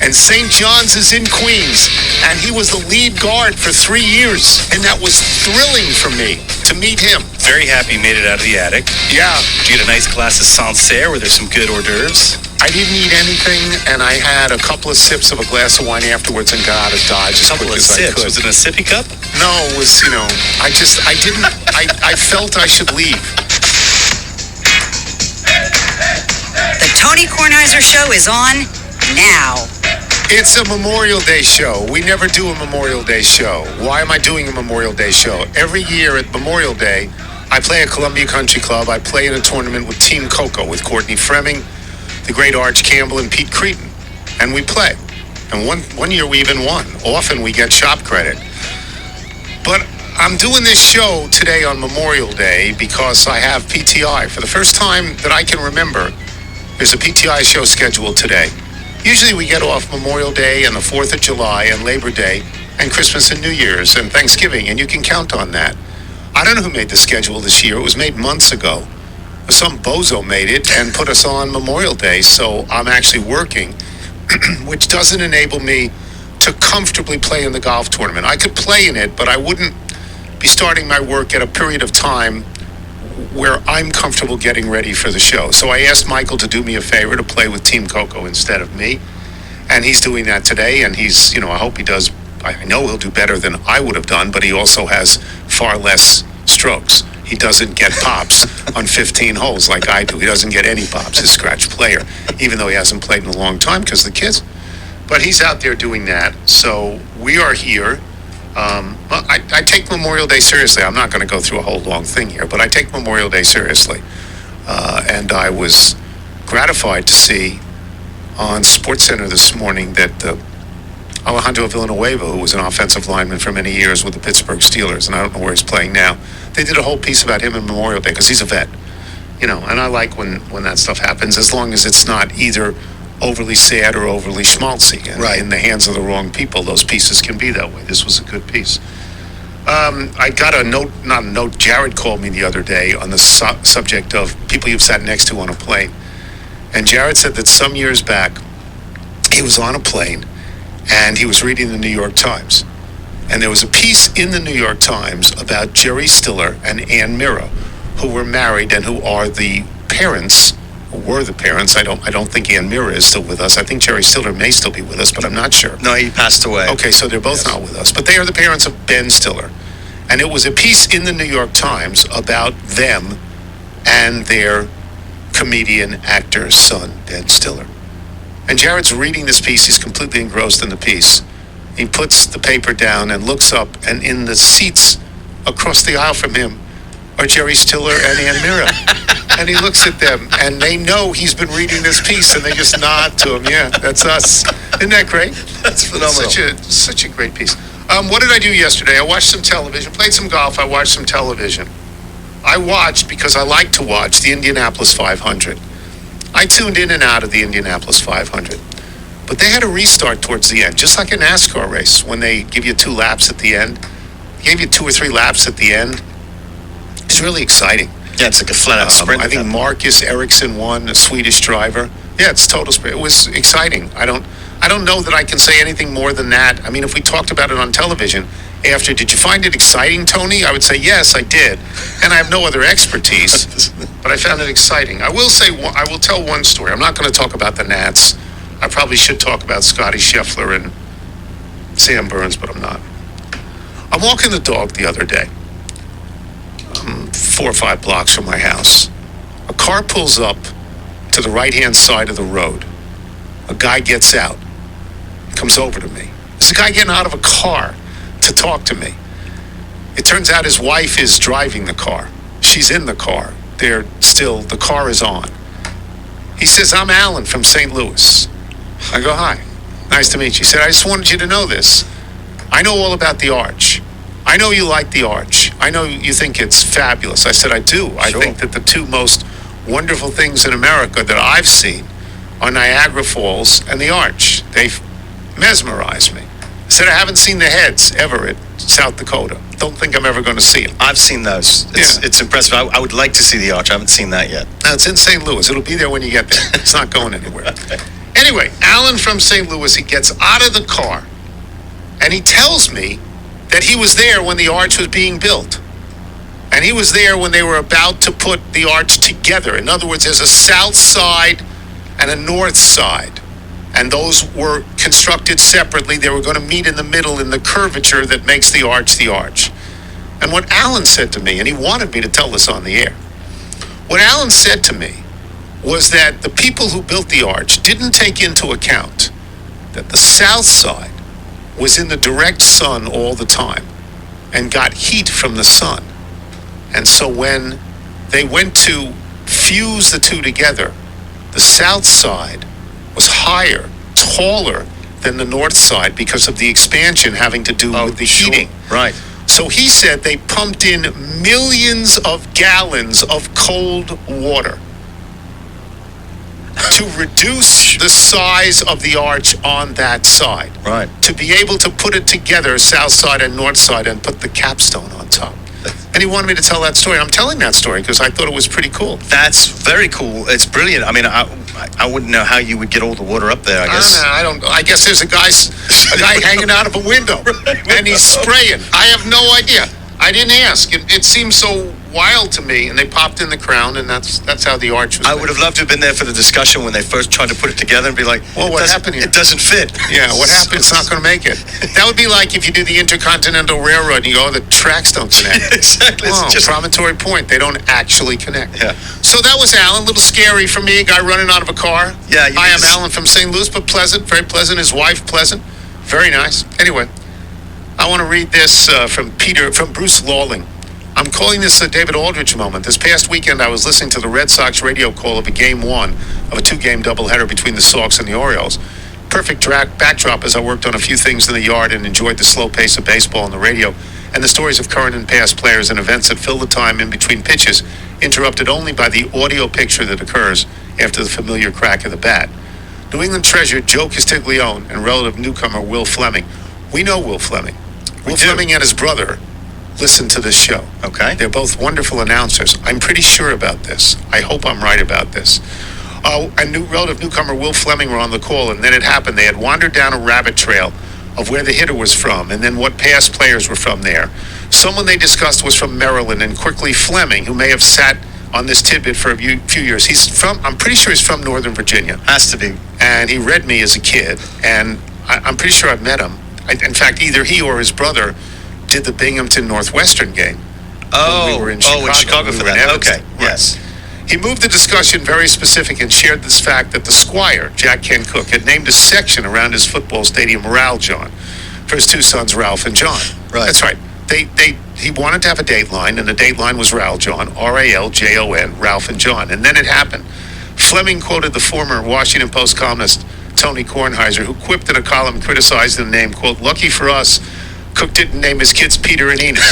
And St. John's is in Queens. And he was the lead guard for 3 years. And that was thrilling for me to meet him. Very happy you made it out of the attic. Yeah. Did you get a nice glass of Sancerre where there's some good hors d'oeuvres? I didn't eat anything, and I had a couple of sips of a glass of wine afterwards and got out of Dodge as quick as I could. Was it in a sippy cup? No, it was, I felt I should leave. The Tony Kornheiser Show is on now. It's a Memorial Day show. We never do a Memorial Day show. Why am I doing a Memorial Day show? Every year at Memorial Day, I play at Columbia Country Club. I play in a tournament with Team Coco, with Courtney Fremming, the great Arch Campbell, and Pete Cretin. And we play. And one year we even won. Often we get shop credit. But I'm doing this show today on Memorial Day because I have PTI. For the first time that I can remember, there's a PTI show scheduled today. Usually we get off Memorial Day and the 4th of July and Labor Day and Christmas and New Year's and Thanksgiving, and you can count on that. I don't know who made the schedule this year. It was made months ago. Some bozo made it and put us on Memorial Day, so I'm actually working, which doesn't enable me to comfortably play in the golf tournament. I could play in it, but I wouldn't be starting my work at a period of time where I'm comfortable getting ready for the show. So I asked Michael to do me a favor to play with Team Coco instead of me, and he's doing that today, and he's, I hope he does, I know he'll do better than I would have done, but he also has far less strokes. He doesn't get pops on 15 holes like I do. He doesn't get any pops, his scratch player, even though he hasn't played in a long time because of the kids. But he's out there doing that. So we are here. I take Memorial Day seriously. I'm not going to go through a whole long thing here, but I take Memorial Day seriously. And I was gratified to see on SportsCenter this morning that Alejandro Villanueva, who was an offensive lineman for many years with the Pittsburgh Steelers, and I don't know where he's playing now, they did a whole piece about him in Memorial Day because he's a vet. And I like when that stuff happens, as long as it's not either overly sad or overly schmaltzy. And Right. in the hands of the wrong people, those pieces can be that way. This was a good piece. I got a note, not a note, Jared called me the other day on the subject of people you've sat next to on a plane. And Jared said that some years back, he was on a plane and he was reading the New York Times. And there was a piece in the New York Times about Jerry Stiller and Ann Mira, who were married and who are the parents, or were the parents. I don't think Ann Mira is still with us. I think Jerry Stiller may still be with us, but I'm not sure. No, he passed away. Okay, so they're both not with us. But they are the parents of Ben Stiller. And it was a piece in the New York Times about them and their comedian, actor, son, Ben Stiller. And Jared's reading this piece. He's completely engrossed in the piece. He puts the paper down and looks up, and in the seats across the aisle from him are Jerry Stiller and Ann Mira. And he looks at them, and they know he's been reading this piece, and they just nod to him. Yeah, that's us. Isn't that great? That's phenomenal. Such a great piece. What did I do yesterday? I watched some television, played some golf. I watched some television. I watched, because I like to watch, the Indianapolis 500. I tuned in and out of the Indianapolis 500. But they had a restart towards the end, just like a NASCAR race, when they give you 2 laps at the end. They gave you 2 or 3 laps at the end. It's really exciting. Yeah, it's like a flat-out sprint. I think Marcus Ericsson won, a Swedish driver. Yeah, it's total sprint. It was exciting. I don't know that I can say anything more than that. I mean, if we talked about it on television after, did you find it exciting, Tony? I would say, yes, I did. And I have no other expertise, but I found it exciting. I will tell one story. I'm not going to talk about the Nats. I probably should talk about Scotty Scheffler and Sam Burns, but I'm not. I'm walking the dog the other day, 4 or 5 blocks from my house. A car pulls up to the right-hand side of the road. A guy gets out, comes over to me. There's a guy getting out of a car to talk to me. It turns out his wife is driving the car. She's in the car. The car is on. He says, I'm Alan from St. Louis. I go, hi, nice to meet you. He said, I just wanted you to know this. I know all about the Arch. I know you like the Arch. I know you think it's fabulous. I said, I do. I think that the 2 most wonderful things in America that I've seen are Niagara Falls and the Arch. They've mesmerized me. I said, I haven't seen the heads ever at South Dakota. Don't think I'm ever going to see them. I've seen those. It's impressive. I would like to see the Arch. I haven't seen that yet. No, it's in St. Louis. It'll be there when you get there. It's not going anywhere. Anyway, Alan from St. Louis, he gets out of the car, and he tells me that he was there when the Arch was being built. And he was there when they were about to put the Arch together. In other words, there's a south side and a north side. And those were constructed separately. They were going to meet in the middle in the curvature that makes the Arch the Arch. And what Alan said to me, and he wanted me to tell this on the air, what Alan said to me was that the people who built the Arch didn't take into account that the south side was in the direct sun all the time and got heat from the sun. And so when they went to fuse the 2 together, the south side was higher, taller than the north side because of the expansion having to do with the heating. Right. So he said they pumped in millions of gallons of cold water to reduce the size of the arch on that side. Right. To be able to put it together, south side and north side, and put the capstone on top. And he wanted me to tell that story. I'm telling that story because I thought it was pretty cool. That's very cool. It's brilliant. I mean, I wouldn't know how you would get all the water up there, I guess. I don't know. I guess there's a guy hanging out of a window, and he's spraying. I have no idea. I didn't ask. It seemed so wild to me, and they popped in the crown, and that's how the arch was I made. would have loved to have been there for the discussion when they first tried to put it together and be like, well, what happened here? It doesn't fit. Yeah, what happened? It's not going to make it. That would be like if you do the Intercontinental Railroad and you go, the tracks don't connect. Exactly. Oh, It's just promontory point. They don't actually connect. Yeah. So that was Alan. A little scary for me, a guy running out of a car. Yeah. I am Alan from St. Louis, but pleasant, very pleasant. His wife, pleasant. Very nice. Anyway, I want to read this from Bruce Lawling. I'm calling this a David Aldrich moment. This past weekend, I was listening to the Red Sox radio call of a Game 1 of a 2-game doubleheader between the Sox and the Orioles. Perfect backdrop as I worked on a few things in the yard and enjoyed the slow pace of baseball on the radio and the stories of current and past players and events that fill the time in between pitches, interrupted only by the audio picture that occurs after the familiar crack of the bat. New England treasure Joe Castiglione and relative newcomer Will Fleming. We know Will Fleming. Will Fleming and his brother listen to this show. Okay. They're both wonderful announcers. I'm pretty sure about this. I hope I'm right about this. Relative newcomer Will Fleming were on the call, and then it happened. They had wandered down a rabbit trail of where the hitter was from, and then what past players were from there. Someone they discussed was from Maryland, and quickly Fleming, who may have sat on this tidbit for a few years. I'm pretty sure he's from Northern Virginia. Has to be. And he read me as a kid, and I'm pretty sure I've met him. In fact, either he or his brother did the Binghamton Northwestern game. Oh, we were in Chicago We for were in that. Evanston. Okay, yes. He moved the discussion very specific and shared this fact that the squire, Jack Ken Cook, had named a section around his football stadium Raljon for his two sons, Ralph and John. Right. That's right. He wanted to have a date line, and the date line was Raljon, R-A-L-J-O-N, Ralph and John. And then it happened. Fleming quoted the former Washington Post columnist Tony Kornheiser, who quipped in a column criticizing the name, quote, "Lucky for us, Cook didn't name his kids Peter and Enoch."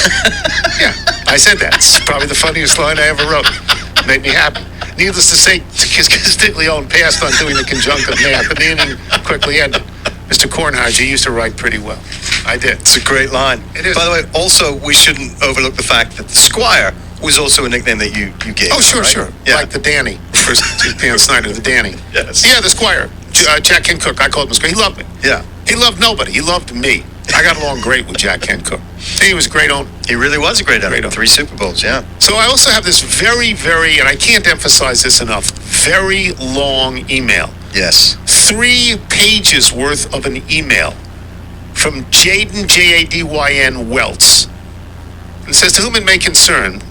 Yeah, I said that. It's probably the funniest line I ever wrote. Made me happy. Needless to say, Castiglione passed on doing the conjunctive math, and the inning quickly ended. Mr. Kornheiser used to write pretty well. I did. It's a great line. It is. By the way, also, we shouldn't overlook the fact that the Squire was also a nickname that you gave. Oh, sure, right? sure. Yeah. Like the Danny. First, Dan Snyder, the Danny. Yes. Yeah, the Squire. Jack Ken Cook. I called him Squire. He loved me. Yeah. He loved nobody. He loved me. I got along great with Jack Ken Cook. He was a great owner. He really was a great owner. Great owner. 3 Super Bowls, yeah. So I also have this very, very, and I can't emphasize this enough, very long email. Yes. 3 pages worth of an email from Jaden, J-A-D-Y-N, Welts. And it says, to whom it may concern,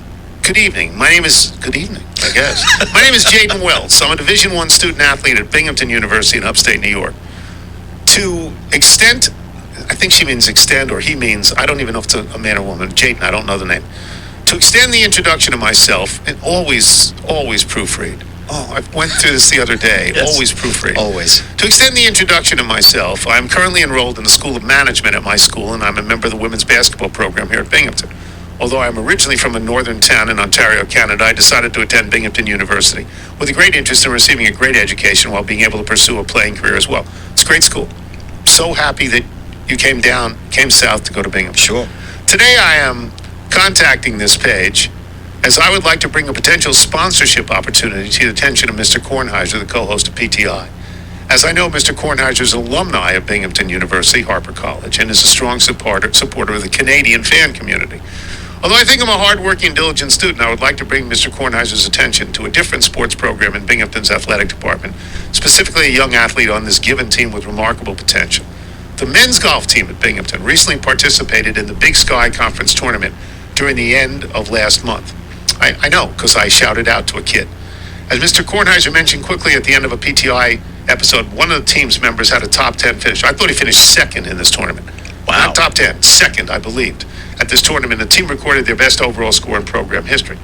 good evening. Good evening, I guess. My name is Jaden Welts. I'm a Division I student athlete at Binghamton University in upstate New York. To extent, I think she means extend, or he means, I don't even know if it's a man or woman. Jaden, I don't know the name. To extend the introduction of myself, and always proofread. Oh, I went through this the other day. Yes. Always proofread. Always. To extend the introduction of myself, I am currently enrolled in the School of Management at my school, and I'm a member of the women's basketball program here at Binghamton. Although I'm originally from a northern town in Ontario, Canada, I decided to attend Binghamton University with a great interest in receiving a great education while being able to pursue a playing career as well. It's a great school. So happy that you came south to go to Binghamton. Sure. Today I am contacting this page as I would like to bring a potential sponsorship opportunity to the attention of Mr. Kornheiser, the co-host of PTI. As I know, Mr. Kornheiser is an alumni of Binghamton University, Harper College, and is a strong supporter of the Canadian fan community. Although I think I'm a hardworking, diligent student, I would like to bring Mr. Kornheiser's attention to a different sports program in Binghamton's athletic department, specifically a young athlete on this given team with remarkable potential. The men's golf team at Binghamton recently participated in the Big Sky Conference tournament during the end of last month. I know, because I shouted out to a kid. As Mr. Kornheiser mentioned quickly at the end of a PTI episode, one of the team's members had a top 10 finish. I thought he finished second in this tournament. Wow. Not top 10, second, I believed. At this tournament, the team recorded their best overall score in program history.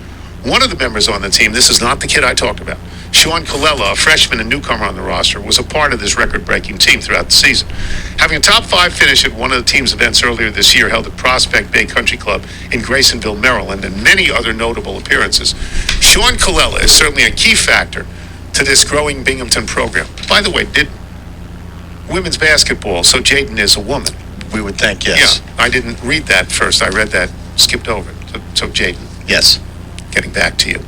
One of the members on the team, this is not the kid I talked about, Sean Colella, a freshman and newcomer on the roster, was a part of this record-breaking team throughout the season. Having a top 5 finish at one of the team's events earlier this year held at Prospect Bay Country Club in Graysonville, Maryland, and many other notable appearances, Sean Colella is certainly a key factor to to this growing Binghamton program. By the way, did women's basketball, so Jaden is a woman. We would think, yes. Yeah, I didn't read that first. I read that, skipped over it. So Jaden. Yes. Getting back to you.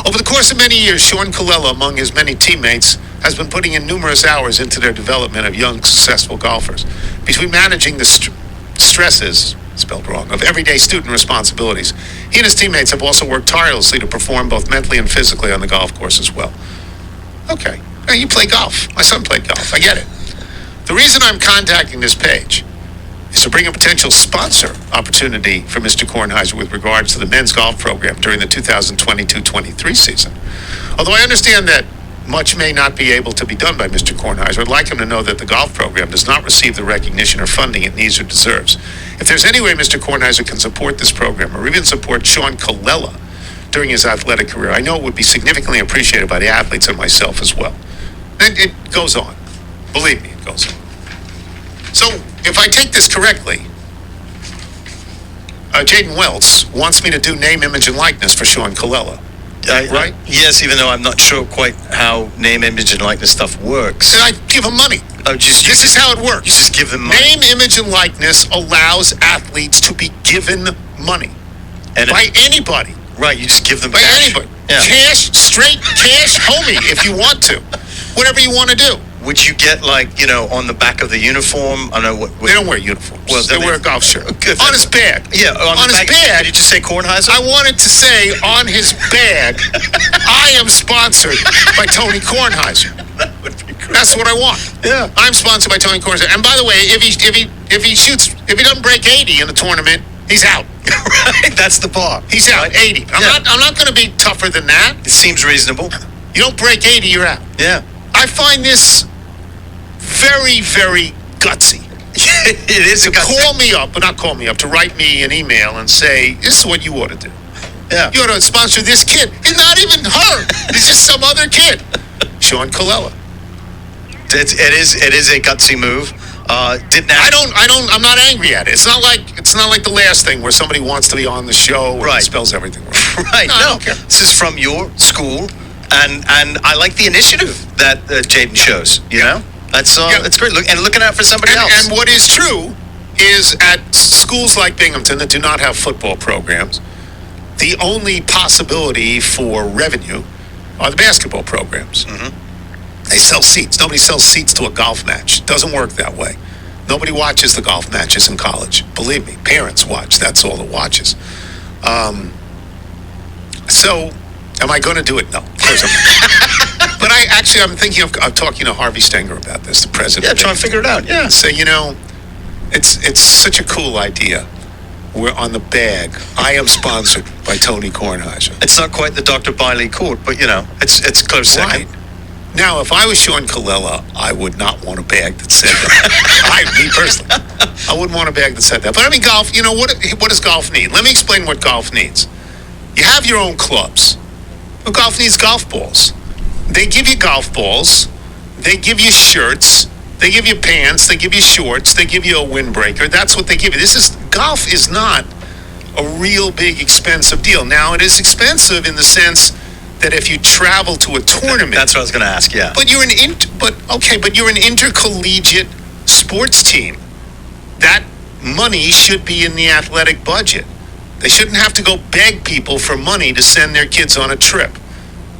Over the course of many years, Sean Colella, among his many teammates, has been putting in numerous hours into their development of young, successful golfers. Between managing the stresses, spelled wrong, of everyday student responsibilities, he and his teammates have also worked tirelessly to perform both mentally and physically on the golf course as well. Okay. Now, you play golf. My son played golf. I get it. The reason I'm contacting this page is to bring a potential sponsor opportunity for Mr. Kornheiser with regards to the men's golf program during the 2022-23 season. Although I understand that much may not be able to be done by Mr. Kornheiser, I'd like him to know that the golf program does not receive the recognition or funding it needs or deserves. If there's any way Mr. Kornheiser can support this program or even support Sean Colella during his athletic career, I know it would be significantly appreciated by the athletes and myself as well. And it goes on. Believe me, it goes on. So, if I take this correctly, Jaden Wells wants me to do name, image, and likeness for Sean Colella. Right? Yes, even though I'm not sure quite how name, image, and likeness stuff works. And I give him money. This is how it works. You just give them money. Name, image, and likeness allows athletes to be given money. And by anybody. Right, you just give them by cash. Anybody. Yeah. Cash, straight cash, homie, if you want to. Whatever you want to do. Would you get, like, on the back of the uniform? I don't know what. They don't wear uniforms. Well, they wear a golf shirt. Good. On his bag. Yeah, on his bag. Did you just say Kornheiser? I wanted to say on his bag, I am sponsored by Tony Kornheiser. That would be great. That's what I want. Yeah. I'm sponsored by Tony Kornheiser. And by the way, if he doesn't break 80 in the tournament, he's out. Right, that's the bar. He's out. 80. I'm not going to be tougher than that. It seems reasonable. You don't break 80, you're out. Yeah. I find this very, very gutsy. It is to call me up, but not call me up, to write me an email and say, this is what you ought to do. Yeah. You ought to sponsor this kid. It's not even her. It's just some other kid. Sean Colella. It is a gutsy move. I'm not angry at it. It's not like the last thing where somebody wants to be on the show and Right. spells everything wrong. Right. No, I don't care. This is from your school, and I like the initiative that Jaden shows. You know, that's great. Looking out for somebody else. And what is true is at schools like Binghamton that do not have football programs, the only possibility for revenue are the basketball programs. Mm-hmm. They sell seats. Nobody sells seats to a golf match. Doesn't work that way. Nobody watches the golf matches in college. Believe me, parents watch. That's all that watches. So, am I going to do it? No, of course I'm not. But I'm thinking of talking to Harvey Stenger about this, the president. Yeah, try and figure it out. Yeah. Say, it's such a cool idea. We're on the bag. I am sponsored by Tony Kornheiser. It's not quite the Dr. Biley court, but it's close second. Right. Now, if I was Sean Colella, I would not want a bag that said that. Me personally, I wouldn't want a bag that said that. But I mean, golf. What does golf need? Let me explain what golf needs. You have your own clubs. Well, golf needs golf balls. They give you golf balls. They give you shirts. They give you pants. They give you shorts. They give you a windbreaker. That's what they give you. Golf is not a real big expensive deal. Now, it is expensive in the sense that if you travel to a tournament, that's what I was going to ask. Yeah, but you're an intercollegiate sports team. That money should be in the athletic budget. They shouldn't have to go beg people for money to send their kids on a trip.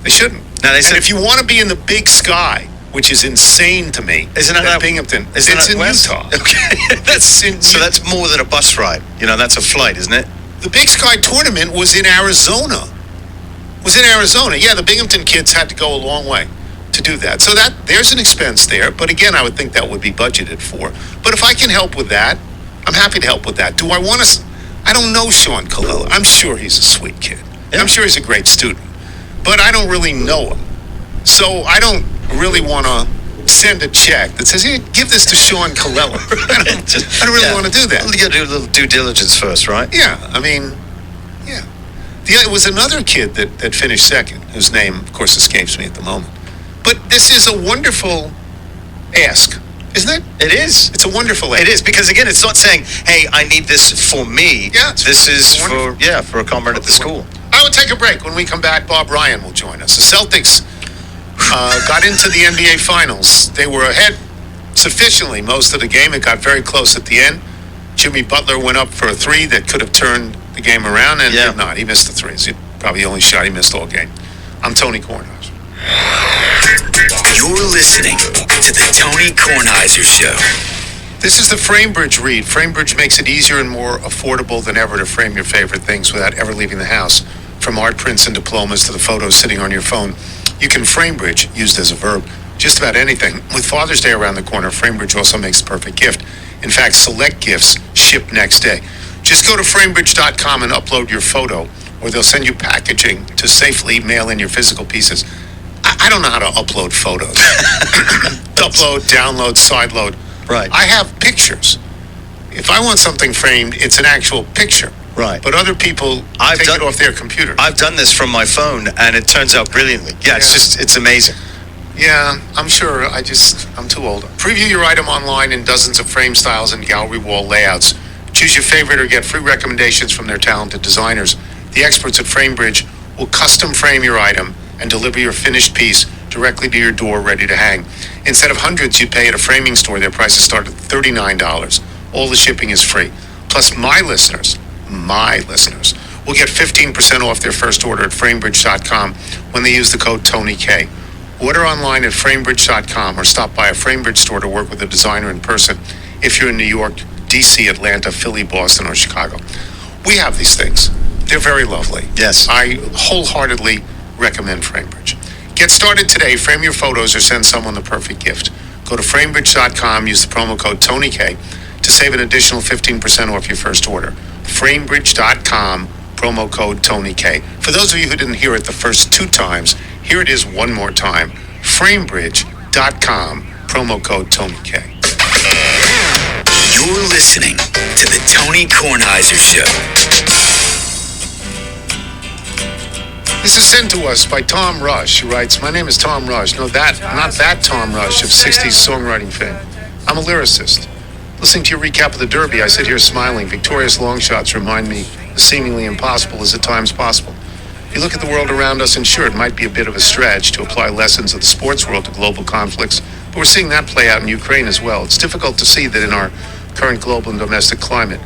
They shouldn't. Now and if you want to be in the Big Sky, which is insane to me, isn't that Binghamton? Isn't it's that in West? Utah. Okay, that's more than a bus ride. That's a flight, isn't it? The Big Sky tournament was in Arizona. Yeah, the Binghamton kids had to go a long way to do that. So there's an expense there. But again, I would think that would be budgeted for. But if I can help with that, I'm happy to help with that. Do I want to? I don't know Sean Colella. I'm sure he's a sweet kid. Yeah. I'm sure he's a great student. But I don't really know him. So I don't really want to send a check that says, "Here, give this to Sean Colella." I don't really want to do that. You got to do a little due diligence first, right? Yeah, I mean, yeah. It was another kid that finished second, whose name, of course, escapes me at the moment. But this is a wonderful ask, isn't it? It is. It's a wonderful ask. It is, because, again, it's not saying, hey, I need this for me. Yeah. This is for a comrade at the school. I will take a break. When we come back, Bob Ryan will join us. The Celtics got into the NBA Finals. They were ahead sufficiently most of the game. It got very close at the end. Jimmy Butler went up for a three that could have turned the game around, and did not. He missed the threes. Probably the only shot he missed all game. I'm Tony Kornheiser. You're listening to the Tony Kornheiser Show. This is the FrameBridge read. FrameBridge makes it easier and more affordable than ever to frame your favorite things without ever leaving the house. From art prints and diplomas to the photos sitting on your phone, you can FrameBridge, used as a verb, just about anything. With Father's Day around the corner, FrameBridge also makes the perfect gift. In fact, select gifts ship next day. Just go to framebridge.com and upload your photo, or they'll send you packaging to safely mail in your physical pieces. I don't know how to upload photos. Upload, download, sideload. Right. I have pictures. If I want something framed, it's an actual picture. Right. But other people take it off their computer. I've done this from my phone, and it turns out brilliantly. Yeah, it's amazing. Yeah, I'm sure. I'm too old. Preview your item online in dozens of frame styles and gallery wall layouts. Choose your favorite or get free recommendations from their talented designers. The experts at FrameBridge will custom frame your item and deliver your finished piece directly to your door ready to hang. Instead of hundreds you pay at a framing store, their prices start at $39. All the shipping is free. Plus, my listeners, will get 15% off their first order at framebridge.com when they use the code TONYK. Order online at framebridge.com or stop by a FrameBridge store to work with a designer in person if you're in New York, DC, Atlanta, Philly, Boston, or Chicago. We have these things. They're very lovely. Yes. I wholeheartedly recommend FrameBridge. Get started today. Frame your photos or send someone the perfect gift. Go to framebridge.com, use the promo code TONYK to save an additional 15% off your first order. Framebridge.com, promo code TONYK. For those of you who didn't hear it the first two times, here it is one more time. Framebridge.com, promo code TONYK. You're listening to the Tony Kornheiser Show. This is sent to us by Tom Rush, who writes, "My name is Tom Rush. No, not that Tom Rush of 60s songwriting fame. I'm a lyricist. Listening to your recap of the Derby, I sit here smiling. Victorious long shots remind me the seemingly impossible is at times possible. If you look at the world around us, and sure, it might be a bit of a stretch to apply lessons of the sports world to global conflicts, but we're seeing that play out in Ukraine as well. It's difficult to see that in our current global and domestic climate.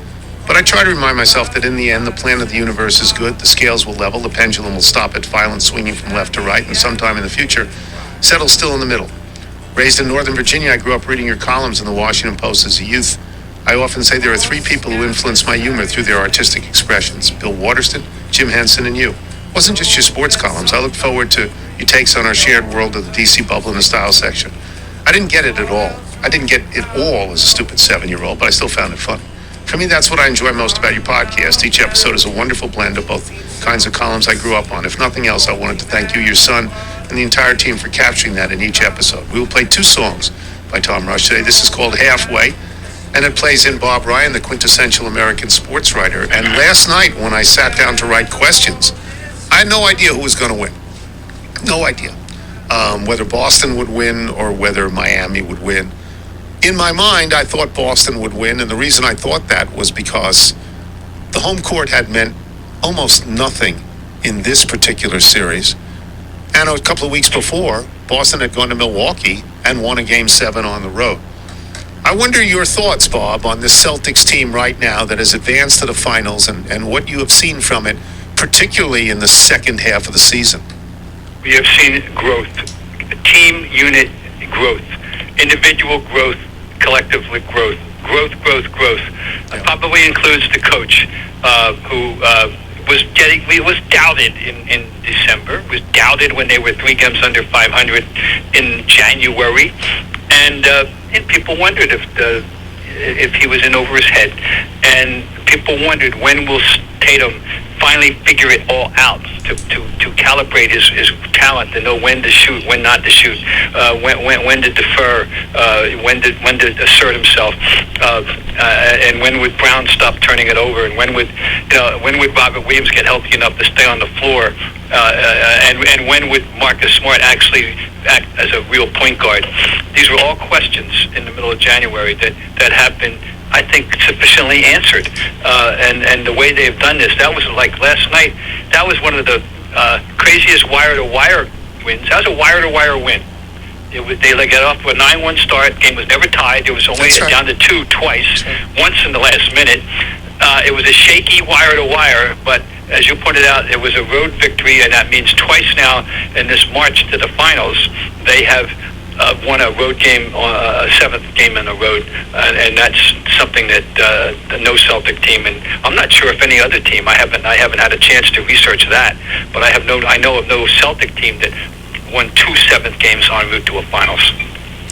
But I try to remind myself that in the end, the plan of the universe is good. The scales will level. The pendulum will stop at violence swinging from left to right, and sometime in the future, settle still in the middle. Raised in Northern Virginia, I grew up reading your columns in the Washington Post as a youth. I often say there are three people who influenced my humor through their artistic expressions: Bill Waterston, Jim Henson, and you. It wasn't just your sports columns. I look forward to your takes on our shared world of the DC bubble in the style section. I didn't get it at all. I didn't get it all as a stupid 7-year-old, but I still found it funny. For me, that's what I enjoy most about your podcast. Each episode is a wonderful blend of both kinds of columns I grew up on. If nothing else, I wanted to thank you, your son, and the entire team for capturing that in each episode. We will play two songs by Tom Rush today. This is called Halfway, and it plays in Bob Ryan, the quintessential American sports writer. And last night, when I sat down to write questions, I had no idea who was going to win. No idea. Whether Boston would win or whether Miami would win. In my mind, I thought Boston would win, and the reason I thought that was because the home court had meant almost nothing in this particular series. And a couple of weeks before, Boston had gone to Milwaukee and won a Game 7 on the road. I wonder your thoughts, Bob, on this Celtics team right now that has advanced to the finals and what you have seen from it, particularly in the second half of the season. We have seen growth, team unit growth, individual growth, collectively growth. It probably includes the coach who was doubted in December, was doubted when they were 3 games under 500 in January, and people wondered if he was in over his head, and people wondered when will Tatum finally figure it all out to calibrate his talent, to know when to shoot, when not to shoot, when to defer, when to assert himself, and when would Brown stop turning it over, and when would Robert Williams get healthy enough to stay on the floor, and when would Marcus Smart actually act as a real point guard? These were all questions in the middle of January that have been, I think, sufficiently answered, and the way they've done this, that was like last night. That was one of the craziest wire-to-wire wins. That was a wire-to-wire win. They got off to a 9-1 start. Game was never tied. It was only down to 2 twice, once in the last minute. It was a shaky wire-to-wire, but as you pointed out, it was a road victory, and that means twice now in this march to the finals, they have won a road game, a 7th game in a road, and that's something that no Celtic team, and I'm not sure if any other team. I haven't had a chance to research that, but I know of no Celtic team that won 2 7th games en route to a finals.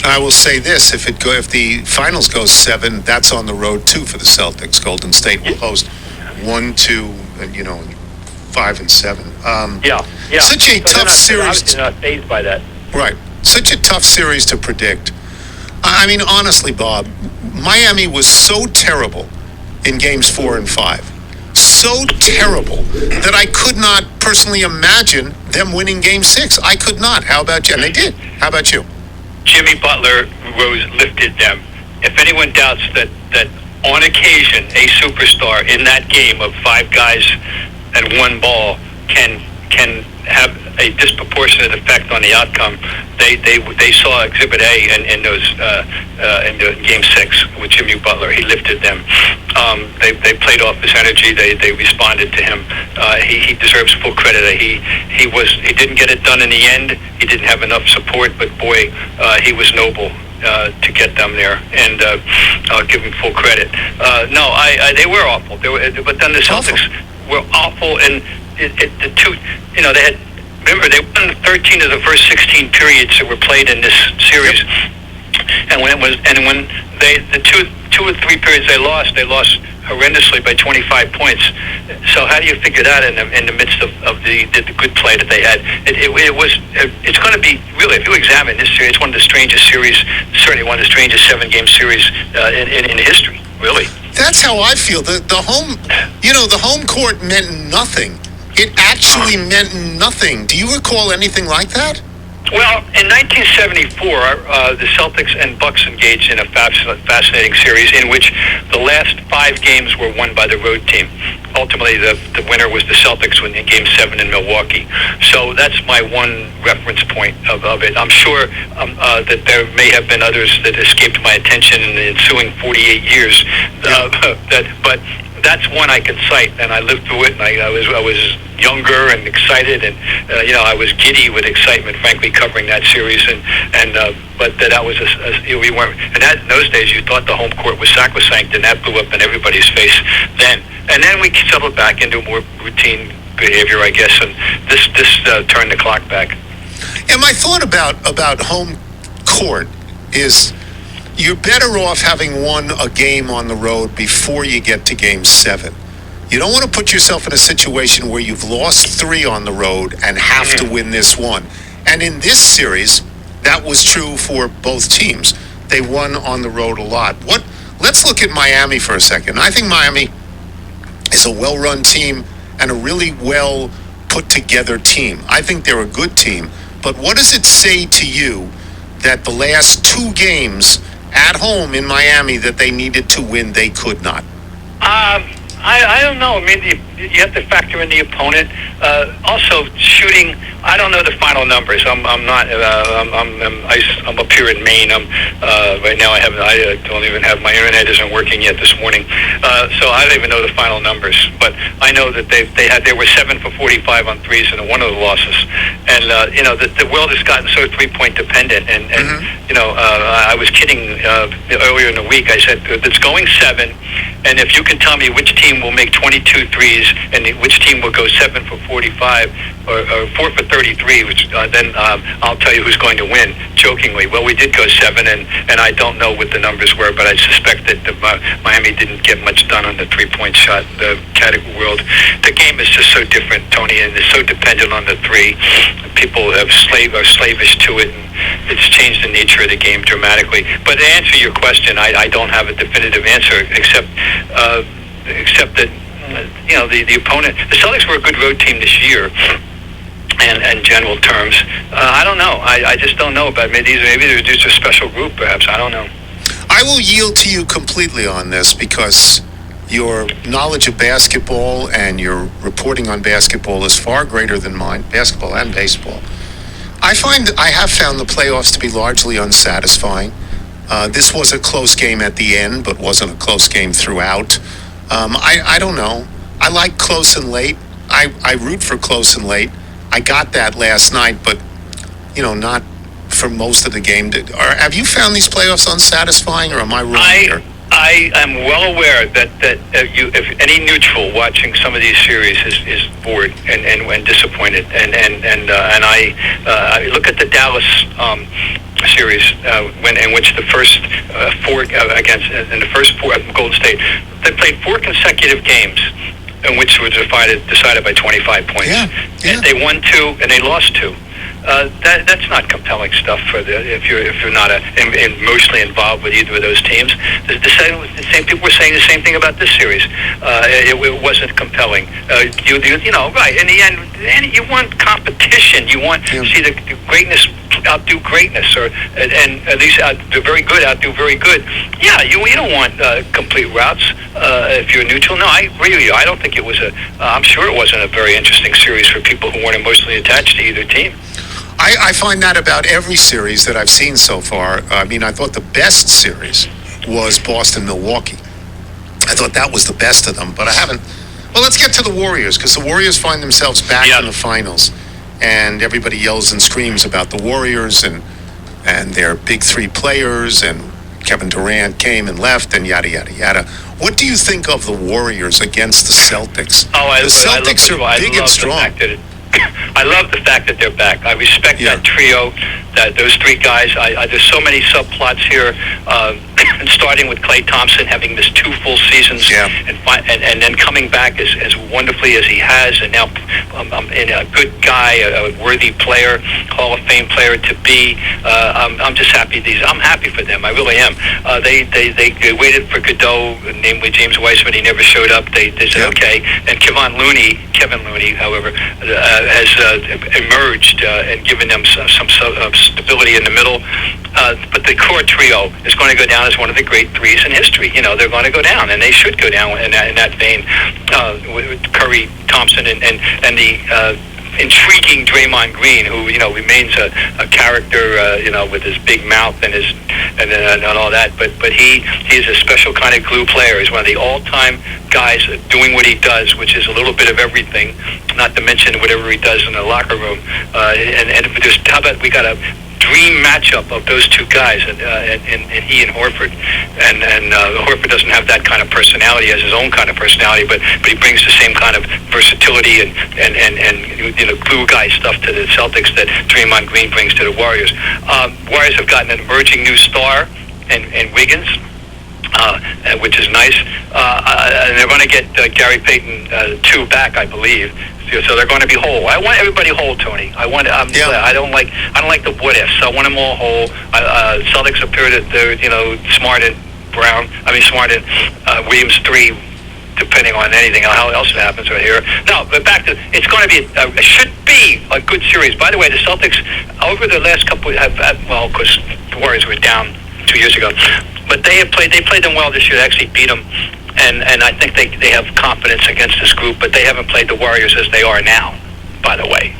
I will say this: if the finals go 7, that's on the road too for the Celtics. Golden State will host 1, 2, and 5 and 7. Yeah. Such a tough series. They're not fazed by that. Right. Such a tough series to predict. I mean, honestly, Bob, Miami was so terrible in games 4 and 5. So terrible that I could not personally imagine them winning game 6. I could not. How about you? And they did. How about you? Jimmy Butler lifted them. If anyone doubts that on occasion a superstar in that game of 5 guys and 1 ball can have a disproportionate effect on the outcome, they saw Exhibit A in the Game 6 with Jimmy Butler. He lifted them. They played off his energy. They responded to him. He deserves full credit. He didn't get it done in the end. He didn't have enough support, but boy, he was noble to get them there, and I'll give him full credit. No, they were awful. But then the Celtics were awful, and the two, they had. Remember, they won 13 of the first 16 periods that were played in this series, and when the two or three periods they lost horrendously by 25 points. So how do you figure that in the midst of the good play that they had? It's going to be really, if you examine this series, it's one of the strangest series, certainly one of the strangest 7-game series in history. Really, that's how I feel. The home court meant nothing. It actually meant nothing. Do you recall anything like that? Well, in 1974, the Celtics and Bucks engaged in a fascinating series in which the last 5 games were won by the road team. Ultimately, the winner was the Celtics in Game 7 in Milwaukee. So that's my one reference point of it. I'm sure that there may have been others that escaped my attention in the ensuing 48 years. But that's one I can cite, and I lived through it. And I was younger and excited, and I was giddy with excitement, frankly, covering that series. But that was we weren't. And in those days, you thought the home court was sacrosanct, and that blew up in everybody's face then. And then we settled back into more routine behavior, I guess, and this turned the clock back. And my thought about home court is, you're better off having won a game on the road before you get to Game 7. You don't want to put yourself in a situation where you've lost 3 on the road and have to win this one. And in this series, that was true for both teams. They won on the road a lot. Let's look at Miami for a second. I think Miami is a well-run team and a really well put-together team. I think they're a good team. But what does it say to you that the last 2 games at home in Miami that they needed to win, they could not? I don't know. I mean, you have to factor in the opponent. Also, shooting. I don't know the final numbers. I'm not. I'm up here in Maine. Right now. I don't even have my internet isn't working yet this morning. So I don't even know the final numbers. But I know that they were 7 for 45 on threes in one of the losses. And the world has gotten so 3-point dependent. And I was kidding earlier in the week. I said it's going 7, and if you can tell me which team will make 22 threes and which team will go 7 for 45 or 4 for 33, then I'll tell you who's going to win, jokingly. Well, we did go 7, and I don't know what the numbers were, but I suspect that Miami didn't get much done on the 3-point shot. The category world, the game is just so different, Tony, and it's so dependent on the 3. People are slavish to it, and it's changed the nature of the game dramatically. But to answer your question, I don't have a definitive answer, except that the opponent. The Celtics were a good road team this year, and in general terms. I don't know. I just don't know about maybe they're just a special group, perhaps. I don't know. I will yield to you completely on this because your knowledge of basketball and your reporting on basketball is far greater than mine, basketball and baseball. I have found the playoffs to be largely unsatisfying. This was a close game at the end, but wasn't a close game throughout. I don't know. I like close and late. I root for close and late. I got that last night, but not for most of the game. Have you found these playoffs unsatisfying, or am I wrong here? I am well aware that if any neutral watching some of these series is bored and disappointed, and I look at the Dallas series in which the first four Golden State, they played 4 consecutive games in which were decided by 25 points. And they won 2 and they lost 2. That's not compelling stuff if you're not emotionally involved with either of those teams. The same people were saying the same thing about this series. It wasn't compelling. Right in the end, you want competition. You want to see the greatness outdo greatness, and at least the very good outdo very good. Yeah, you don't want complete routes if you're neutral. No, I agree with you. I don't think it was I'm sure it wasn't a very interesting series for people who weren't emotionally attached to either team. I find that about every series that I've seen so far. I mean, I thought the best series was Boston-Milwaukee. I thought that was the best of them, but I haven't. Well, let's get to the Warriors, because the Warriors find themselves back in the finals, and everybody yells and screams about the Warriors and their big 3 players, and Kevin Durant came and left, and yada, yada, yada. What do you think of the Warriors against the Celtics? The Celtics are big and strong. I love the fact that they're back. I respect that trio, those 3 guys. There's so many subplots here, starting with Klay Thompson having missed 2 full seasons, and then coming back as wonderfully as he has, and now a good guy, a worthy player, Hall of Fame player to be. I'm just happy. I'm happy for them. I really am. They waited for Godot, namely James Wiseman. He never showed up. They said okay, and Kevin Looney, however, has emerged and given them some stability in the middle. But the core trio is going to go down as one of the great threes in history. They're going to go down, and they should go down in that vein. With Curry, Thompson, and the intriguing Draymond Green, who remains a character, with his big mouth and all that. But he is a special kind of glue player. He's one of the all-time guys doing what he does, which is a little bit of everything. Not to mention whatever he does in the locker room. And how about we got a dream matchup of those 2 guys, and he and Horford, and Horford doesn't have that kind of personality, has his own kind of personality, but he brings the same kind of versatility and glue guy stuff to the Celtics that Draymond Green brings to the Warriors. Warriors have gotten an emerging new star, and Wiggins. Which is nice, and they're going to get Gary Payton 2 back, I believe. So they're going to be whole. I want everybody whole, Tony. I don't like the what ifs. I want them all whole. Celtics appear that they're Smart and Williams 3. Depending on anything, how else happens right here. No, but back to it's going to be it should be a good series. By the way, the Celtics over the last couple because the Warriors were down 2 years ago, but they played them well this year. They actually beat them, and I think they have confidence against this group. But they haven't played the Warriors as they are now. By the way,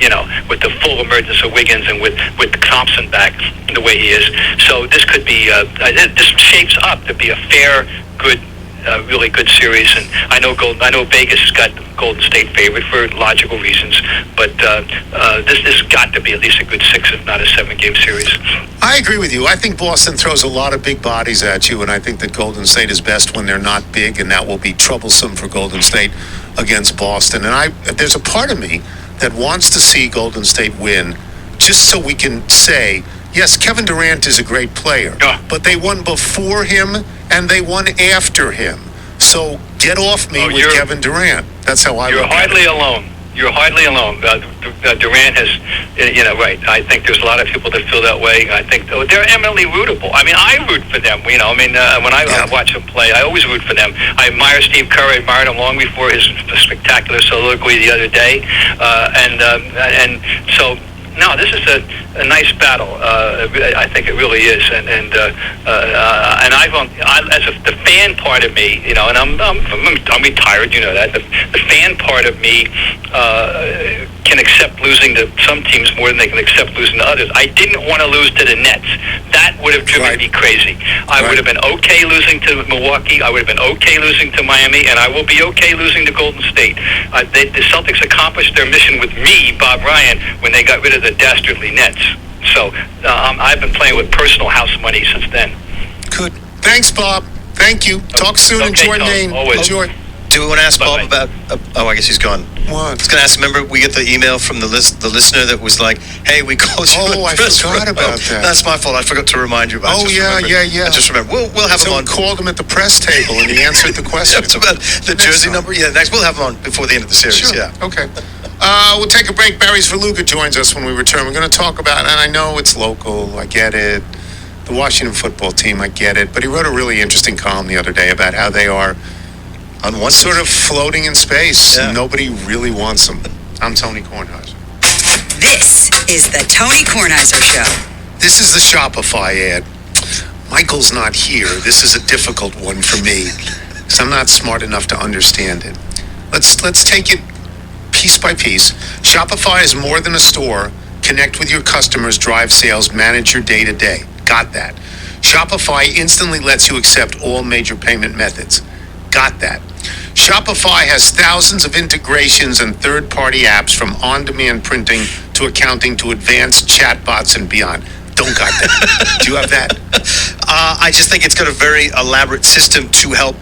with the full emergence of Wiggins and with Thompson back the way he is, so this could be this shapes up to be a fair, good. Really good series, and I know Vegas has got Golden State favorite for logical reasons, but this has got to be at least a good 6, if not a 7-game series. I agree with you. I think Boston throws a lot of big bodies at you, and I think that Golden State is best when they're not big, and that will be troublesome for Golden State against Boston. And there's a part of me that wants to see Golden State win, just so we can say, yes, Kevin Durant is a great player, but they won before him and they won after him. So get off me with Kevin Durant. That's how I look at it. You're hardly alone. You're hardly alone. Durant has, right. I think there's a lot of people that feel that way. I think they're eminently rootable. I mean, I root for them. When I watch them play, I always root for them. I admire Steve Kerr. I admired him long before his spectacular soliloquy the other day. And so. No, this is a nice battle. I think it really is, and as the fan part of me, and I'm retired, that the fan part of me can accept losing to some teams more than they can accept losing to others. I didn't want to lose to the Nets. That would have driven me crazy. I would have been okay losing to Milwaukee. I would have been okay losing to Miami, and I will be okay losing to Golden State. The Celtics accomplished their mission with me, Bob Ryan, when they got rid of the dastardly Nets. So I've been playing with personal house money since then. Good. Thanks, Bob. Thank you. Talk soon. Okay, Enjoy Tom, Maine. always. Enjoy. Do we want to ask Bob about? I guess he's gone. What? I was going to ask. Remember, we get the email from the listener that was like, "Hey, we called you." Oh, I forgot about that. That's my fault. I forgot to remind you about. Oh, yeah. I just remember. We'll have him on. So called him at the press table, and he answered the question. It's about the jersey number. Yeah, next we'll have him on before the end of the series. Sure. Yeah. Okay. We'll take a break. Barry's Verluga joins us when we return. We're going to talk about, and I know it's local. I get it. The Washington football team, I get it. But he wrote a really interesting column the other day about how they are on one sort of floating in space. Yeah. Nobody really wants them. I'm Tony Kornheiser. This is the Tony Kornheiser Show. This is the Shopify ad. Michael's not here. This is a difficult one for me because I'm not smart enough to understand it. Let's take it piece by piece. Shopify is more than a store. Connect with your customers, drive sales, manage your day-to-day. Got that. Shopify instantly lets you accept all major payment methods. Got that. Shopify has thousands of integrations and third-party apps from on-demand printing to accounting to advanced chatbots and beyond. Don't got that. Do you have that? I just think it's got a very elaborate system to help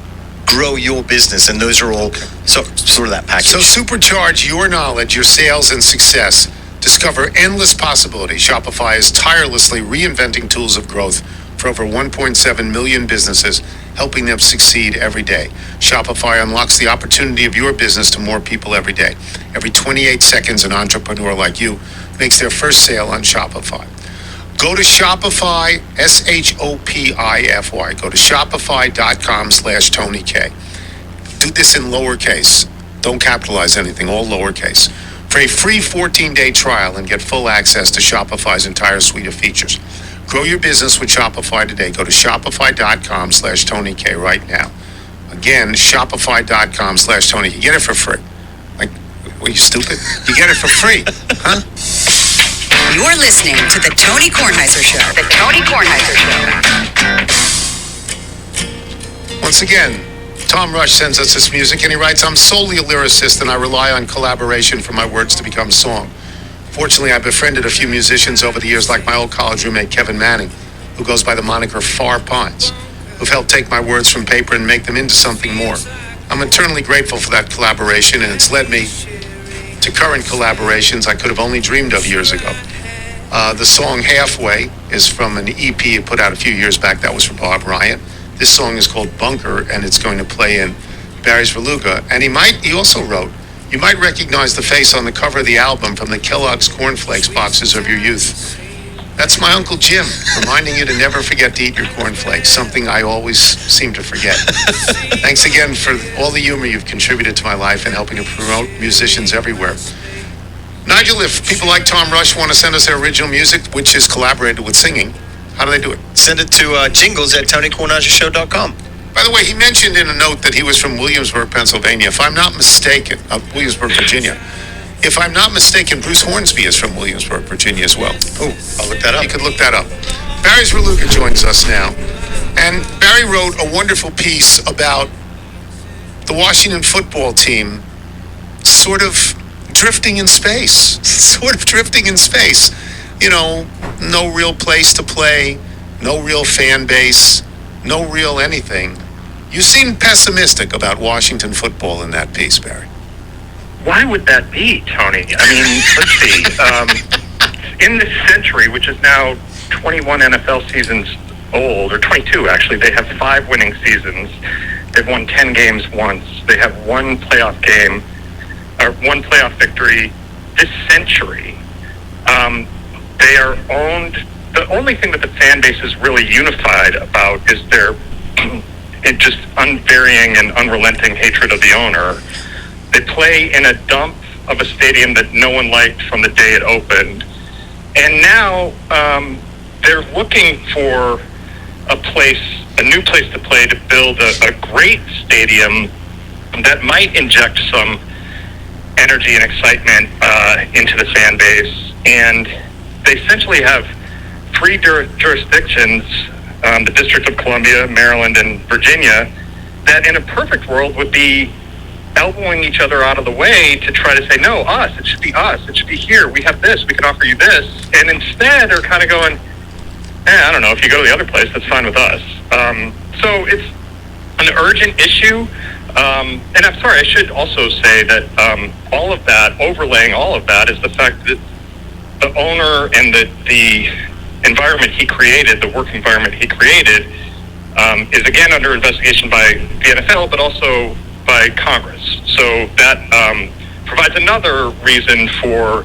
grow your business, and those are all sort of that package. So supercharge your knowledge, your sales, and success. Discover endless possibilities. Shopify is tirelessly reinventing tools of growth for over 1.7 million businesses, helping them succeed every day. Shopify unlocks the opportunity of your business to more people every day. Every 28 seconds, an entrepreneur like you makes their first sale on Shopify. Go to Shopify, Shopify. Go to shopify.com/Tony K. Do this in lowercase. Don't capitalize anything, all lowercase. For a free 14-day trial and get full access to Shopify's entire suite of features. Grow your business with Shopify today. Go to shopify.com/Tony K right now. Again, shopify.com/Tony K. You get it for free. Like, were you stupid? You get it for free, huh? You're listening to the Tony Kornheiser Show. The Tony Kornheiser Show. Once again, Tom Rush sends us this music, and he writes, I'm solely a lyricist, and I rely on collaboration for my words to become song. Fortunately, I befriended a few musicians over the years, like my old college roommate, Kevin Manning, who goes by the moniker Far Pines, who've helped take my words from paper and make them into something more. I'm eternally grateful for that collaboration, and it's led me to current collaborations I could have only dreamed of years ago. The song Halfway is from an EP he put out a few years back. That was for Bob Ryan. This song is called Bunker, and it's going to play in Barry's Verluga. And he also wrote, you might recognize the face on the cover of the album from the Kellogg's cornflakes boxes of your youth. That's my Uncle Jim, reminding you to never forget to eat your cornflakes, something I always seem to forget. Thanks again for all the humor you've contributed to my life and helping to promote musicians everywhere. Nigel, if people like Tom Rush want to send us their original music, which is collaborated with singing, how do they do it? Send it to jingles@TonyKornheiserShow.com. By the way, he mentioned in a note that he was from Williamsburg, Pennsylvania. If I'm not mistaken, Williamsburg, Virginia. If I'm not mistaken, Bruce Hornsby is from Williamsburg, Virginia as well. Oh, I'll look that up. You could look that up. Barry's Verluga joins us now. And Barry wrote a wonderful piece about the Washington football team sort of drifting in space. You know, no real place to play, no real fan base, no real anything. You seem pessimistic about Washington football in that piece, Barry. Why would that be, Tony? I mean, let's see. In this century, which is now 21 NFL seasons old, or 22 actually, they have 5 winning seasons. They've won 10 games once. They have one playoff game, or one playoff victory this century. They are owned. The only thing that the fan base is really unified about is their just unvarying and unrelenting hatred of the owner. They play in a dump of a stadium that no one liked from the day it opened. And now they're looking for a new place to play, to build a great stadium that might inject some energy and excitement into the fan base. And they essentially have three jurisdictions, the District of Columbia, Maryland, and Virginia, that in a perfect world would be elbowing each other out of the way to try to say, no, us, it should be us, it should be here, we have this, we can offer you this. And instead are kind of going, I don't know, if you go to the other place, that's fine with us. So it's an urgent issue. And I'm sorry, I should also say that all of that, overlaying all of that, is the fact that the owner and the environment he created, the work environment he created, is again under investigation by the NFL, but also by Congress. So that provides another reason for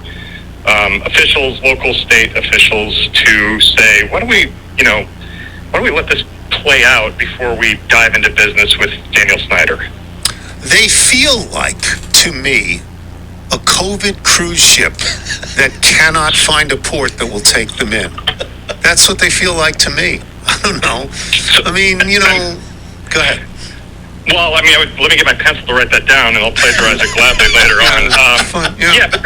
officials, local state officials, to say, why don't we let this play out before we dive into business with Daniel Snyder? They feel like, to me, a COVID cruise ship that cannot find a port that will take them in. That's what they feel like to me. I don't know. I mean, go ahead. Well, I mean, let me get my pencil to write that down, and I'll plagiarize it gladly later on. Yeah, but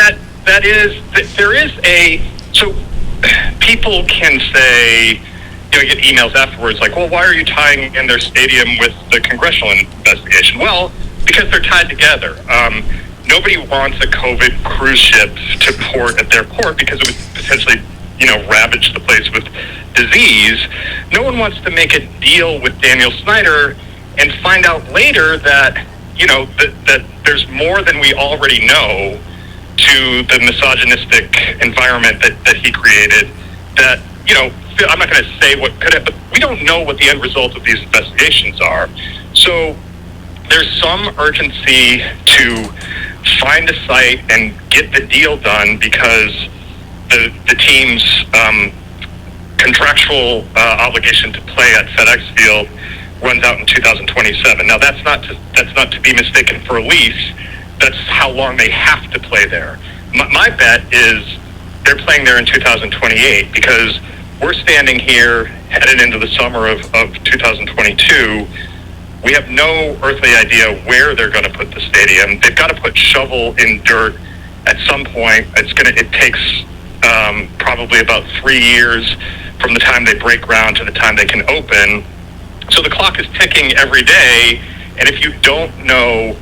there is so people can say, you get emails afterwards like, well, why are you tying in their stadium with the congressional investigation? Well, because they're tied together. Nobody wants a COVID cruise ship to port at their port because it would potentially, ravage the place with disease. No one wants to make a deal with Daniel Snyder and find out later that, that there's more than we already know to the misogynistic environment that he created. That, I'm not going to say what could have, but we don't know what the end result of these investigations are. So there's some urgency to find a site and get the deal done because the team's contractual obligation to play at FedEx Field runs out in 2027. Now that's not to be mistaken for a lease. That's how long they have to play there. My bet is they're playing there in 2028 because we're standing here headed into the summer of 2022. We have no earthly idea where they're going to put the stadium. They've got to put shovel in dirt at some point. It takes probably about 3 years from the time they break ground to the time they can open. So the clock is ticking every day, and if you don't know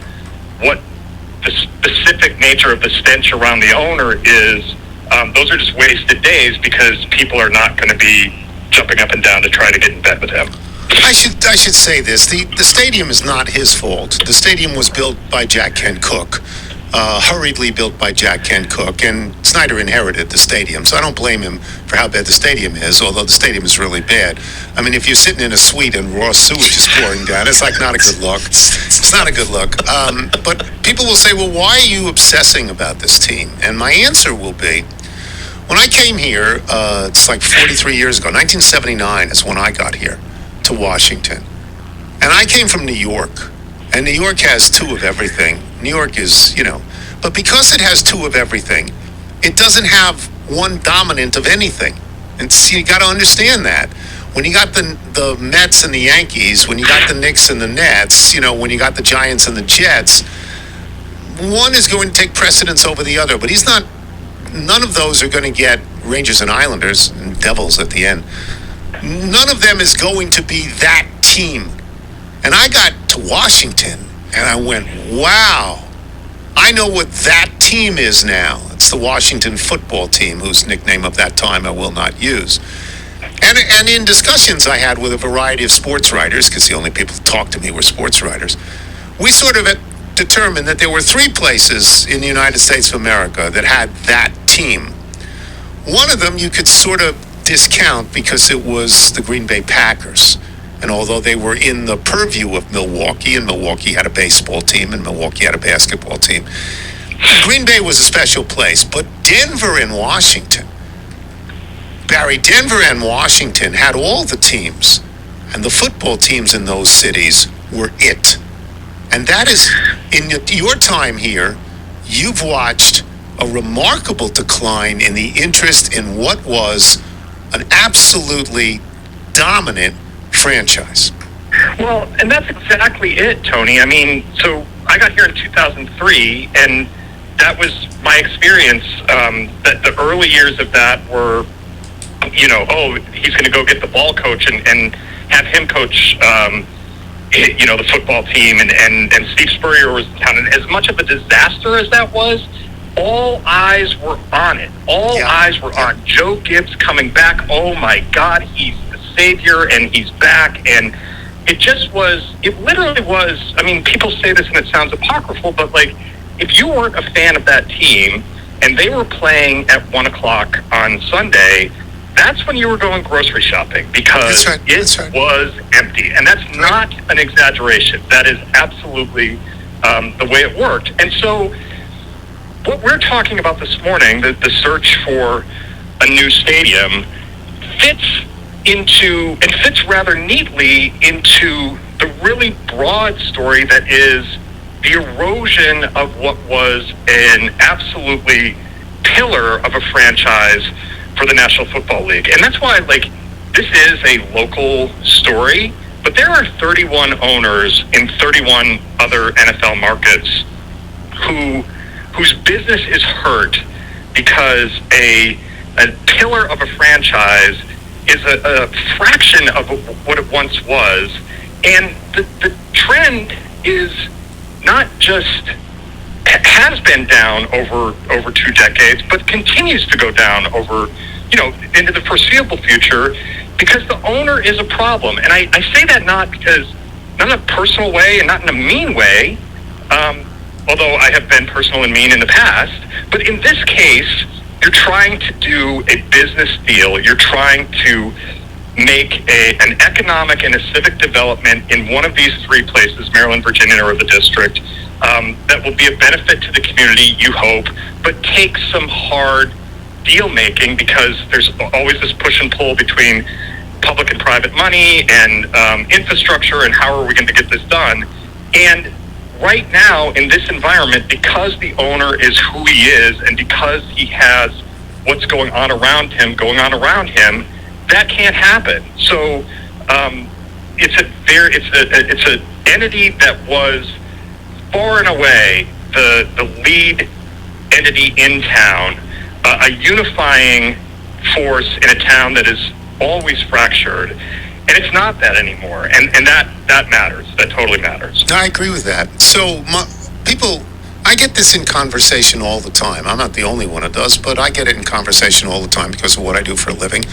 what the specific nature of the stench around the owner is, those are just wasted days because people are not going to be jumping up and down to try to get in bed with him. I should say this. The stadium is not his fault. The stadium was built by Jack Kent Cooke, hurriedly built by Jack Kent Cooke, and Snyder inherited the stadium. So I don't blame him for how bad the stadium is, although the stadium is really bad. I mean, if you're sitting in a suite and raw sewage is pouring down, it's like not a good look. It's not a good look. But people will say, well, why are you obsessing about this team? And my answer will be, when I came here, it's like 43 years ago, 1979 is when I got here to Washington. And I came from New York. And New York has two of everything. New York is, but because it has two of everything, it doesn't have one dominant of anything. And so you got to understand that. When you got the Mets and the Yankees, when you got the Knicks and the Nets, when you got the Giants and the Jets, one is going to take precedence over the other. But none of those are going to get Rangers and Islanders and Devils at the end. None of them is going to be that team. And I got to Washington and I went, wow, I know what that team is now. It's the Washington football team, whose nickname of that time I will not use. And in discussions I had with a variety of sports writers, because the only people who talked to me were sports writers, we sort of determined that there were three places in the United States of America that had that team. One of them you could sort of discount because it was the Green Bay Packers. And although they were in the purview of Milwaukee, and Milwaukee had a baseball team, and Milwaukee had a basketball team, Green Bay was a special place. But Denver and Washington, Barry, Denver and Washington had all the teams. And the football teams in those cities were it. And that is, in your time here, you've watched a remarkable decline in the interest in what was an absolutely dominant franchise. Well, and that's exactly it, Tony. I mean, so I got here in 2003, and that was my experience. That the early years of that were, he's going to go get the ball coach and have him coach, the football team, and Steve Spurrier was in town. And as much of a disaster as that was, all eyes were on it. All eyes were on Joe Gibbs coming back. Oh my God, he's the savior, and he's back. And it literally was, I mean, people say this and it sounds apocryphal, but like, if you weren't a fan of that team and they were playing at 1 o'clock on Sunday, that's when you were going grocery shopping, because it was empty. And that's not an exaggeration. That is absolutely the way it worked. And so what we're talking about this morning, the search for a new stadium, fits rather neatly into the really broad story that is the erosion of what was an absolutely pillar of a franchise for the National Football League. And that's why, this is a local story, but there are 31 owners in 31 other NFL markets whose business is hurt because a pillar of a franchise is a fraction of what it once was. And the trend is not just has been down over 2 decades, but continues to go down over, into the foreseeable future, because the owner is a problem. And I say that not in a personal way and not in a mean way, although I have been personal and mean in the past. But in this case, you're trying to do a business deal. You're trying to make an economic and a civic development in one of these 3 places, Maryland, Virginia, or the district, that will be a benefit to the community, you hope, but take some hard deal making, because there's always this push and pull between public and private money and infrastructure, and how are we going to get this done. And right now, in this environment, because the owner is who he is, and because he has what's going on around him, that can't happen. So it's an entity that was far and away the lead entity in town, a unifying force in a town that is always fractured. And it's not that anymore. And that matters. That totally matters. I agree with that. So I get this in conversation all the time. I'm not the only one who does, but I get it in conversation all the time because of what I do for a living.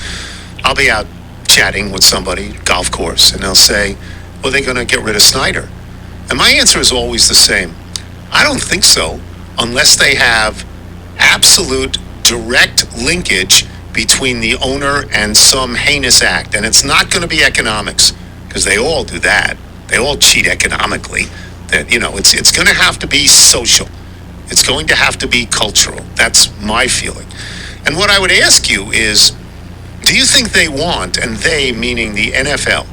I'll be out chatting with somebody, golf course, and they'll say, well, they're going to get rid of Snyder. And my answer is always the same. I don't think so, unless they have absolute direct linkage between the owner and some heinous act. And it's not going to be economics, because they all do that. They all cheat economically. That, it's going to have to be social. It's going to have to be cultural. That's my feeling. And what I would ask you is, do you think they want, and they meaning the NFL,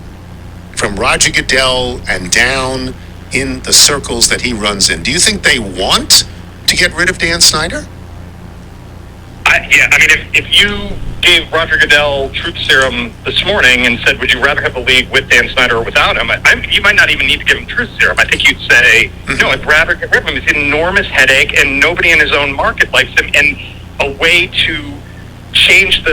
from Roger Goodell and down in the circles that he runs in, do you think they want to get rid of Dan Snyder? If you gave Roger Goodell truth serum this morning and said, would you rather have a league with Dan Snyder or without him, you might not even need to give him truth serum. I think you'd say, no, I'd rather get rid of him. It's an enormous headache, and nobody in his own market likes him. And a way to change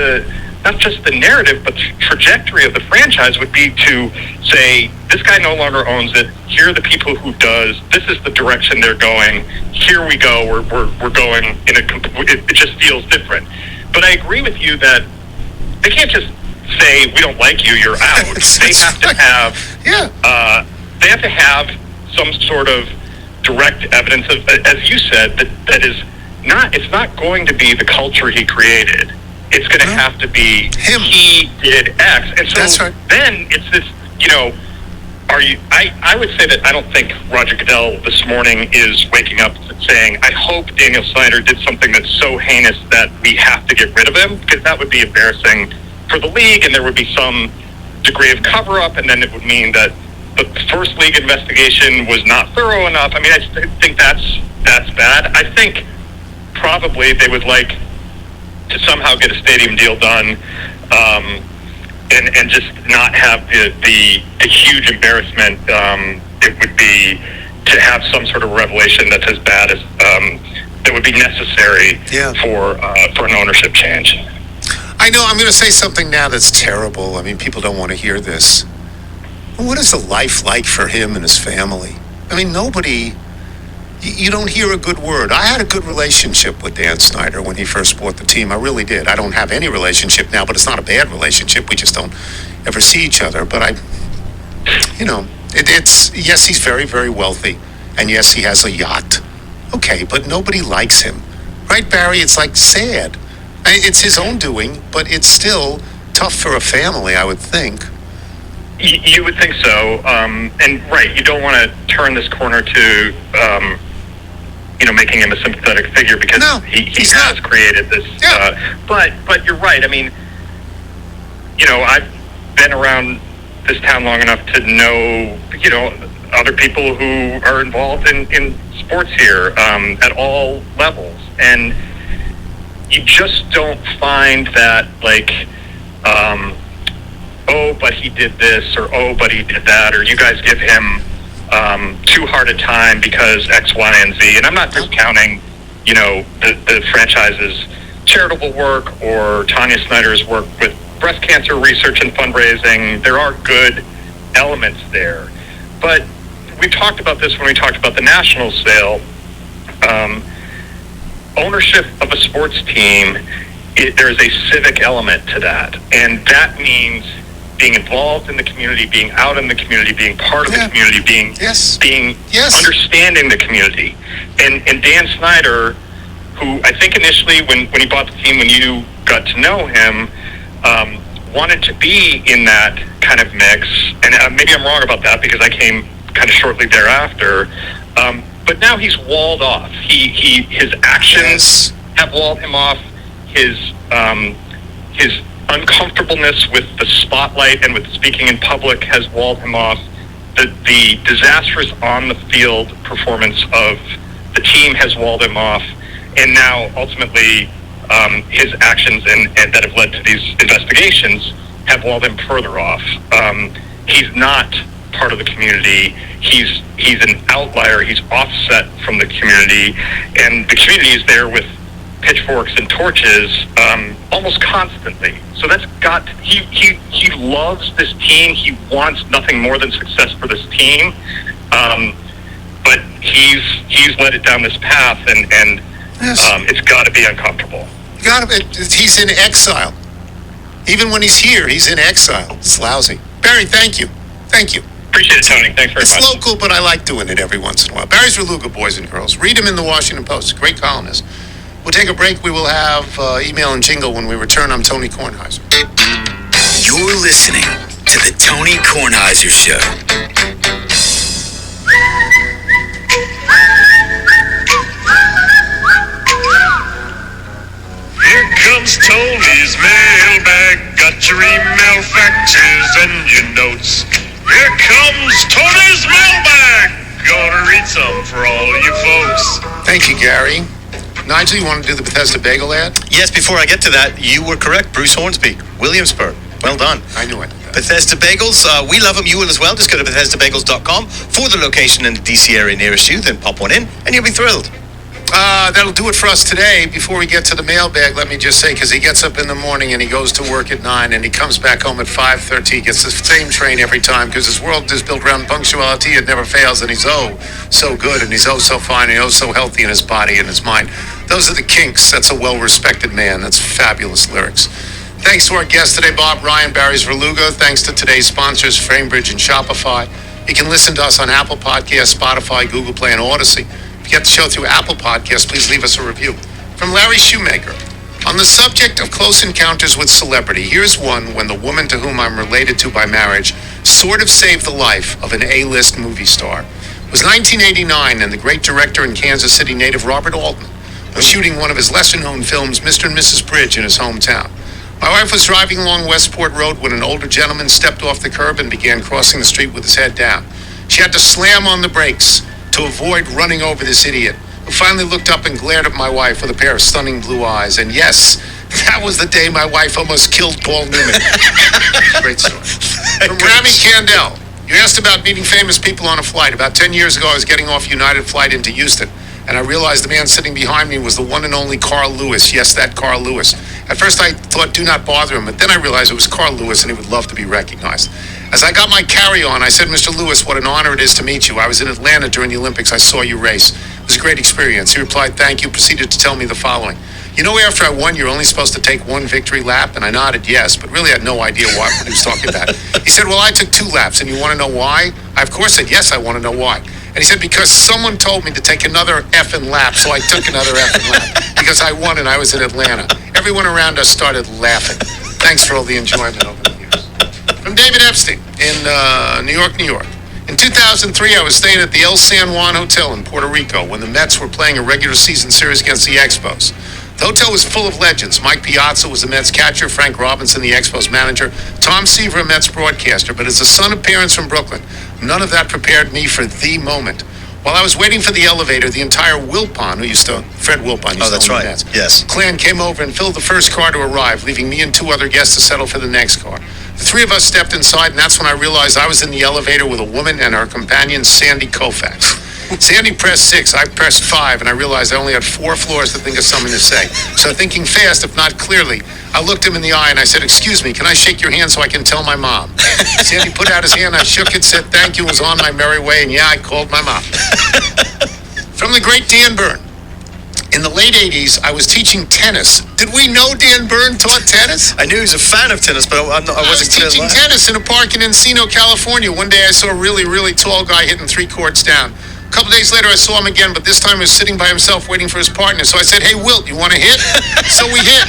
not just the narrative, but the trajectory of the franchise would be to say, this guy no longer owns it. Here are the people who does. This is the direction they're going. Here we go. We're going it just feels different. But I agree with you that they can't just say, we don't like you, you're out. They have to have, they have to have some sort of direct evidence of, as you said, that is not, it's not going to be the culture he created. It's going to have to be him. He did X. And so then it's this, I would say that I don't think Roger Goodell this morning is waking up saying, I hope Daniel Snyder did something that's so heinous that we have to get rid of him, because that would be embarrassing for the league, and there would be some degree of cover-up, and then it would mean that the first league investigation was not thorough enough. I mean, I think that's bad. I think probably they would like to somehow get a stadium deal done, and just not have the huge embarrassment it would be to have some sort of revelation that's as bad as that would be necessary for an ownership change. I know I'm going to say something now that's terrible. I mean, people don't want to hear this. What is the life like for him and his family? I mean, nobody, you don't hear a good word. I had a good relationship with Dan Snyder when he first bought the team. I really did. I don't have any relationship now, but it's not a bad relationship. We just don't ever see each other. But it's, yes, he's very, very wealthy. And yes, he has a yacht. Okay, but nobody likes him. Right, Barry? It's like sad. It's his own doing, but it's still tough for a family, I would think. You would think so. And right, you don't want to turn this corner to, making him a sympathetic figure because he has created this. But you're right. I mean, I've been around this town long enough to know, other people who are involved in sports here at all levels. And you just don't find that, like, but he did this, or but he did that, or you guys give him too hard a time because X, Y, and Z. And I'm not discounting, the franchise's charitable work or Tanya Snyder's work with breast cancer research and fundraising. There are good elements there. But we talked about this when we talked about the national sale. Ownership of a sports team, there's a civic element to that. And that means being involved in the community, being out in the community, being part of the community, understanding the community. And Dan Snyder, who I think initially when he bought the team, when you got to know him, wanted to be in that kind of mix. And maybe I'm wrong about that because I came kind of shortly thereafter. But now he's walled off. His actions have walled him off. His uncomfortableness with the spotlight and with speaking in public has walled him off. The disastrous on the field performance of the team has walled him off. And now ultimately his actions and that have led to these investigations have walled him further off. He's not part of the community. He's an outlier. He's offset from the community, and the community is there with pitchforks and torches almost constantly. So that's he loves this team. He wants nothing more than success for this team, but he's led it down this path, and it's got to be uncomfortable. He's in exile. Even when he's here, he's in exile. It's lousy. Barry, thank you. Appreciate it, Tony. Thanks very much. It's local, but I like doing it every once in a while. Barry's Reluga, boys and girls. Read him in the Washington Post. Great columnist. We'll take a break. We will have email and jingle when we return. I'm Tony Kornheiser. You're listening to the Tony Kornheiser Show. Here comes Tony's mailbag. Got your email, faxes, and your notes. Here comes Tony's mailbag. Gonna read some for all you folks. Thank you, Gary. Nigel, you want to do the Bethesda Bagel ad? Yes, before I get to that, you were correct. Bruce Hornsby, Williamsburg. Well done. I knew it. Bethesda Bagels, we love them. You will as well. Just go to BethesdaBagels.com for the location in the DC area nearest you. Then pop one in, and you'll be thrilled. That'll do it for us today. Before we get to the mailbag, let me just say, because he gets up in the morning and he goes to work at 9 and he comes back home at 5:30. He gets the same train every time because his world is built around punctuality. It never fails, and he's so good, and he's so fine, and he's so healthy in his body and his mind. Those are the Kinks. That's a well-respected man. That's fabulous lyrics. Thanks to our guests today, Bob Ryan, Barry's Verluga. Thanks to today's sponsors, Framebridge and Shopify. You can listen to us on Apple Podcasts, Spotify, Google Play, and Odyssey. If you get the show through Apple Podcasts, please leave us a review. From Larry Shoemaker. On the subject of close encounters with celebrity, here's one when the woman to whom I'm related to by marriage sort of saved the life of an A-list movie star. It was 1989, and the great director and Kansas City native Robert Altman was shooting one of his lesser-known films, Mr. and Mrs. Bridge, in his hometown. My wife was driving along Westport Road when an older gentleman stepped off the curb and began crossing the street with his head down. She had to slam on the brakes to avoid running over this idiot, who finally looked up and glared at my wife with a pair of stunning blue eyes. And yes, that was the day my wife almost killed Paul Newman. Great story. From Rami Candell. You asked about meeting famous people on a flight. About 10 years ago, I was getting off United flight into Houston. and I realized the man sitting behind me was the one and only Carl Lewis. Yes, that Carl Lewis. At first I thought, do not bother him, but then I realized it was Carl Lewis and he would love to be recognized. As I got my carry-on, I said, Mr. Lewis, what an honor it is to meet you. I was in Atlanta during the Olympics. I saw you race. It was a great experience. He replied, thank you, proceeded to tell me the following. You know, after I won, you're only supposed to take one victory lap? And I nodded yes, but really had no idea what he was talking about. He said, well, I took 2 laps, and you want to know why? I, of course, said, yes, I want to know why. And he said, because someone told me to take another effing lap, so I took another effing lap. Because I won and I was in Atlanta. Everyone around us started laughing. Thanks for all the enjoyment over the years. From David Epstein in New York, New York. In 2003, I was staying at the El San Juan Hotel in Puerto Rico when the Mets were playing a regular season series against the Expos. The hotel was full of legends. Mike Piazza was the Mets catcher, Frank Robinson, the Expos manager, Tom Seaver, a Mets broadcaster. But as a son of parents from Brooklyn, none of that prepared me for the moment. While I was waiting for the elevator, the entire Wilpon, Fred Wilpon, Oh, that's right. Mets, Yes. clan came over and filled the first car to arrive, leaving me and 2 other guests to settle for the next car. The 3 of us stepped inside, and that's when I realized I was in the elevator with a woman and her companion, Sandy Koufax. Sandy pressed 6, I pressed 5, and I realized I only had 4 floors to think of something to say. So thinking fast, if not clearly, I looked him in the eye and I said, excuse me, can I shake your hand so I can tell my mom? Sandy put out his hand, I shook it, said thank you, was on my merry way, and yeah, I called my mom. From the great Dan Byrne. In the late 80s, I was teaching tennis. Did we know Dan Byrne taught tennis? I knew he was a fan of tennis, but I wasn't clear. teaching tennis in a park in Encino, California. One day I saw a really, really tall guy hitting 3 courts down. A couple days later, I saw him again, but this time he was sitting by himself waiting for his partner. So I said, hey, Wilt, you want to hit? So we hit.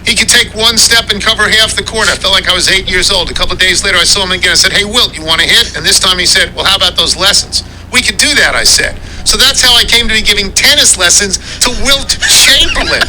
He could take 1 step and cover half the court. I felt like I was 8 years old. A couple days later, I saw him again. I said, hey, Wilt, you want to hit? And this time he said, well, how about those lessons? We could do that, I said. So that's how I came to be giving tennis lessons to Wilt Chamberlain.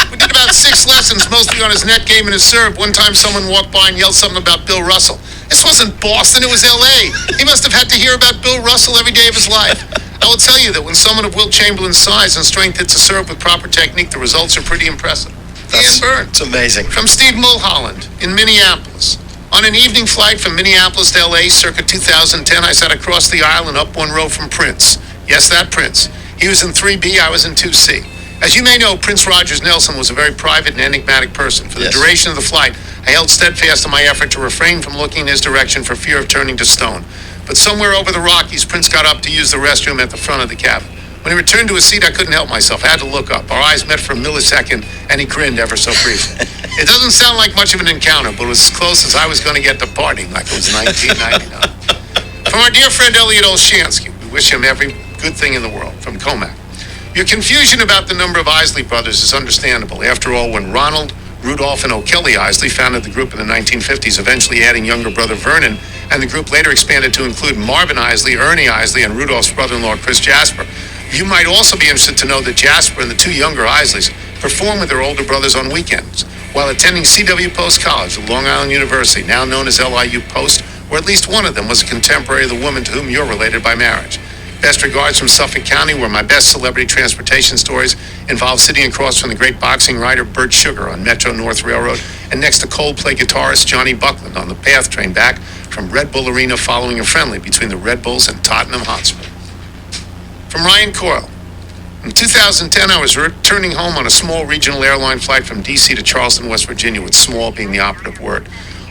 We did about 6 lessons, mostly on his net game and his serve. One time someone walked by and yelled something about Bill Russell. This wasn't Boston, it was L.A. He must have had to hear about Bill Russell every day of his life. I will tell you that when someone of Wilt Chamberlain's size and strength hits a serve with proper technique, the results are pretty impressive. Dan Byrne. It's amazing. From Steve Mulholland in Minneapolis. On an evening flight from Minneapolis to L.A. circa 2010, I sat across the aisle and up 1 row from Prince. Yes, that Prince. He was in 3B, I was in 2C. As you may know, Prince Rogers Nelson was a very private and enigmatic person. For the duration of the flight, I held steadfast in my effort to refrain from looking in his direction for fear of turning to stone. But somewhere over the Rockies, Prince got up to use the restroom at the front of the cabin. When he returned to his seat, I couldn't help myself. I had to look up. Our eyes met for a millisecond, and he grinned ever so briefly. It doesn't sound like much of an encounter, but it was as close as I was going to get to partying like it was 1999. From our dear friend Elliot Olshansky, we wish him every good thing in the world. From Comac. Your confusion about the number of Isley brothers is understandable. After all, when Ronald, Rudolph, and O'Kelly Isley founded the group in the 1950s, eventually adding younger brother Vernon, and the group later expanded to include Marvin Isley, Ernie Isley, and Rudolph's brother-in-law, Chris Jasper. You might also be interested to know that Jasper and the 2 younger Isleys performed with their older brothers on weekends. While attending C.W. Post College at Long Island University, now known as LIU Post, where at least one of them was a contemporary of the woman to whom you're related by marriage. Best regards from Suffolk County, where my best celebrity transportation stories involve sitting across from the great boxing writer Bert Sugar on Metro North Railroad and next to Coldplay guitarist Johnny Buckland on the PATH train back from Red Bull Arena following a friendly between the Red Bulls and Tottenham Hotspur. From Ryan Coyle. In 2010, I was returning home on a small regional airline flight from D.C. to Charleston, West Virginia, with small being the operative word.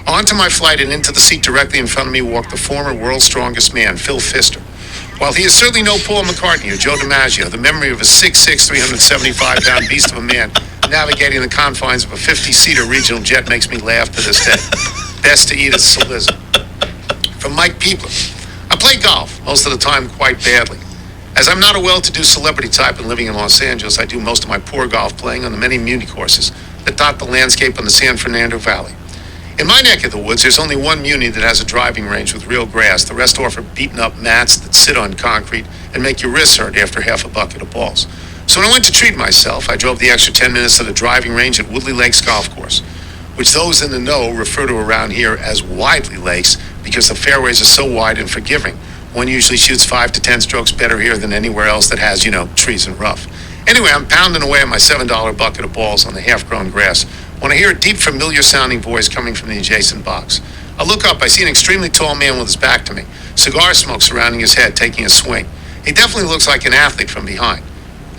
Onto my flight and into the seat directly in front of me walked the former world's strongest man, Phil Pfister. While he is certainly no Paul McCartney or Joe DiMaggio, the memory of a 6'6", 375-pound beast of a man navigating the confines of a 50-seater regional jet makes me laugh to this day. Best to eat at Saliza. From Mike Peebler. I play golf, most of the time quite badly. As I'm not a well-to-do celebrity type and living in Los Angeles, I do most of my poor golf playing on the many muni courses that dot the landscape on the San Fernando Valley. In my neck of the woods, there's only one muni that has a driving range with real grass. The rest offer beaten-up mats that sit on concrete and make your wrists hurt after half a bucket of balls. So when I went to treat myself, I drove the extra 10 minutes to the driving range at Woodley Lakes Golf Course, which those in the know refer to around here as Widely Lakes because the fairways are so wide and forgiving. One usually shoots 5 to 10 strokes better here than anywhere else that has, trees and rough. Anyway, I'm pounding away at my $7 bucket of balls on the half-grown grass when I hear a deep, familiar-sounding voice coming from the adjacent box. I look up, I see an extremely tall man with his back to me, cigar smoke surrounding his head, taking a swing. He definitely looks like an athlete from behind.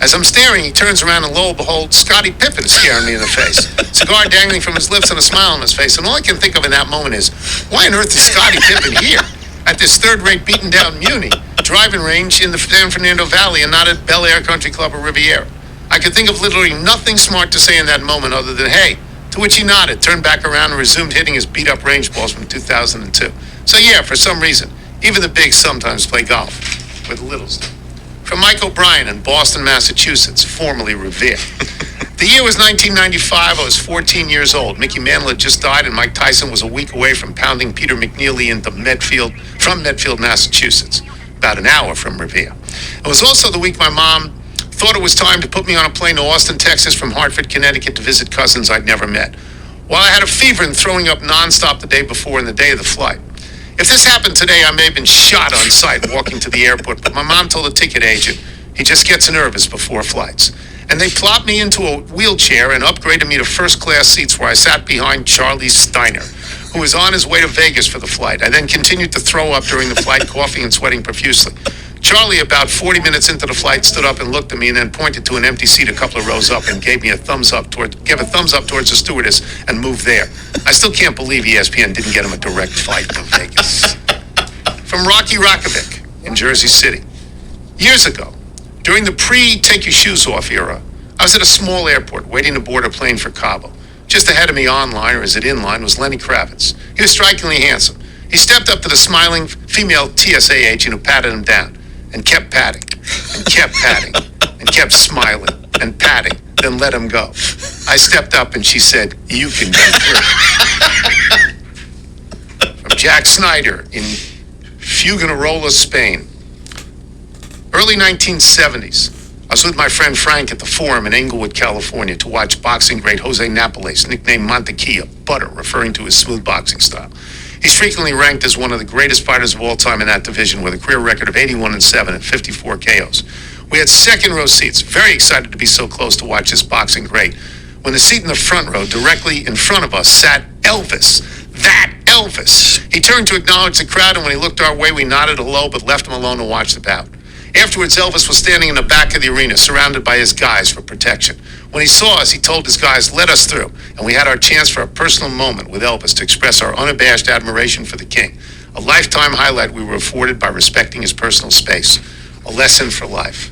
As I'm staring, he turns around and lo and behold, Scottie Pippen is staring me in the face. Cigar dangling from his lips and a smile on his face. And all I can think of in that moment is, why on earth is Scottie Pippen here? At this third-rate beaten-down Muni driving range in the San Fernando Valley and not at Bel Air Country Club or Riviera. I could think of literally nothing smart to say in that moment other than, hey, to which he nodded, turned back around and resumed hitting his beat-up range balls from 2002. So yeah, for some reason, even the bigs sometimes play golf, where the littles do. From Mike O'Brien in Boston, Massachusetts, formerly Revere. The year was 1995. I was 14 years old. Mickey Mantle had just died, and Mike Tyson was a week away from pounding Peter McNeely from Medfield, Massachusetts, about an hour from Revere. It was also the week my mom thought it was time to put me on a plane to Austin, Texas from Hartford, Connecticut to visit cousins I'd never met. While I had a fever and throwing up nonstop the day before and the day of the flight. If this happened today, I may have been shot on sight walking to the airport, but my mom told the ticket agent he just gets nervous before flights. And they plopped me into a wheelchair and upgraded me to first-class seats where I sat behind Charlie Steiner, who was on his way to Vegas for the flight. I then continued to throw up during the flight, coughing and sweating profusely. Charlie, about 40 minutes into the flight, stood up and looked at me and then pointed to an empty seat a couple of rows up and gave a thumbs up towards the stewardess and moved there. I still can't believe ESPN didn't get him a direct flight to Vegas. From Rocky Rakovic in Jersey City. Years ago, during the pre-take your shoes off era, I was at a small airport waiting to board a plane for Cabo. Just ahead of me online, or is it inline, was Lenny Kravitz. He was strikingly handsome. He stepped up to the smiling female TSA agent who patted him down and kept patting and kept patting and kept smiling and patting, then let him go. I stepped up and she said, "You can go through." From Jack Snyder in Fuengirola, Spain. Early 1970s. I was with my friend Frank at the Forum in Inglewood, California, to watch boxing great Jose Napoles, nicknamed Mantequilla, butter, referring to his smooth boxing style. He's frequently ranked as one of the greatest fighters of all time in that division, with a career record of 81-7 and 54 KOs. We had second-row seats, very excited to be so close to watch this boxing great, when the seat in the front row, directly in front of us, sat Elvis. That Elvis! He turned to acknowledge the crowd, and when he looked our way, we nodded hello, but left him alone to watch the bout. Afterwards, Elvis was standing in the back of the arena, surrounded by his guys for protection. When he saw us, he told his guys, "Let us through," and we had our chance for a personal moment with Elvis to express our unabashed admiration for the king. A lifetime highlight we were afforded by respecting his personal space. A lesson for life.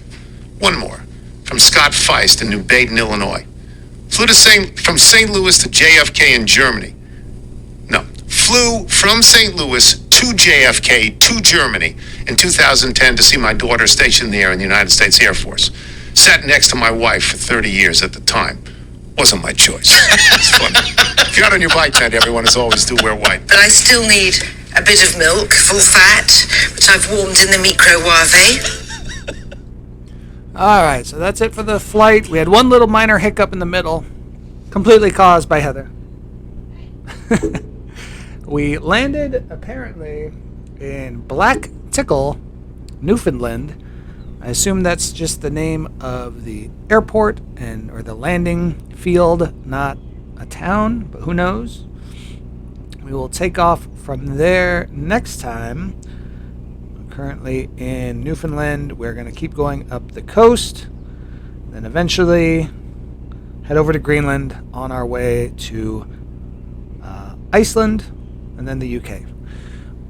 One more, from Scott Feist in New Baden, Illinois. Flew from St. Louis to JFK in Germany. Flew from St. Louis to JFK to Germany in 2010 to see my daughter stationed there in the United States Air Force. Sat next to my wife for 30 years at the time. Wasn't my choice. It's funny. If you're out on your bike tonight, everyone, as always, do wear white. But I still need a bit of milk, full fat, which I've warmed in the microwave. All right, so that's it for the flight. We had one little minor hiccup in the middle, completely caused by Heather. We landed, apparently, in Black Tickle, Newfoundland. I assume that's just the name of the airport or the landing field, not a town, but who knows? We will take off from there next time. Currently in Newfoundland. We're going to keep going up the coast, then eventually head over to Greenland on our way to Iceland, and then the UK.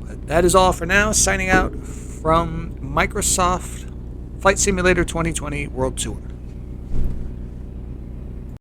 But that is all for now. Signing out from Microsoft Flight Simulator 2020 World Tour.